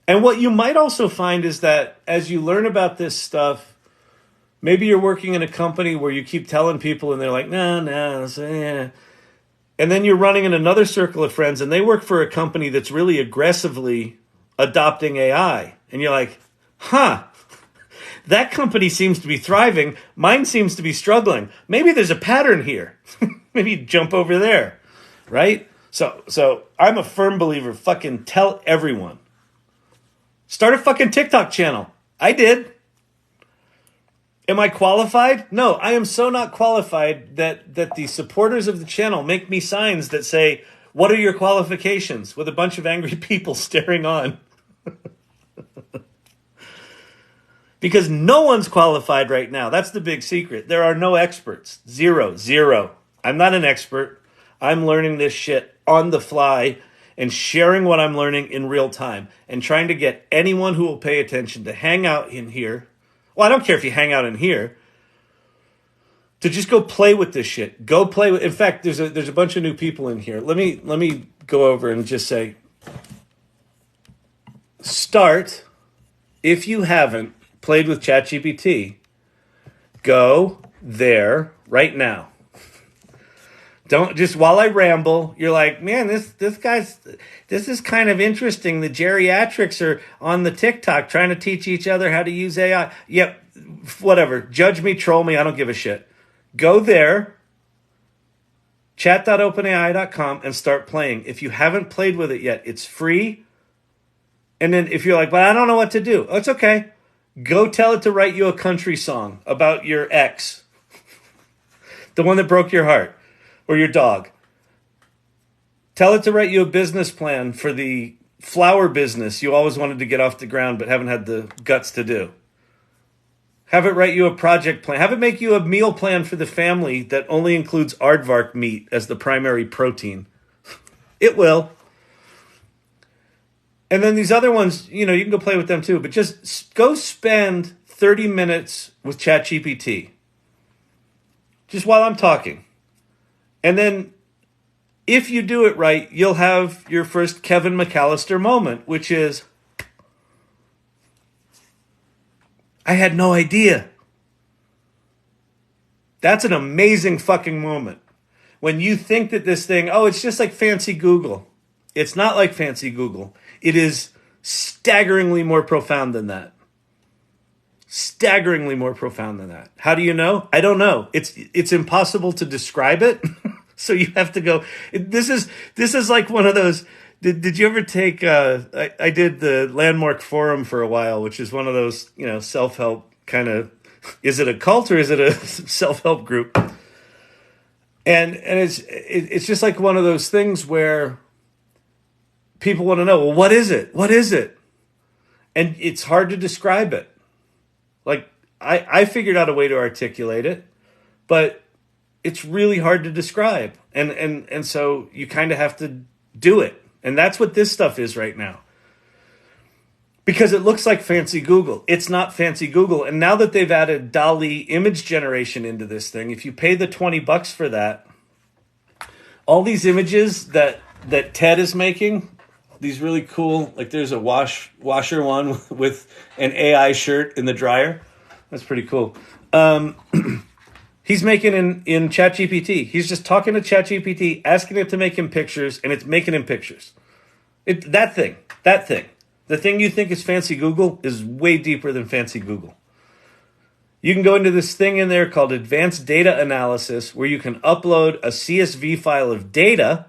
And what you might also find is that as you learn about this stuff, maybe you're working in a company where you keep telling people and they're like, no, so, yeah. And then you're running in another circle of friends and they work for a company that's really aggressively adopting AI. And you're like, that company seems to be thriving. Mine seems to be struggling. Maybe there's a pattern here. Maybe jump over there, right? So I'm a firm believer, fucking tell everyone. Start a fucking TikTok channel. I did. Am I qualified? No, I am so not qualified that the supporters of the channel make me signs that say, what are your qualifications? With a bunch of angry people staring on. Because no one's qualified right now. That's the big secret. There are no experts. Zero. I'm not an expert. I'm learning this shit on the fly and sharing what I'm learning in real time and trying to get anyone who will pay attention to hang out in here. Well, I don't care if you hang out in here. To just go play with this shit. Go play with. In fact, there's a bunch of new people in here. Let me go over and just say, start, if you haven't played with ChatGPT, go there right now. Don't just while I ramble, you're like, man, this is kind of interesting. The geriatrics are on the TikTok trying to teach each other how to use AI. Yep, whatever. Judge me, troll me, I don't give a shit. Go there, chat.openai.com, and start playing. If you haven't played with it yet, it's free. And then if you're like, well, I don't know what to do. Oh, it's okay. Go tell it to write you a country song about your ex. The one that broke your heart. Or your dog. Tell it to write you a business plan for the flower business you always wanted to get off the ground but haven't had the guts to do. Have it write you a project plan. Have it make you a meal plan for the family that only includes aardvark meat as the primary protein. It will. And then these other ones, you can go play with them too. But just go spend 30 minutes with ChatGPT. Just while I'm talking. And then, if you do it right, you'll have your first Kevin McAllister moment, which is, I had no idea. That's an amazing fucking moment. When you think that this thing, it's just like fancy Google. It's not like fancy Google. It is staggeringly more profound than that. Staggeringly more profound than that. How do you know? I don't know. It's impossible to describe it. So you have to go. This is like one of those. Did you ever take? I did the Landmark Forum for a while, which is one of those self-help kind of. Is it a cult or is it a self-help group? And it's just like one of those things where people want to know, well, what is it? What is it? And it's hard to describe it. Like I figured out a way to articulate it, but it's really hard to describe. And so you kind of have to do it. And that's what this stuff is right now. Because it looks like fancy Google. It's not fancy Google. And now that they've added DALL-E image generation into this thing, if you pay the $20 for that, all these images that Ted is making, these really cool, like there's a washer one with an AI shirt in the dryer. That's pretty cool. He's making in ChatGPT. He's just talking to ChatGPT, asking it to make him pictures, and it's making him pictures. That thing. The thing you think is fancy Google is way deeper than fancy Google. You can go into this thing in there called Advanced Data Analysis, where you can upload a CSV file of data,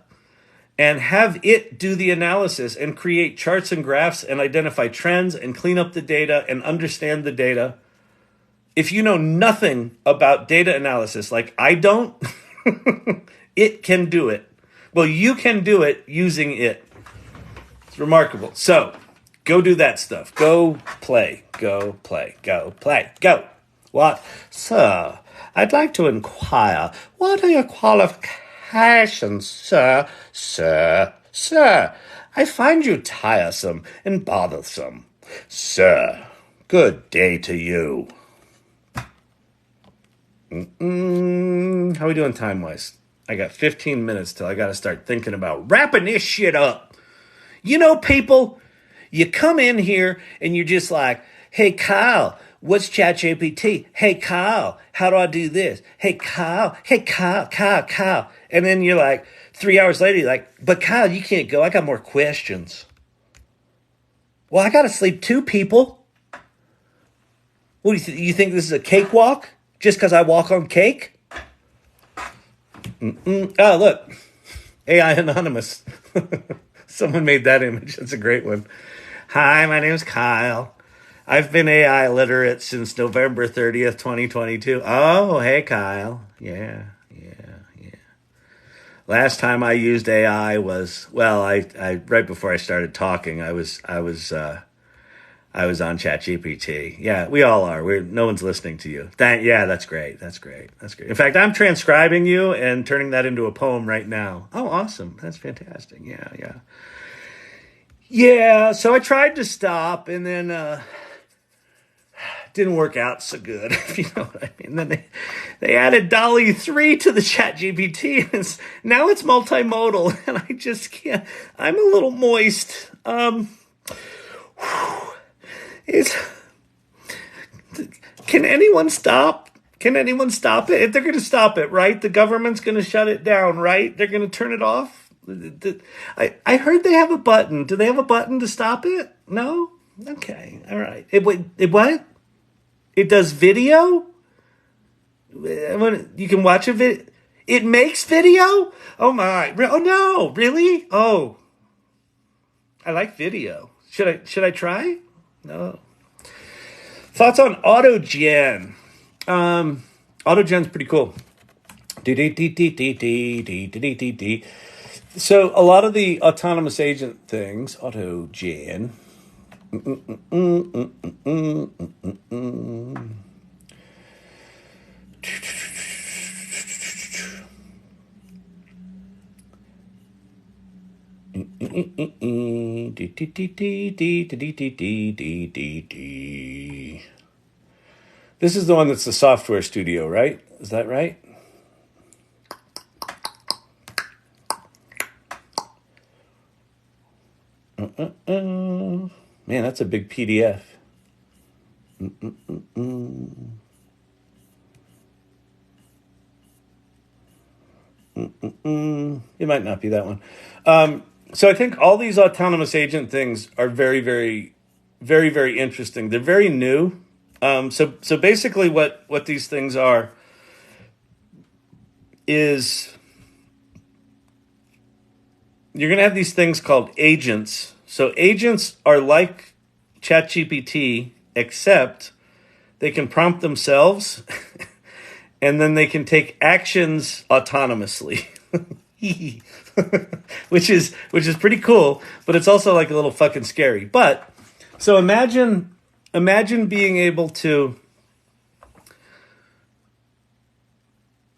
and have it do the analysis and create charts and graphs and identify trends and clean up the data and understand the data. If you know nothing about data analysis, like I don't, it can do it. Well, you can do it using it. It's remarkable. So go do that stuff. Go play. Go play. Go play. Go. What? Sir, I'd like to inquire, what are your qualifications, sir? Sir, I find you tiresome and bothersome. Sir, good day to you. How are we doing time-wise? I got 15 minutes till I got to start thinking about wrapping this shit up. You know, people, you come in here and you're just like, hey, Kyle, what's ChatGPT? Hey, Kyle, how do I do this? Hey, Kyle. And then you're like, 3 hours later, you're like, but Kyle, you can't go. I got more questions. Well, I got to sleep too, people. What do you think this is a cakewalk? Just because I walk on cake? Oh, look. AI Anonymous. Someone made that image. That's a great one. Hi, my name's Kyle. I've been AI literate since November 30th, 2022. Oh, hey, Kyle. Yeah. Last time I used AI was, well, I right before I started talking, I was on ChatGPT. Yeah, we all are. No one's listening to you. That's great. In fact, I'm transcribing you and turning that into a poem right now. Oh, awesome. That's fantastic. Yeah, so I tried to stop and then didn't work out so good, if you know what I mean. Then they added DALL-E 3 to the ChatGPT, and now it's multimodal, and I just can't. I'm a little moist. Can anyone stop? Can anyone stop it? If they're going to stop it, right? The government's going to shut it down, right? They're going to turn it off. I heard they have a button. Do they have a button to stop it? No? Okay. All right. It what? It does video? You can watch a video. It makes video? Oh my. Oh no. Really? Oh. I like video. Should I try? No. Thoughts on AutoGen? AutoGen's pretty cool. So a lot of the autonomous agent things, AutoGen. This is the one that's the software studio, right? Is that right? Man, that's a big PDF. It might not be that one. So I think all these autonomous agent things are very, very, very, very interesting. They're very new. So basically what these things are is you're going to have these things called agents. So agents are like ChatGPT, except they can prompt themselves and then they can take actions autonomously. which is pretty cool, but it's also like a little fucking scary. But so imagine being able to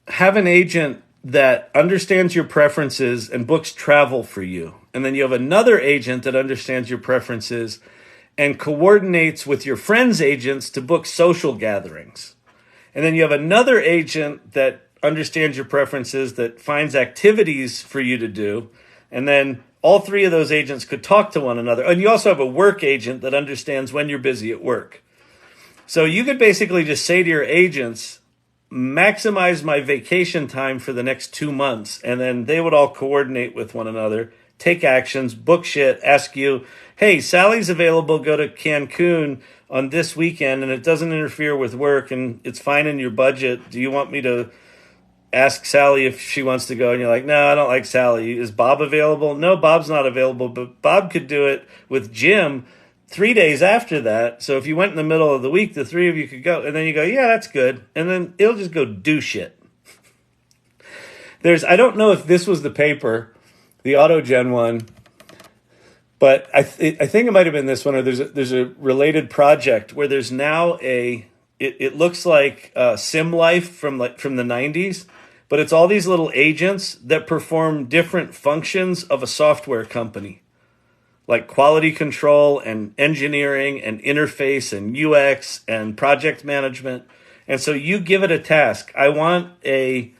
have an agent that understands your preferences and books travel for you. And then you have another agent that understands your preferences and coordinates with your friends' agents to book social gatherings. And then you have another agent that understands your preferences, that finds activities for you to do. And then all three of those agents could talk to one another. And you also have a work agent that understands when you're busy at work. So you could basically just say to your agents, maximize my vacation time for the next 2 months. And then they would all coordinate with one another, take actions, book shit, ask you, hey, Sally's available, go to Cancun on this weekend and it doesn't interfere with work and it's fine in your budget. Do you want me to ask Sally if she wants to go, and you're like, no, I don't like Sally. Is Bob available? No, Bob's not available, but Bob could do it with Jim 3 days after that. So if you went in the middle of the week, the three of you could go, and then you go, yeah, that's good. And then it'll just go do shit. I don't know if this was the paper, the AutoGen one, but I think it might have been this one, or there's a related project where there's now it looks like Sim Life from the 90s, but it's all these little agents that perform different functions of a software company, like quality control and engineering and interface and UX and project management. And so you give it a task. I want a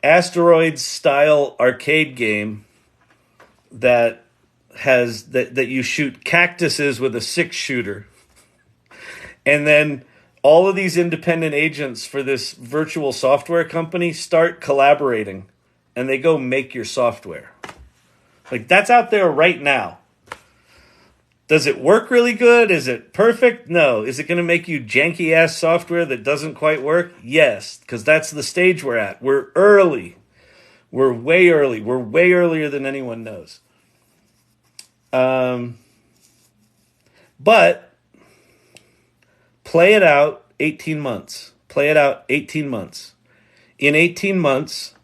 Asteroids style arcade game that you shoot cactuses with a 6-shooter. And then all of these independent agents for this virtual software company start collaborating, and they go make your software. Like, that's out there right now. Does it work really good? Is it perfect? No. Is it going to make you janky-ass software that doesn't quite work? Yes, because that's the stage we're at. We're early. We're way early. We're way earlier than anyone knows. But play it out 18 months. Play it out 18 months. In 18 months,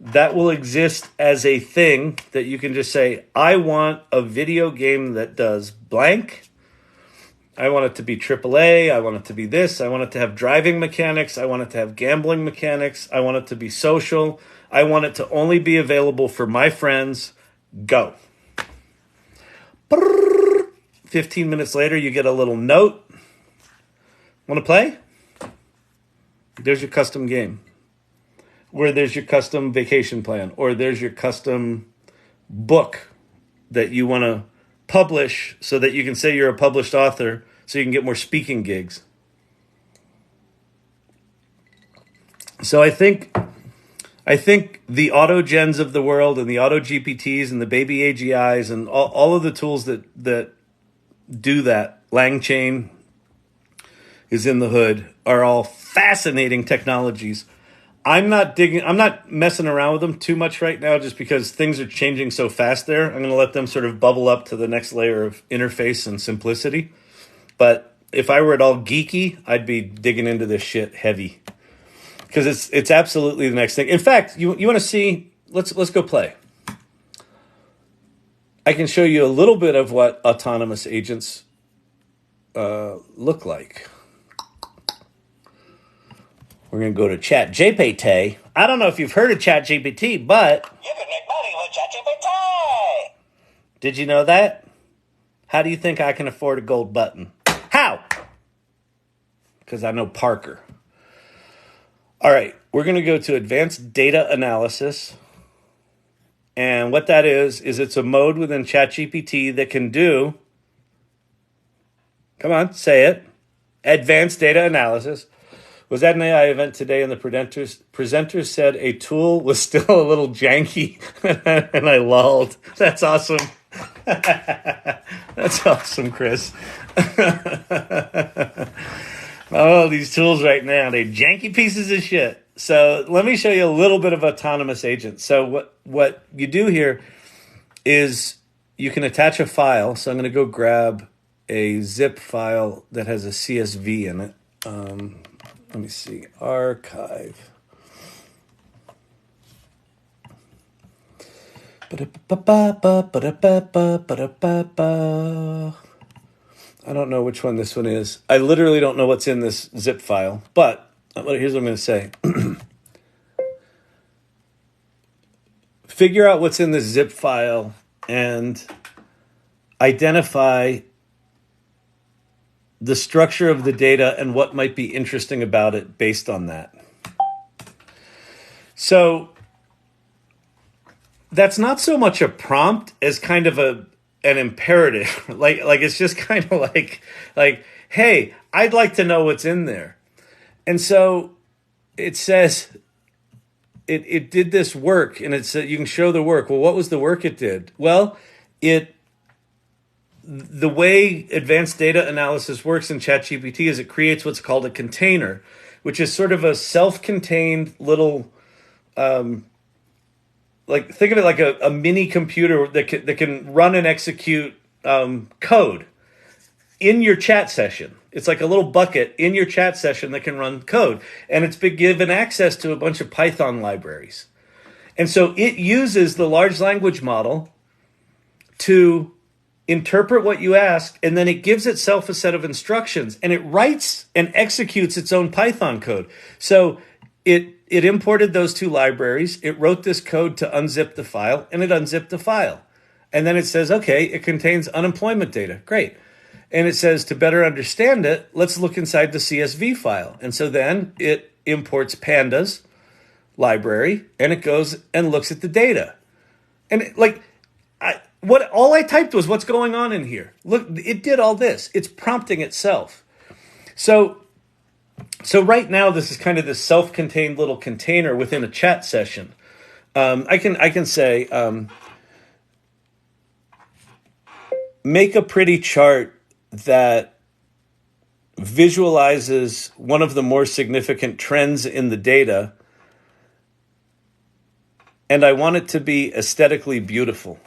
that will exist as a thing that you can just say, I want a video game that does blank. I want it to be AAA. I want it to be this. I want it to have driving mechanics. I want it to have gambling mechanics. I want it to be social. I want it to only be available for my friends. Go. 15 minutes later, you get a little note. Want to play? There's your custom game. Where there's your custom vacation plan, or there's your custom book that you want to publish so that you can say you're a published author so you can get more speaking gigs. So I think the AutoGens of the world and the AutoGPTs and the baby AGIs and all of the tools that do that, LangChain is in the hood, are all fascinating technologies. I'm not messing around with them too much right now just because things are changing so fast there. I'm going to let them sort of bubble up to the next layer of interface and simplicity. But if I were at all geeky, I'd be digging into this shit heavy. Because it's absolutely the next thing. In fact, you want to see, let's go play. I can show you a little bit of what autonomous agents look like. We're going to go to ChatGPT. I don't know if you've heard of ChatGPT, but You can make money with ChatGPT. did you know that? How do you think I can afford a gold button? How? Because I know Parker. All right, we're going to go to advanced data analysis. And what that is it's a mode within ChatGPT that can do, come on, say it, advanced data analysis. Was at an AI event today, and the presenters said a tool was still a little janky, and I lulled. That's awesome. That's awesome, Chris. Oh, these tools right now, they're janky pieces of shit. So let me show you a little bit of autonomous agents. So what you do here is you can attach a file. So I'm going to go grab a zip file that has a CSV in it. Let me see, archive. I don't know which one this one is. I literally don't know what's in this zip file, but here's what I'm going to say. Figure out what's in this zip file and identify the structure of the data and what might be interesting about it based on that. So that's not so much a prompt as kind of an imperative. like it's just kind of like, hey, I'd like to know what's in there. And so it says it did this work, and it said you can show the work. Well, what was the work it did? Well, the way advanced data analysis works in ChatGPT is it creates what's called a container, which is sort of a self-contained little like think of it like a mini computer that can run and execute code in your chat session. It's like a little bucket in your chat session that can run code. And it's been given access to a bunch of Python libraries. And so it uses the large language model to interpret what you ask, and then it gives itself a set of instructions, and it writes and executes its own Python code. So it imported those two libraries. It wrote this code to unzip the file, and it unzipped the file. And then it says, okay, it contains unemployment data. Great. And it says, to better understand it, let's look inside the CSV file. And so then it imports Pandas library, and it goes and looks at the data. And all I typed was what's going on in here. Look, it did all this. It's prompting itself. So right now, this is kind of this self-contained little container within a chat session. I can say, make a pretty chart that visualizes one of the more significant trends in the data, and I want it to be aesthetically beautiful.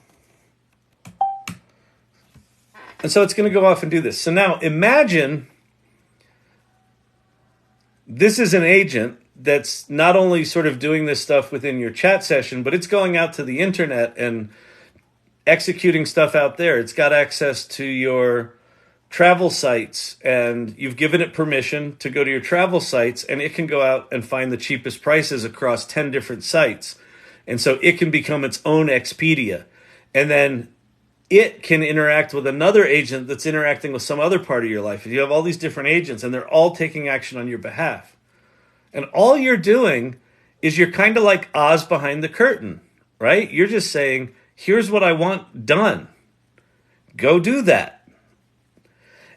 And so it's going to go off and do this. So now imagine this is an agent that's not only sort of doing this stuff within your chat session, but it's going out to the internet and executing stuff out there. It's got access to your travel sites, and you've given it permission to go to your travel sites, and it can go out and find the cheapest prices across 10 different sites. And so it can become its own Expedia. And then it can interact with another agent that's interacting with some other part of your life. You have all these different agents, and they're all taking action on your behalf. And all you're doing is you're kind of like Oz behind the curtain, right? You're just saying, here's what I want done. Go do that.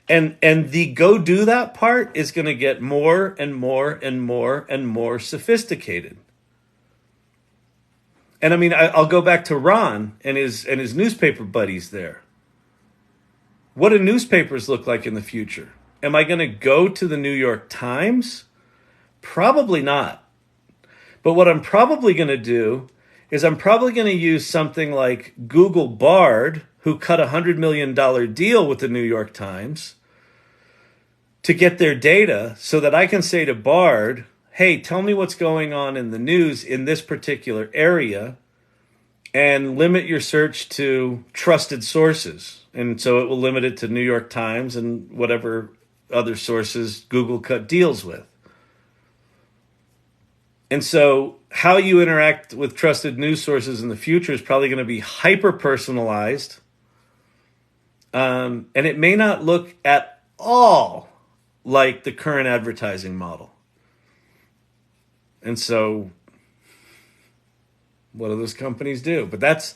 And the go do that part is going to get more and more and more and more sophisticated. And I mean, I'll go back to Ron and his newspaper buddies there. What do newspapers look like in the future? Am I going to go to the New York Times? Probably not. But what I'm probably going to do is I'm probably going to use something like Google Bard, who cut a $100 million deal with the New York Times, to get their data so that I can say to Bard, hey, tell me what's going on in the news in this particular area, and limit your search to trusted sources. And so it will limit it to New York Times and whatever other sources Google cut deals with. And so how you interact with trusted news sources in the future is probably going to be hyper-personalized. And it may not look at all like the current advertising model. And so what do those companies do? But that's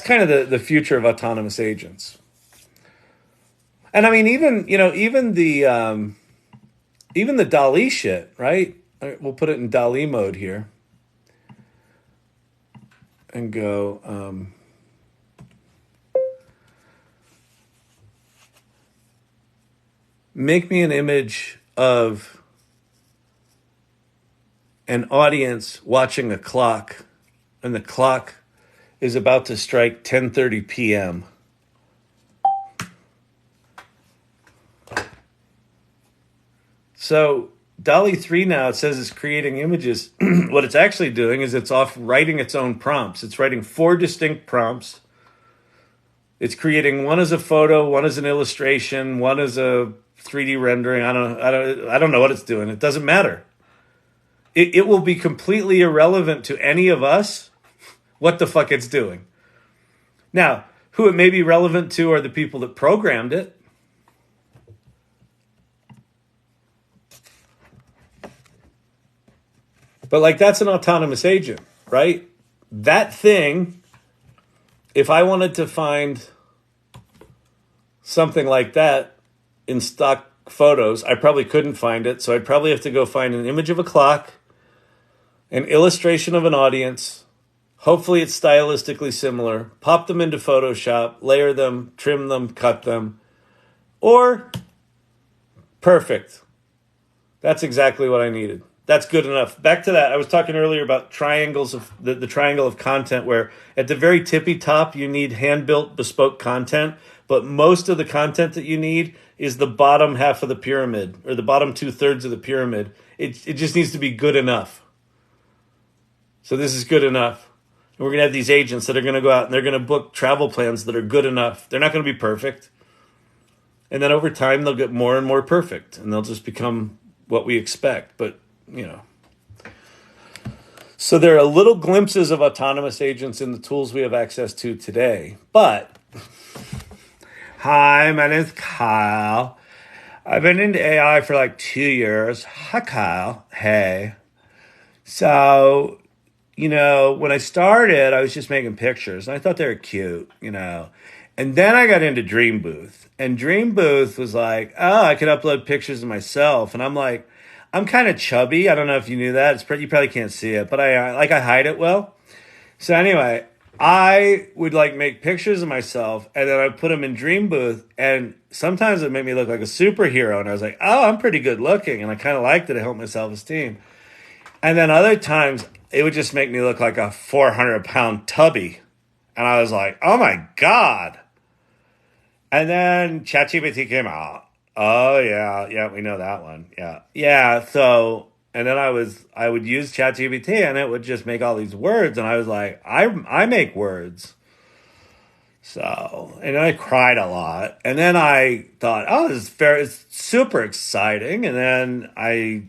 kind of the future of autonomous agents. And I mean, even the DALL-E shit, right? We'll put it in DALL-E mode here and go, make me an image of an audience watching a clock, and the clock is about to strike 10:30 p.m. So DALL-E 3 now, it says it's creating images. What it's actually doing is it's off writing its own prompts. It's writing 4 distinct prompts. It's creating one as a photo, one as an illustration, one as a 3D rendering. I don't know what it's doing. It doesn't matter. It will be completely irrelevant to any of us what the fuck it's doing. Now, who it may be relevant to are the people that programmed it. But like, that's an autonomous agent, right? That thing, if I wanted to find something like that in stock photos, I probably couldn't find it. So I'd probably have to go find an image of a clock, an illustration of an audience. Hopefully it's stylistically similar. Pop them into Photoshop, layer them, trim them, cut them. Or, perfect. That's exactly what I needed. That's good enough. Back to that. I was talking earlier about triangles of the triangle of content, where at the very tippy top you need hand-built bespoke content, but most of the content that you need is the bottom half of the pyramid, or the bottom 2/3 of the pyramid. It just needs to be good enough. So this is good enough. And we're going to have these agents that are going to go out and they're going to book travel plans that are good enough. They're not going to be perfect. And then over time they'll get more and more perfect, and they'll just become what we expect. But so there are little glimpses of autonomous agents in the tools we have access to today. But, hi, my name's Kyle. I've been into AI for like 2 years. Hi, Kyle. Hey. So, when I started, I was just making pictures, and I thought they were cute, And then I got into Dream Booth. And Dream Booth was like, oh, I could upload pictures of myself. And I'm like, I'm kind of chubby. I don't know if you knew that. You probably can't see it, but I hide it well. So anyway, I would make pictures of myself, and then I'd put them in Dream Booth, and sometimes it made me look like a superhero. And I was like, oh, I'm pretty good looking. And I kind of liked it. It helped my self-esteem. And then other times it would just make me look like a 400-pound tubby. And I was like, oh my God. And then ChatGPT came out. Oh, yeah, we know that one. Yeah. So, and then I would use ChatGPT, and it would just make all these words, and I was like, I make words. So, and then I cried a lot, and then I thought, oh, it's super exciting, and then I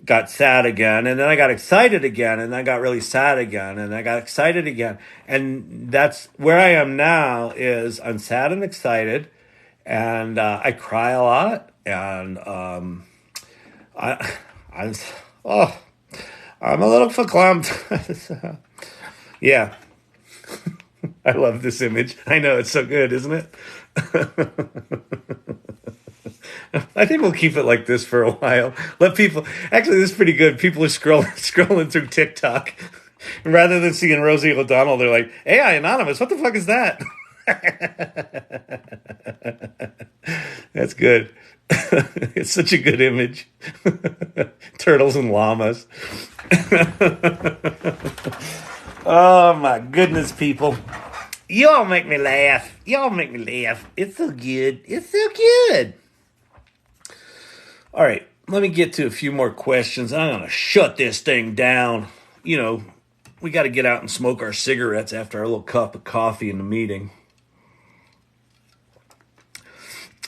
got sad again, and then I got excited again, and I got really sad again, and I got excited again, and that's where I am now. Is I'm sad and excited. And I cry a lot, and I'm a little verklempt. Yeah, I love this image. I know, it's so good, isn't it? I think we'll keep it like this for a while. Let people. Actually, this is pretty good. People are scrolling through TikTok, and rather than seeing Rosie O'Donnell, they're like, "AI Anonymous, what the fuck is that?" That's good. It's such a good image. Turtles and llamas. Oh my goodness, people. Y'all make me laugh. It's so good. All right, let me get to a few more questions. I'm going to shut this thing down. We got to get out and smoke our cigarettes after our little cup of coffee in the meeting.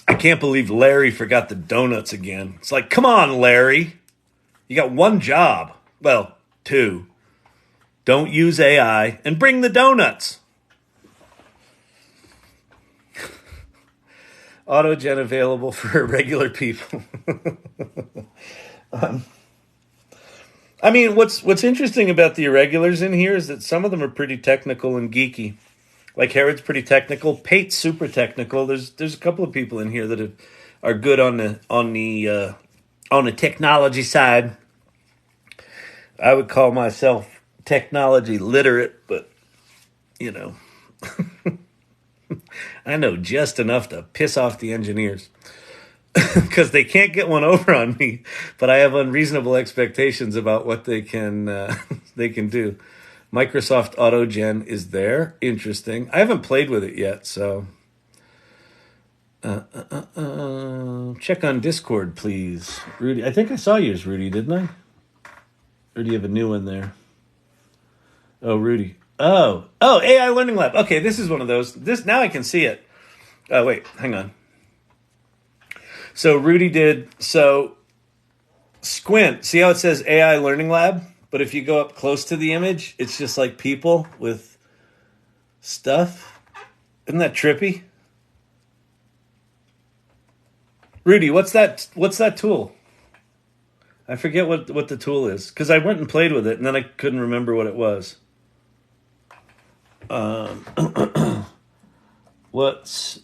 I can't believe Larry forgot the donuts again. It's like, come on, Larry. You got one job. Well, 2. Don't use AI and bring the donuts. AutoGen available for irregular people. What's interesting about the irregulars in here is that some of them are pretty technical and geeky. Like Herod's pretty technical. Pate's super technical. There's a couple of people in here that are good on the technology side. I would call myself technology literate, but I know just enough to piss off the engineers because they can't get one over on me. But I have unreasonable expectations about what they can do. Microsoft AutoGen is there. Interesting. I haven't played with it yet, so check on Discord, please. Rudy, I think I saw yours, Rudy, didn't I? Or do you have a new one there? Oh, Rudy. Oh, AI Learning Lab. Okay, this is one of those. Now I can see it. Oh, wait, hang on. So Rudy did, squint. See how it says AI Learning Lab? But if you go up close to the image, it's just like people with stuff. Isn't that trippy? Rudy, what's that tool? I forget what the tool is, because I went and played with it, and then I couldn't remember what it was. What's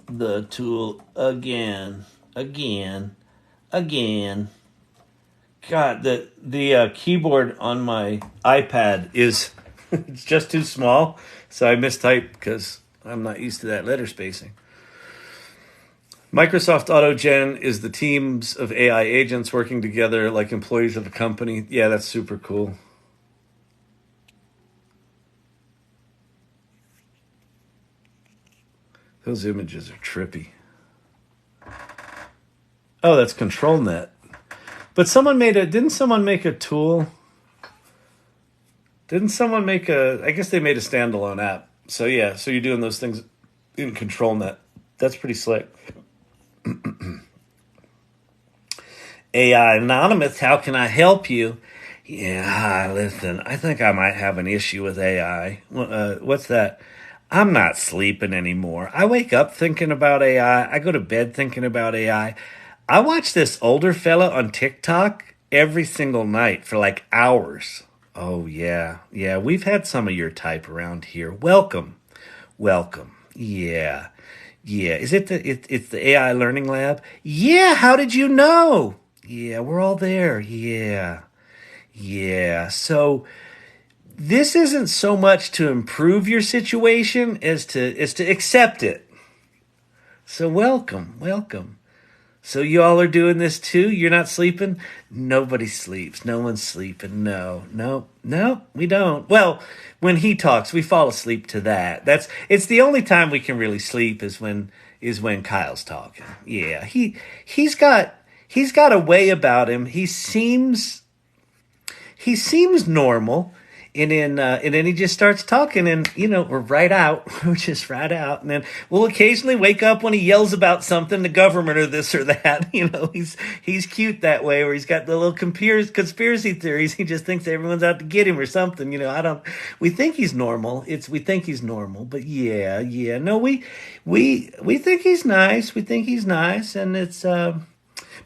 the tool again? God, the keyboard on my iPad is it's just too small, so I mistyped because I'm not used to that letter spacing. Microsoft AutoGen is the teams of AI agents working together like employees of a company. Yeah, that's super cool. Those images are trippy. Oh, that's ControlNet. But didn't someone make a tool? Didn't someone make I guess they made a standalone app. So yeah, so you're doing those things in ControlNet. That's pretty slick. AI Anonymous, how can I help you? Yeah, hi, listen, I think I might have an issue with AI. What's that? I'm not sleeping anymore. I wake up thinking about AI. I go to bed thinking about AI. I watch this older fella on TikTok every single night for like hours. Oh, yeah. Yeah, we've had some of your type around here. Welcome. Welcome. Yeah. Yeah. Is it it's the AI Learning Lab? Yeah, how did you know? Yeah, we're all there. Yeah. Yeah. So this isn't so much to improve your situation as to accept it. So welcome, welcome. So you all are doing this too? You're not sleeping? Nobody sleeps. No one's sleeping. No, we don't. Well, when he talks, we fall asleep to that. It's the only time we can really sleep is when Kyle's talking. Yeah. He's got a way about him. He seems normal. And then he just starts talking, and we're right out. We're just right out, and then we'll occasionally wake up when he yells about something, the government or this or that. He's cute that way, where he's got the little conspiracy theories. He just thinks everyone's out to get him or something. We think he's normal. We think he's normal, but yeah. No, we think he's nice. We think he's nice, and it's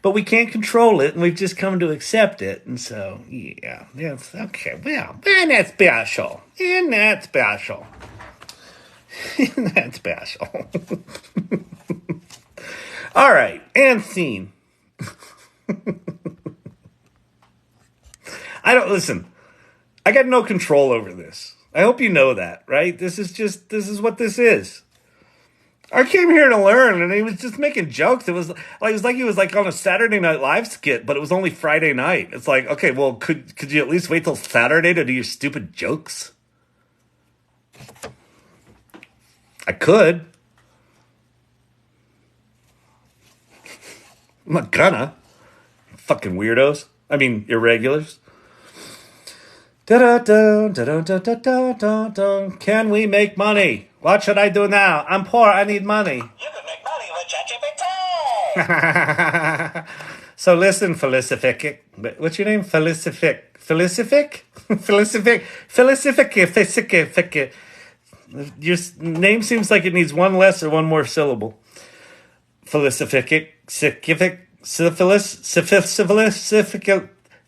but we can't control it, and we've just come to accept it. And so, yeah, it's okay. Well, isn't that special? Isn't that special? Isn't that special? All right, and scene. Listen, I got no control over this. I hope you know that, right? This is what this is. I came here to learn, and he was just making jokes. It was like he was like on a Saturday Night Live skit, but it was only Friday night. It's like, okay, well, could you at least wait till Saturday to do your stupid jokes? I could. I'm not gonna. Fucking weirdos. I mean, irregulars. Da-da-dun, da-dun-dun-dun-dun-dun-dun. Can we make money? What should I do now? I'm poor. I need money. You can make money with ChatGPT. So listen, Felicific. What's your name? Felicific. Your name seems like it needs one less or one more syllable. Felicific. Syphilis.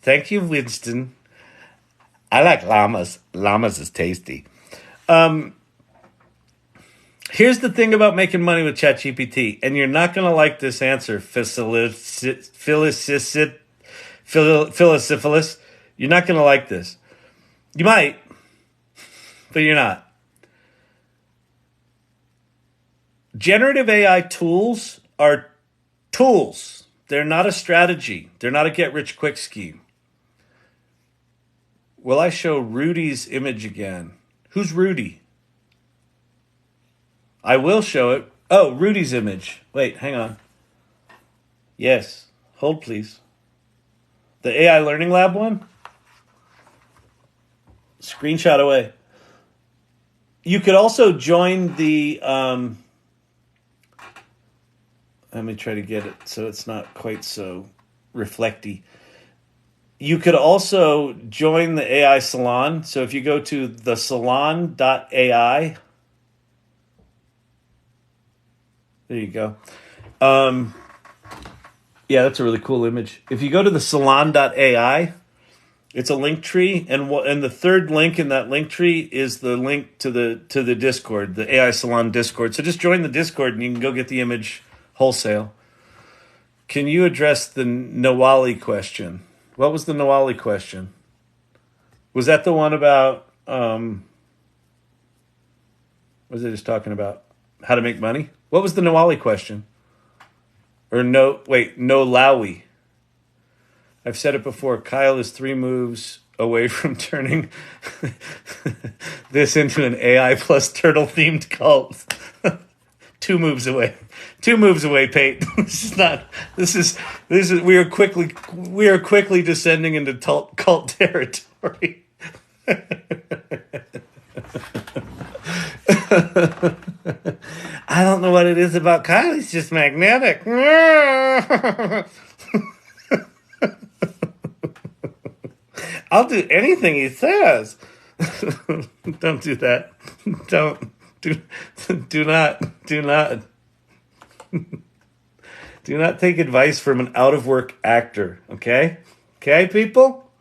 Thank you, Winston. I like llamas. Llamas is tasty. Here's the thing about making money with ChatGPT, and you're not going to like this answer, Phyllis. You're not going to like this. You might, but you're not. Generative AI tools are tools. They're not a strategy. They're not a get-rich-quick scheme. Will I show Rudy's image again? Who's Rudy? I will show it. Oh, Rudy's image. Wait, hang on. Yes. Hold, please. The AI Learning Lab one? Screenshot away. You could also join the... let me try to get it so it's not quite so reflecty. You could also join the AI Salon. So if you go to thesalon.ai... There you go. Yeah, that's a really cool image. If you go to the salon.ai, it's a link tree, and the third link in that link tree is the link to the Discord, the AI Salon Discord. So just join the Discord, and you can go get the image wholesale. Can you address the Nawali question? What was the Nawali question? Was that the one about, what was it just talking about? How to make money? What was the Nawali question? Or no, wait, no Lowy. I've said it before. Kyle is 3 moves away from turning this into an AI plus turtle themed cult. 2 moves away. 2 moves away, Pate. This is we are quickly descending into cult territory. I don't know what it is about Kyle. He's just magnetic. I'll do anything he says. Don't do that. Do not take advice from an out of work actor. Okay, people.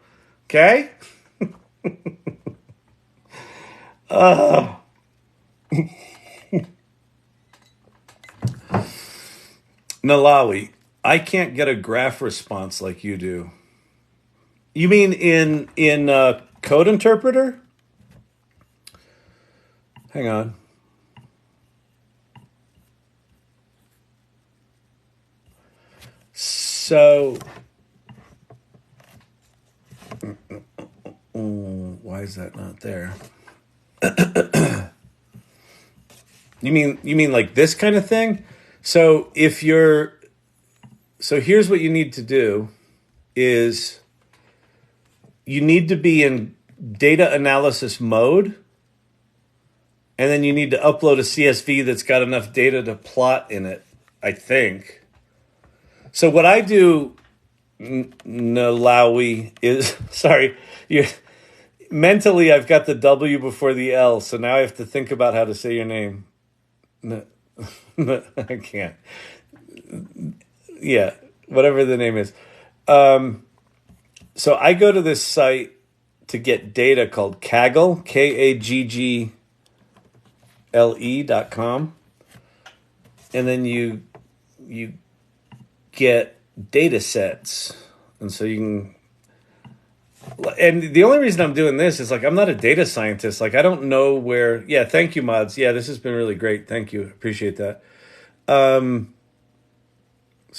Okay. Nalawi, I can't get a graph response like you do. You mean in code interpreter? Hang on. So, why is that not there? You mean like this kind of thing? So here's what you need to do is you need to be in data analysis mode, and then you need to upload a CSV that's got enough data to plot in it, I think. So what I do, Nalawi, is, sorry, mentally I've got the W before the L, so now I have to think about how to say your name. No, I can't. Yeah, whatever the name is. So I go to this site to get data called Kaggle, KAGGLE.com. And then you get data sets. And so you can, and the only reason I'm doing this is like, I'm not a data scientist. Like, I don't know where, yeah, thank you, mods. Yeah, this has been really great. Thank you. Appreciate that. So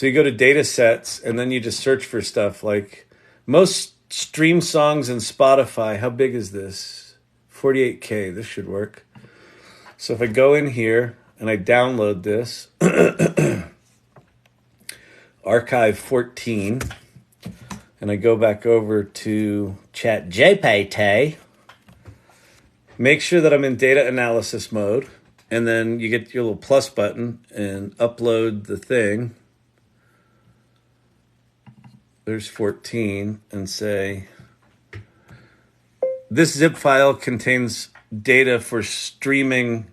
you go to data sets and then you just search for stuff like most stream songs in Spotify. How big is this? 48K. This should work. So if I go in here and I download this, archive 14, and I go back over to ChatGPT, make sure that I'm in data analysis mode, and then you get your little plus button and upload the thing. There's 14, and say, this zip file contains data for streaming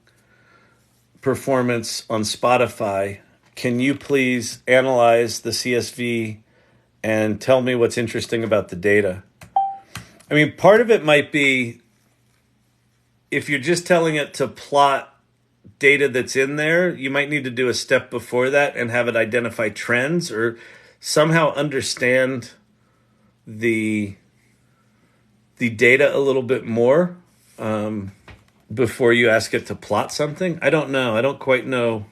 performance on Spotify. Can you please analyze the CSV and tell me what's interesting about the data? I mean, part of it might be if you're just telling it to plot data that's in there, you might need to do a step before that and have it identify trends or somehow understand the data a little bit more before you ask it to plot something. I don't know. I don't quite know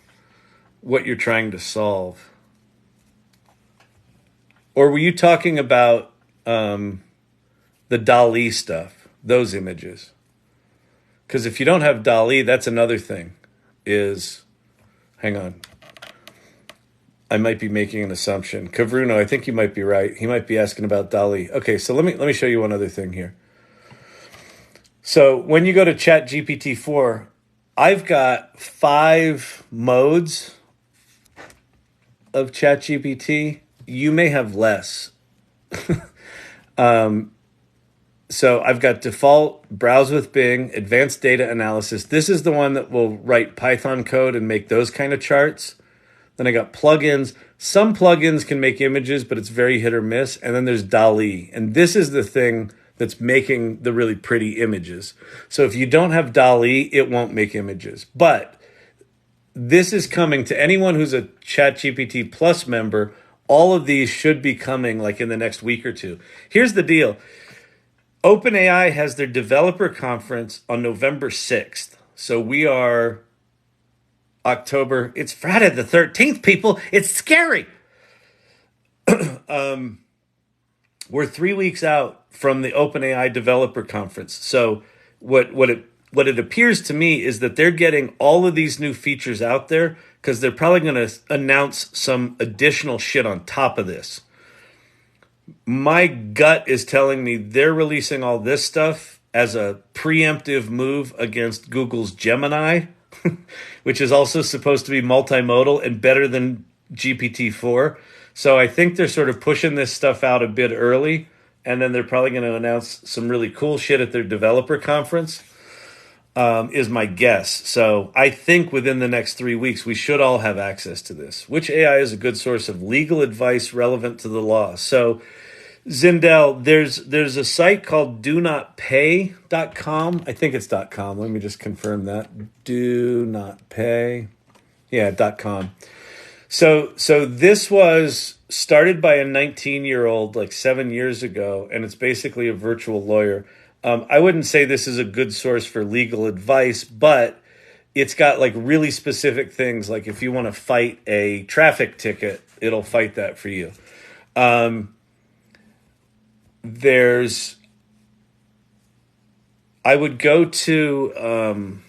what you're trying to solve. Or were you talking about the DALL-E stuff, those images? Because if you don't have DALL-E, that's another thing. Hang on. I might be making an assumption. Kavruno, I think you might be right. He might be asking about DALL-E. Okay, so let me show you one other thing here. So when you go to ChatGPT 4, I've got 5 modes of ChatGPT. You may have less. So I've got default, browse with Bing, advanced data analysis. This is the one that will write Python code and make those kind of charts. Then I got plugins. Some plugins can make images, but it's very hit or miss. And then there's DALL-E. And this is the thing that's making the really pretty images. So if you don't have DALL-E, it won't make images. But this is coming to anyone who's a ChatGPT Plus member. All of these should be coming like in the next week or two. Here's the deal. OpenAI has their developer conference on November 6th. So we are October. It's Friday the 13th, people. It's scary. We're 3 weeks out from the OpenAI developer conference. So what it appears to me is that they're getting all of these new features out there because they're probably going to announce some additional shit on top of this. My gut is telling me they're releasing all this stuff as a preemptive move against Google's Gemini, which is also supposed to be multimodal and better than GPT-4. So I think they're sort of pushing this stuff out a bit early, and then they're probably going to announce some really cool shit at their developer conference, is my guess. So I think within the next 3 weeks, we should all have access to this. Which AI is a good source of legal advice relevant to the law? So Zindel, there's a site called donotpay.com. I think it's .com. Let me just confirm that. Do not pay. Yeah, .com. So this was started by a 19-year-old like 7 years ago, and it's basically a virtual lawyer. I wouldn't say this is a good source for legal advice, but it's got like really specific things. Like if you want to fight a traffic ticket, it'll fight that for you. I would go to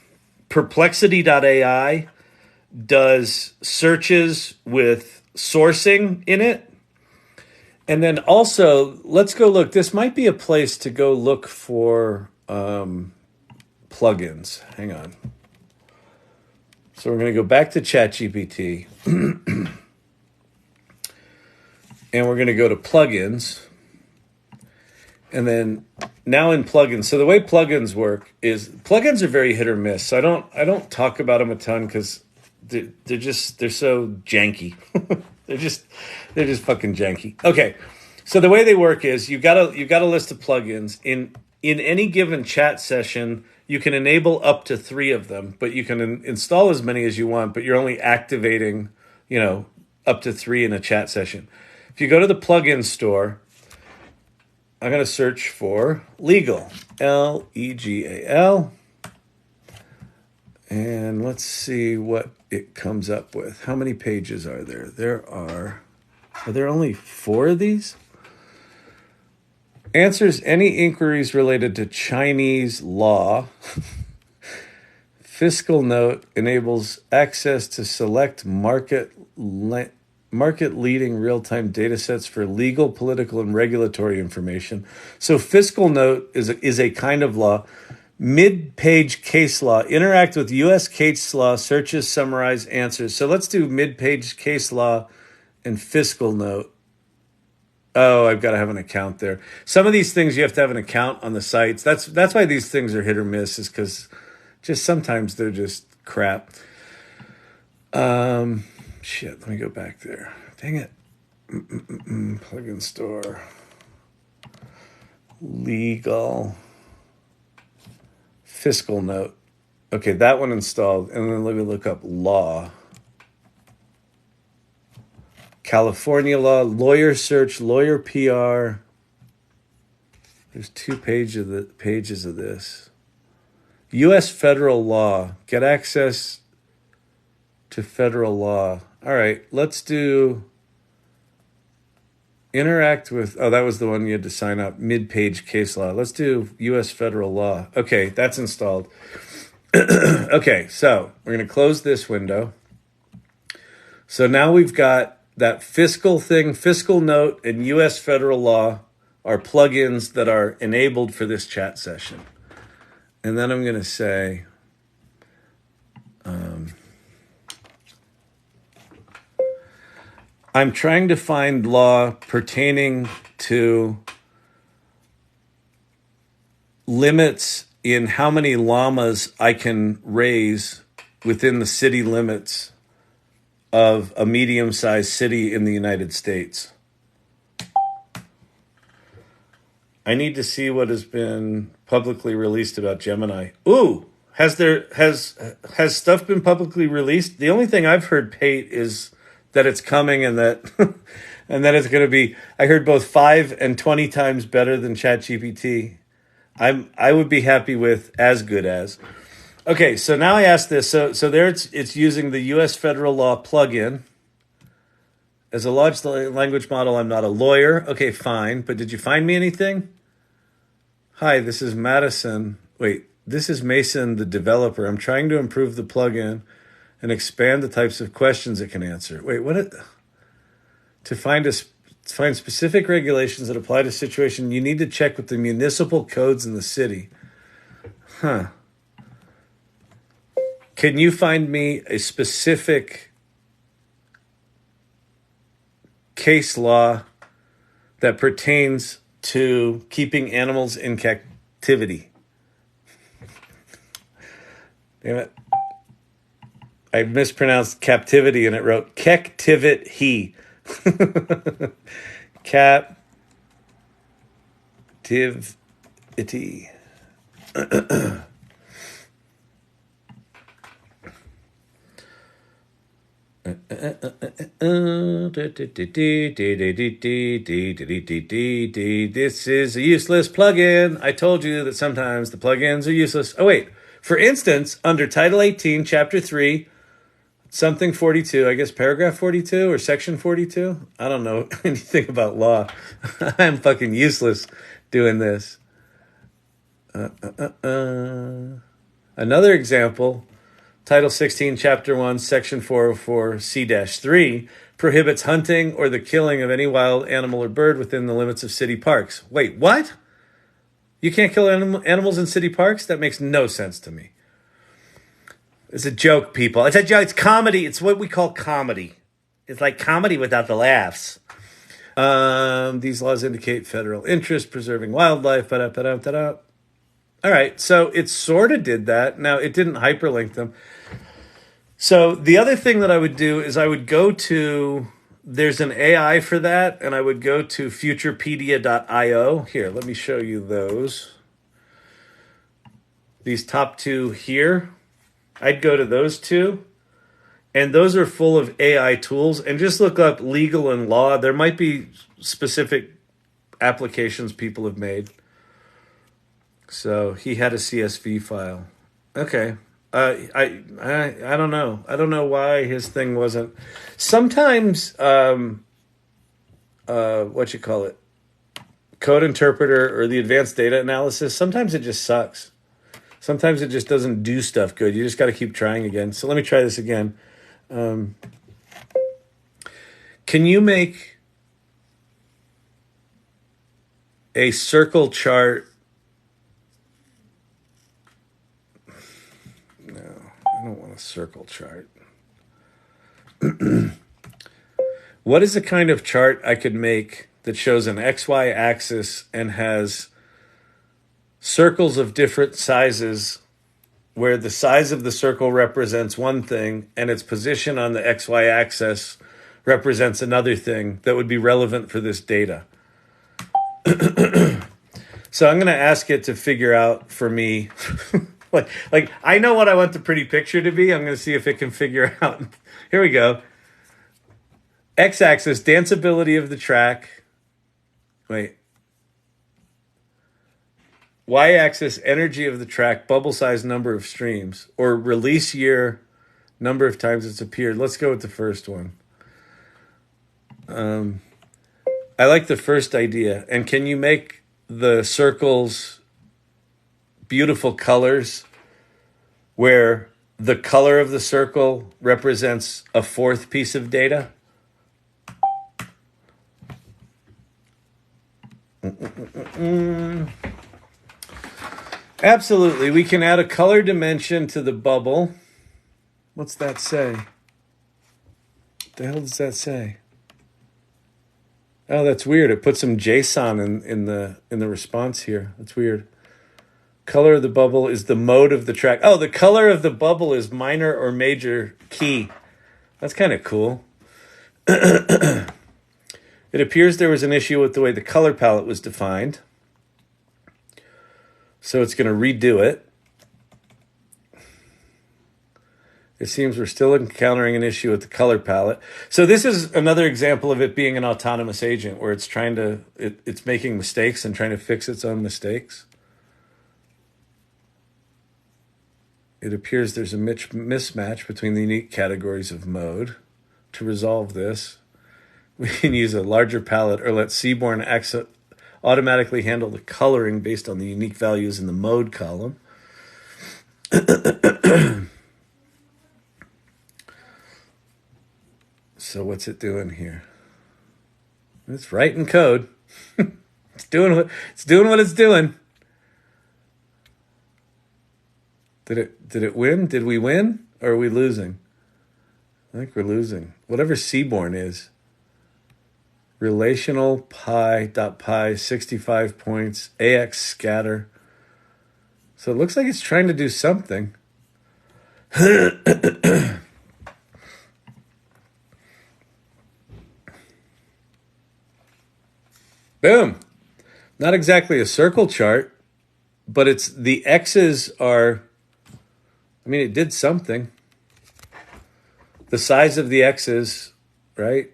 perplexity.ai, does searches with sourcing in it. And then also, let's go look. This might be a place to go look for plugins. Hang on. So we're going to go back to ChatGPT. And we're going to go to plugins. And then now in plugins. So the way plugins work is plugins are very hit or miss. So I don't talk about them a ton because they're so janky. they're just fucking janky. Okay. So the way they work is you've got a list of plugins. In any given chat session, you can enable up to 3 of them, but you can install as many as you want, but you're only activating, up to 3 in a chat session. If you go to the plugin store, I'm going to search for legal, Legal. And let's see what it comes up with. How many pages are there? Are there only 4 of these? Answers any inquiries related to Chinese law. Fiscal note enables access to select market-leading real-time data sets for legal, political, and regulatory information. So fiscal note is a kind of law. Mid-page case law. Interact with U.S. case law, searches, summarize, answers. So let's do mid-page case law and fiscal note. Oh, I've got to have an account there. Some of these things you have to have an account on the sites. That's why these things are hit or miss, is because just sometimes they're just crap. Shit, let me go back there. Dang it. Plugin store. Legal. Fiscal note. Okay, that one installed. And then let me look up law. California law, lawyer search, lawyer PR. There's 2 pages of this. U.S. federal law. Get access to federal law. All right, let's do interact with, that was the one you had to sign up, mid-page case law. Let's do U.S. federal law. Okay, that's installed. Okay, so we're going to close this window. So now we've got that fiscal thing, fiscal note, and U.S. federal law are plugins that are enabled for this chat session. And then I'm going to say, I'm trying to find law pertaining to limits in how many llamas I can raise within the city limits of a medium-sized city in the United States. I need to see what has been publicly released about Gemini. Ooh, has stuff been publicly released? The only thing I've heard, Pate, is that it's coming and that and that it's going to be, I heard, both 5 and 20 times better than ChatGPT. I would be happy with as good as. Okay, so now I asked this. So there it's using the U.S. federal law plugin. As a large language model, I'm not a lawyer. Okay, fine. But did you find me anything? Hi, this is Madison. Wait, this is Mason, the developer. I'm trying to improve the plugin and expand the types of questions it can answer. Wait, to find specific regulations that apply to a situation, you need to check with the municipal codes in the city. Huh. Can you find me a specific case law that pertains to keeping animals in captivity? Damn it. I mispronounced captivity and it wrote kectivity. Captivity. This is a useless plugin. I told you that sometimes the plugins are useless. Oh, wait. For instance, under Title 18, Chapter 3, something 42, I guess paragraph 42 or section 42. I don't know anything about law. I'm fucking useless doing this. Another example, Title 16, Chapter 1, Section 404, C-3 prohibits hunting or the killing of any wild animal or bird within the limits of city parks. Wait, what? You can't kill animals in city parks? That makes no sense to me. It's a joke, people. It's a joke. It's comedy. It's what we call comedy. It's like comedy without the laughs. These laws indicate federal interest, preserving wildlife. All right, so it sort of did that. Now, it didn't hyperlink them. So the other thing that I would do is I would go to, there's an AI for that, and I would go to futurepedia.io. Here, let me show you those. These top two here. I'd go to those two, and those are full of AI tools. And just look up legal and law. There might be specific applications people have made. So he had a CSV file. Okay. I don't know. I don't know why his thing wasn't. Sometimes, code interpreter or the advanced data analysis, sometimes it just sucks. Sometimes it just doesn't do stuff good. You just got to keep trying again. So let me try this again. Can you make a circle chart? No, I don't want a circle chart. What is the kind of chart I could make that shows an XY axis and has circles of different sizes where the size of the circle represents one thing and its position on the XY axis represents another thing that would be relevant for this data? So I'm going to ask it to figure out for me, like I know what I want the pretty picture to be. I'm going to see if it can figure out. Here we go. X-axis, danceability of the track. Wait. Y-axis, energy of the track, bubble size, number of streams, or release year, number of times it's appeared. Let's go with the first one. I like the first idea. And can you make the circles beautiful colors where the color of the circle represents a fourth piece of data? Absolutely. We can add a color dimension to the bubble. What's that say? What the hell does that say? Oh, that's weird. It put some JSON in the response here. That's weird. Color of the bubble is the mode of the track. Oh, the color of the bubble is minor or major key. That's kind of cool. It appears there was an issue with the way the color palette was defined. So it's going to redo it. It seems we're still encountering an issue with the color palette. So this is another example of it being an autonomous agent where it's it's making mistakes and trying to fix its own mistakes. It appears there's a mismatch between the unique categories of mode. To resolve this, We can use a larger palette or let Seaborn automatically handle the coloring based on the unique values in the mode column. So what's it doing here? It's writing code. It's doing what it's doing. Did it win? Did we win? Or are we losing? I think we're losing. Whatever Seaborn is. Relational pi 65 points. AX scatter. So it looks like it's trying to do something. Boom. Not exactly a circle chart, but it's the X's are, I mean, it did something. The size of the X's, right?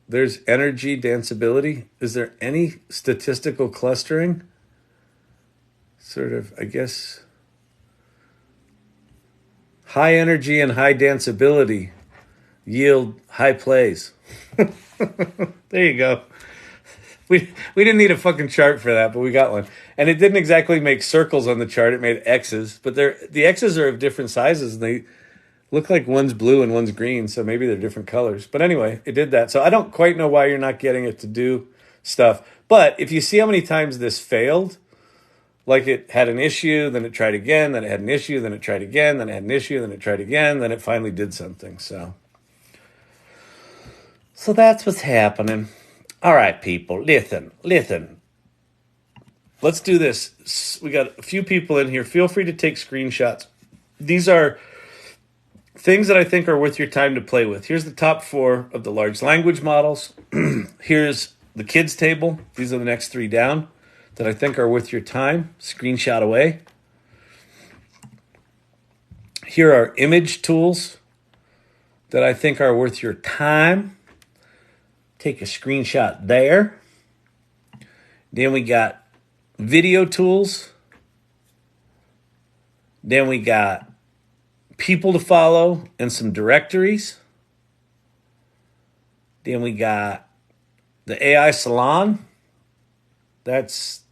There's energy, danceability. Is there any statistical clustering? Sort of, I guess, high energy and high danceability yield high plays. There you go. We didn't need a fucking chart for that, but we got one. And it didn't exactly make circles on the chart. It made X's. But the X's are of different sizes, and they look like one's blue and one's green, so maybe they're different colors. But anyway, it did that. So I don't quite know why you're not getting it to do stuff. But if you see how many times this failed, like it had an issue, then it tried again, then it had an issue, then it tried again, then it had an issue, then it tried again, then it finally did something. So that's what's happening. All right, people, listen. Let's do this. We got a few people in here. Feel free to take screenshots. These are things that I think are worth your time to play with. Here's the top 4 of the large language models. Here's the kids table. These are the next 3 down that I think are worth your time. Screenshot away. Here are image tools that I think are worth your time. Take a screenshot there. Then we got video tools. Then we got people to follow and some directories. Then we got the AI Salon. That's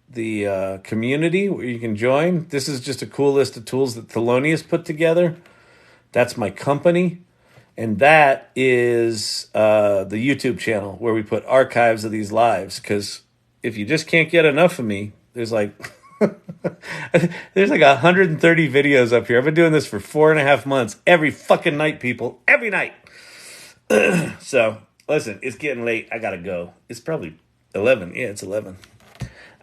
the community where you can join. This is just a cool list of tools that Thelonious put together. That's my company. And that is the YouTube channel where we put archives of these lives. Because if you just can't get enough of me, there's like 130 videos up here. I've been doing this for 4.5 months. Every fucking night, people. Every night. So, listen, it's getting late. I got to go. It's probably 11. Yeah, it's 11.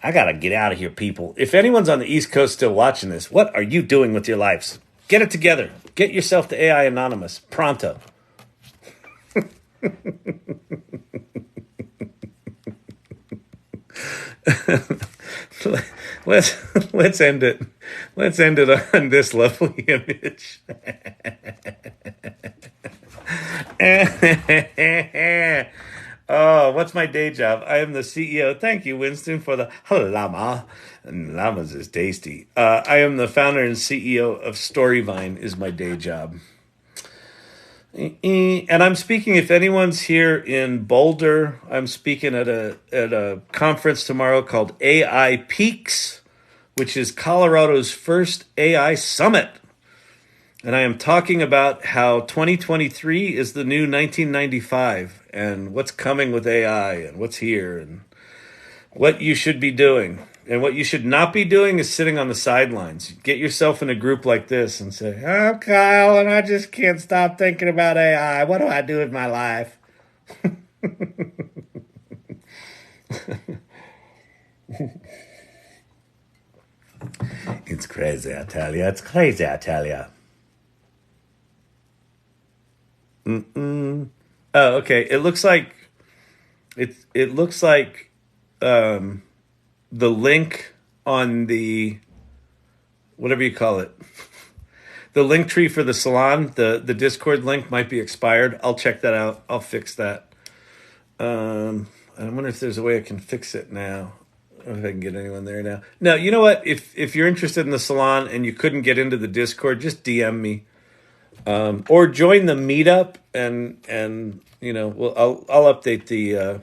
I got to get out of here, people. If anyone's on the East Coast still watching this, what are you doing with your lives? Get it together. Get yourself to AI Anonymous. Pronto. Let's end it. Let's end it on this lovely image. Oh, what's my day job? I am the CEO. Thank you, Winston, for the llama. And llamas is tasty. I am the founder and CEO of Storyvine is my day job. And I'm speaking, if anyone's here in Boulder, I'm speaking at a conference tomorrow called AI Peaks, which is Colorado's first AI summit. And I am talking about how 2023 is the new 1995 and what's coming with AI and what's here and what you should be doing. And what you should not be doing is sitting on the sidelines. Get yourself in a group like this and say, I'm Kyle and I just can't stop thinking about AI. What do I do with my life? It's crazy, I tell you. It's crazy, I tell you. Oh, okay. It looks like the link on the whatever you call it, the link tree for the salon, the Discord link might be expired. I'll check that out. I'll fix that. I wonder if there's a way I can fix it now. I don't know if I can get anyone there now. No, you know what? If you're interested in the salon and you couldn't get into the Discord, just DM me. Or join the meetup, and I'll update the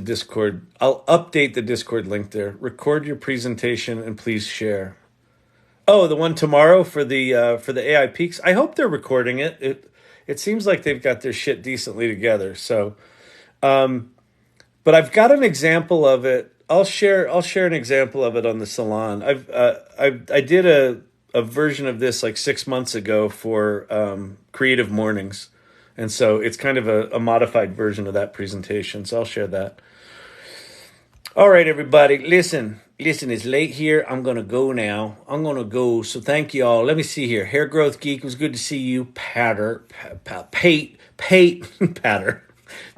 Discord. I'll update the Discord link there. Record your presentation and please share. Oh, the one tomorrow for the AI Peaks. I hope they're recording it. It seems like they've got their shit decently together. So, but I've got an example of it. I'll share an example of it on the salon. I did a version of this like 6 months ago for Creative Mornings, and so it's kind of a modified version of that presentation. So I'll share that. All right, everybody, listen, it's late here. I'm going to go now. So thank you all. Let me see here. Hair Growth Geek, it was good to see you. Pate, Patter.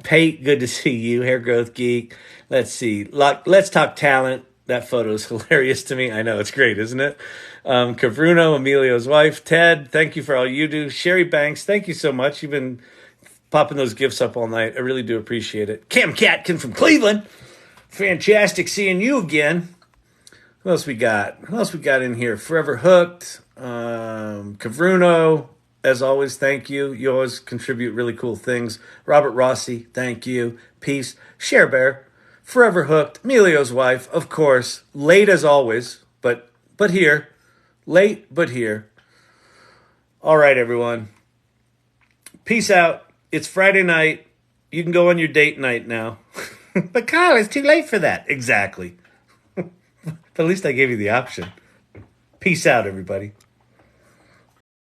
Pate, good to see you. Hair Growth Geek. Let's see. Let's Talk Talent. That photo is hilarious to me. I know, it's great, isn't it? Cavruno, Emilio's wife. Ted, thank you for all you do. Sherry Banks, thank you so much. You've been popping those gifts up all night. I really do appreciate it. Cam Catkin from Cleveland. Fantastic seeing you again. What else we got? In here? Forever Hooked. Cavruno, as always, thank you. You always contribute really cool things. Robert Rossi, thank you. Peace. Share Bear. Forever Hooked. Emilio's wife, of course. Late as always, but here. Late, but here. All right, everyone. Peace out. It's Friday night. You can go on your date night now. But Kyle, it's too late for that. Exactly. But at least I gave you the option. Peace out, everybody.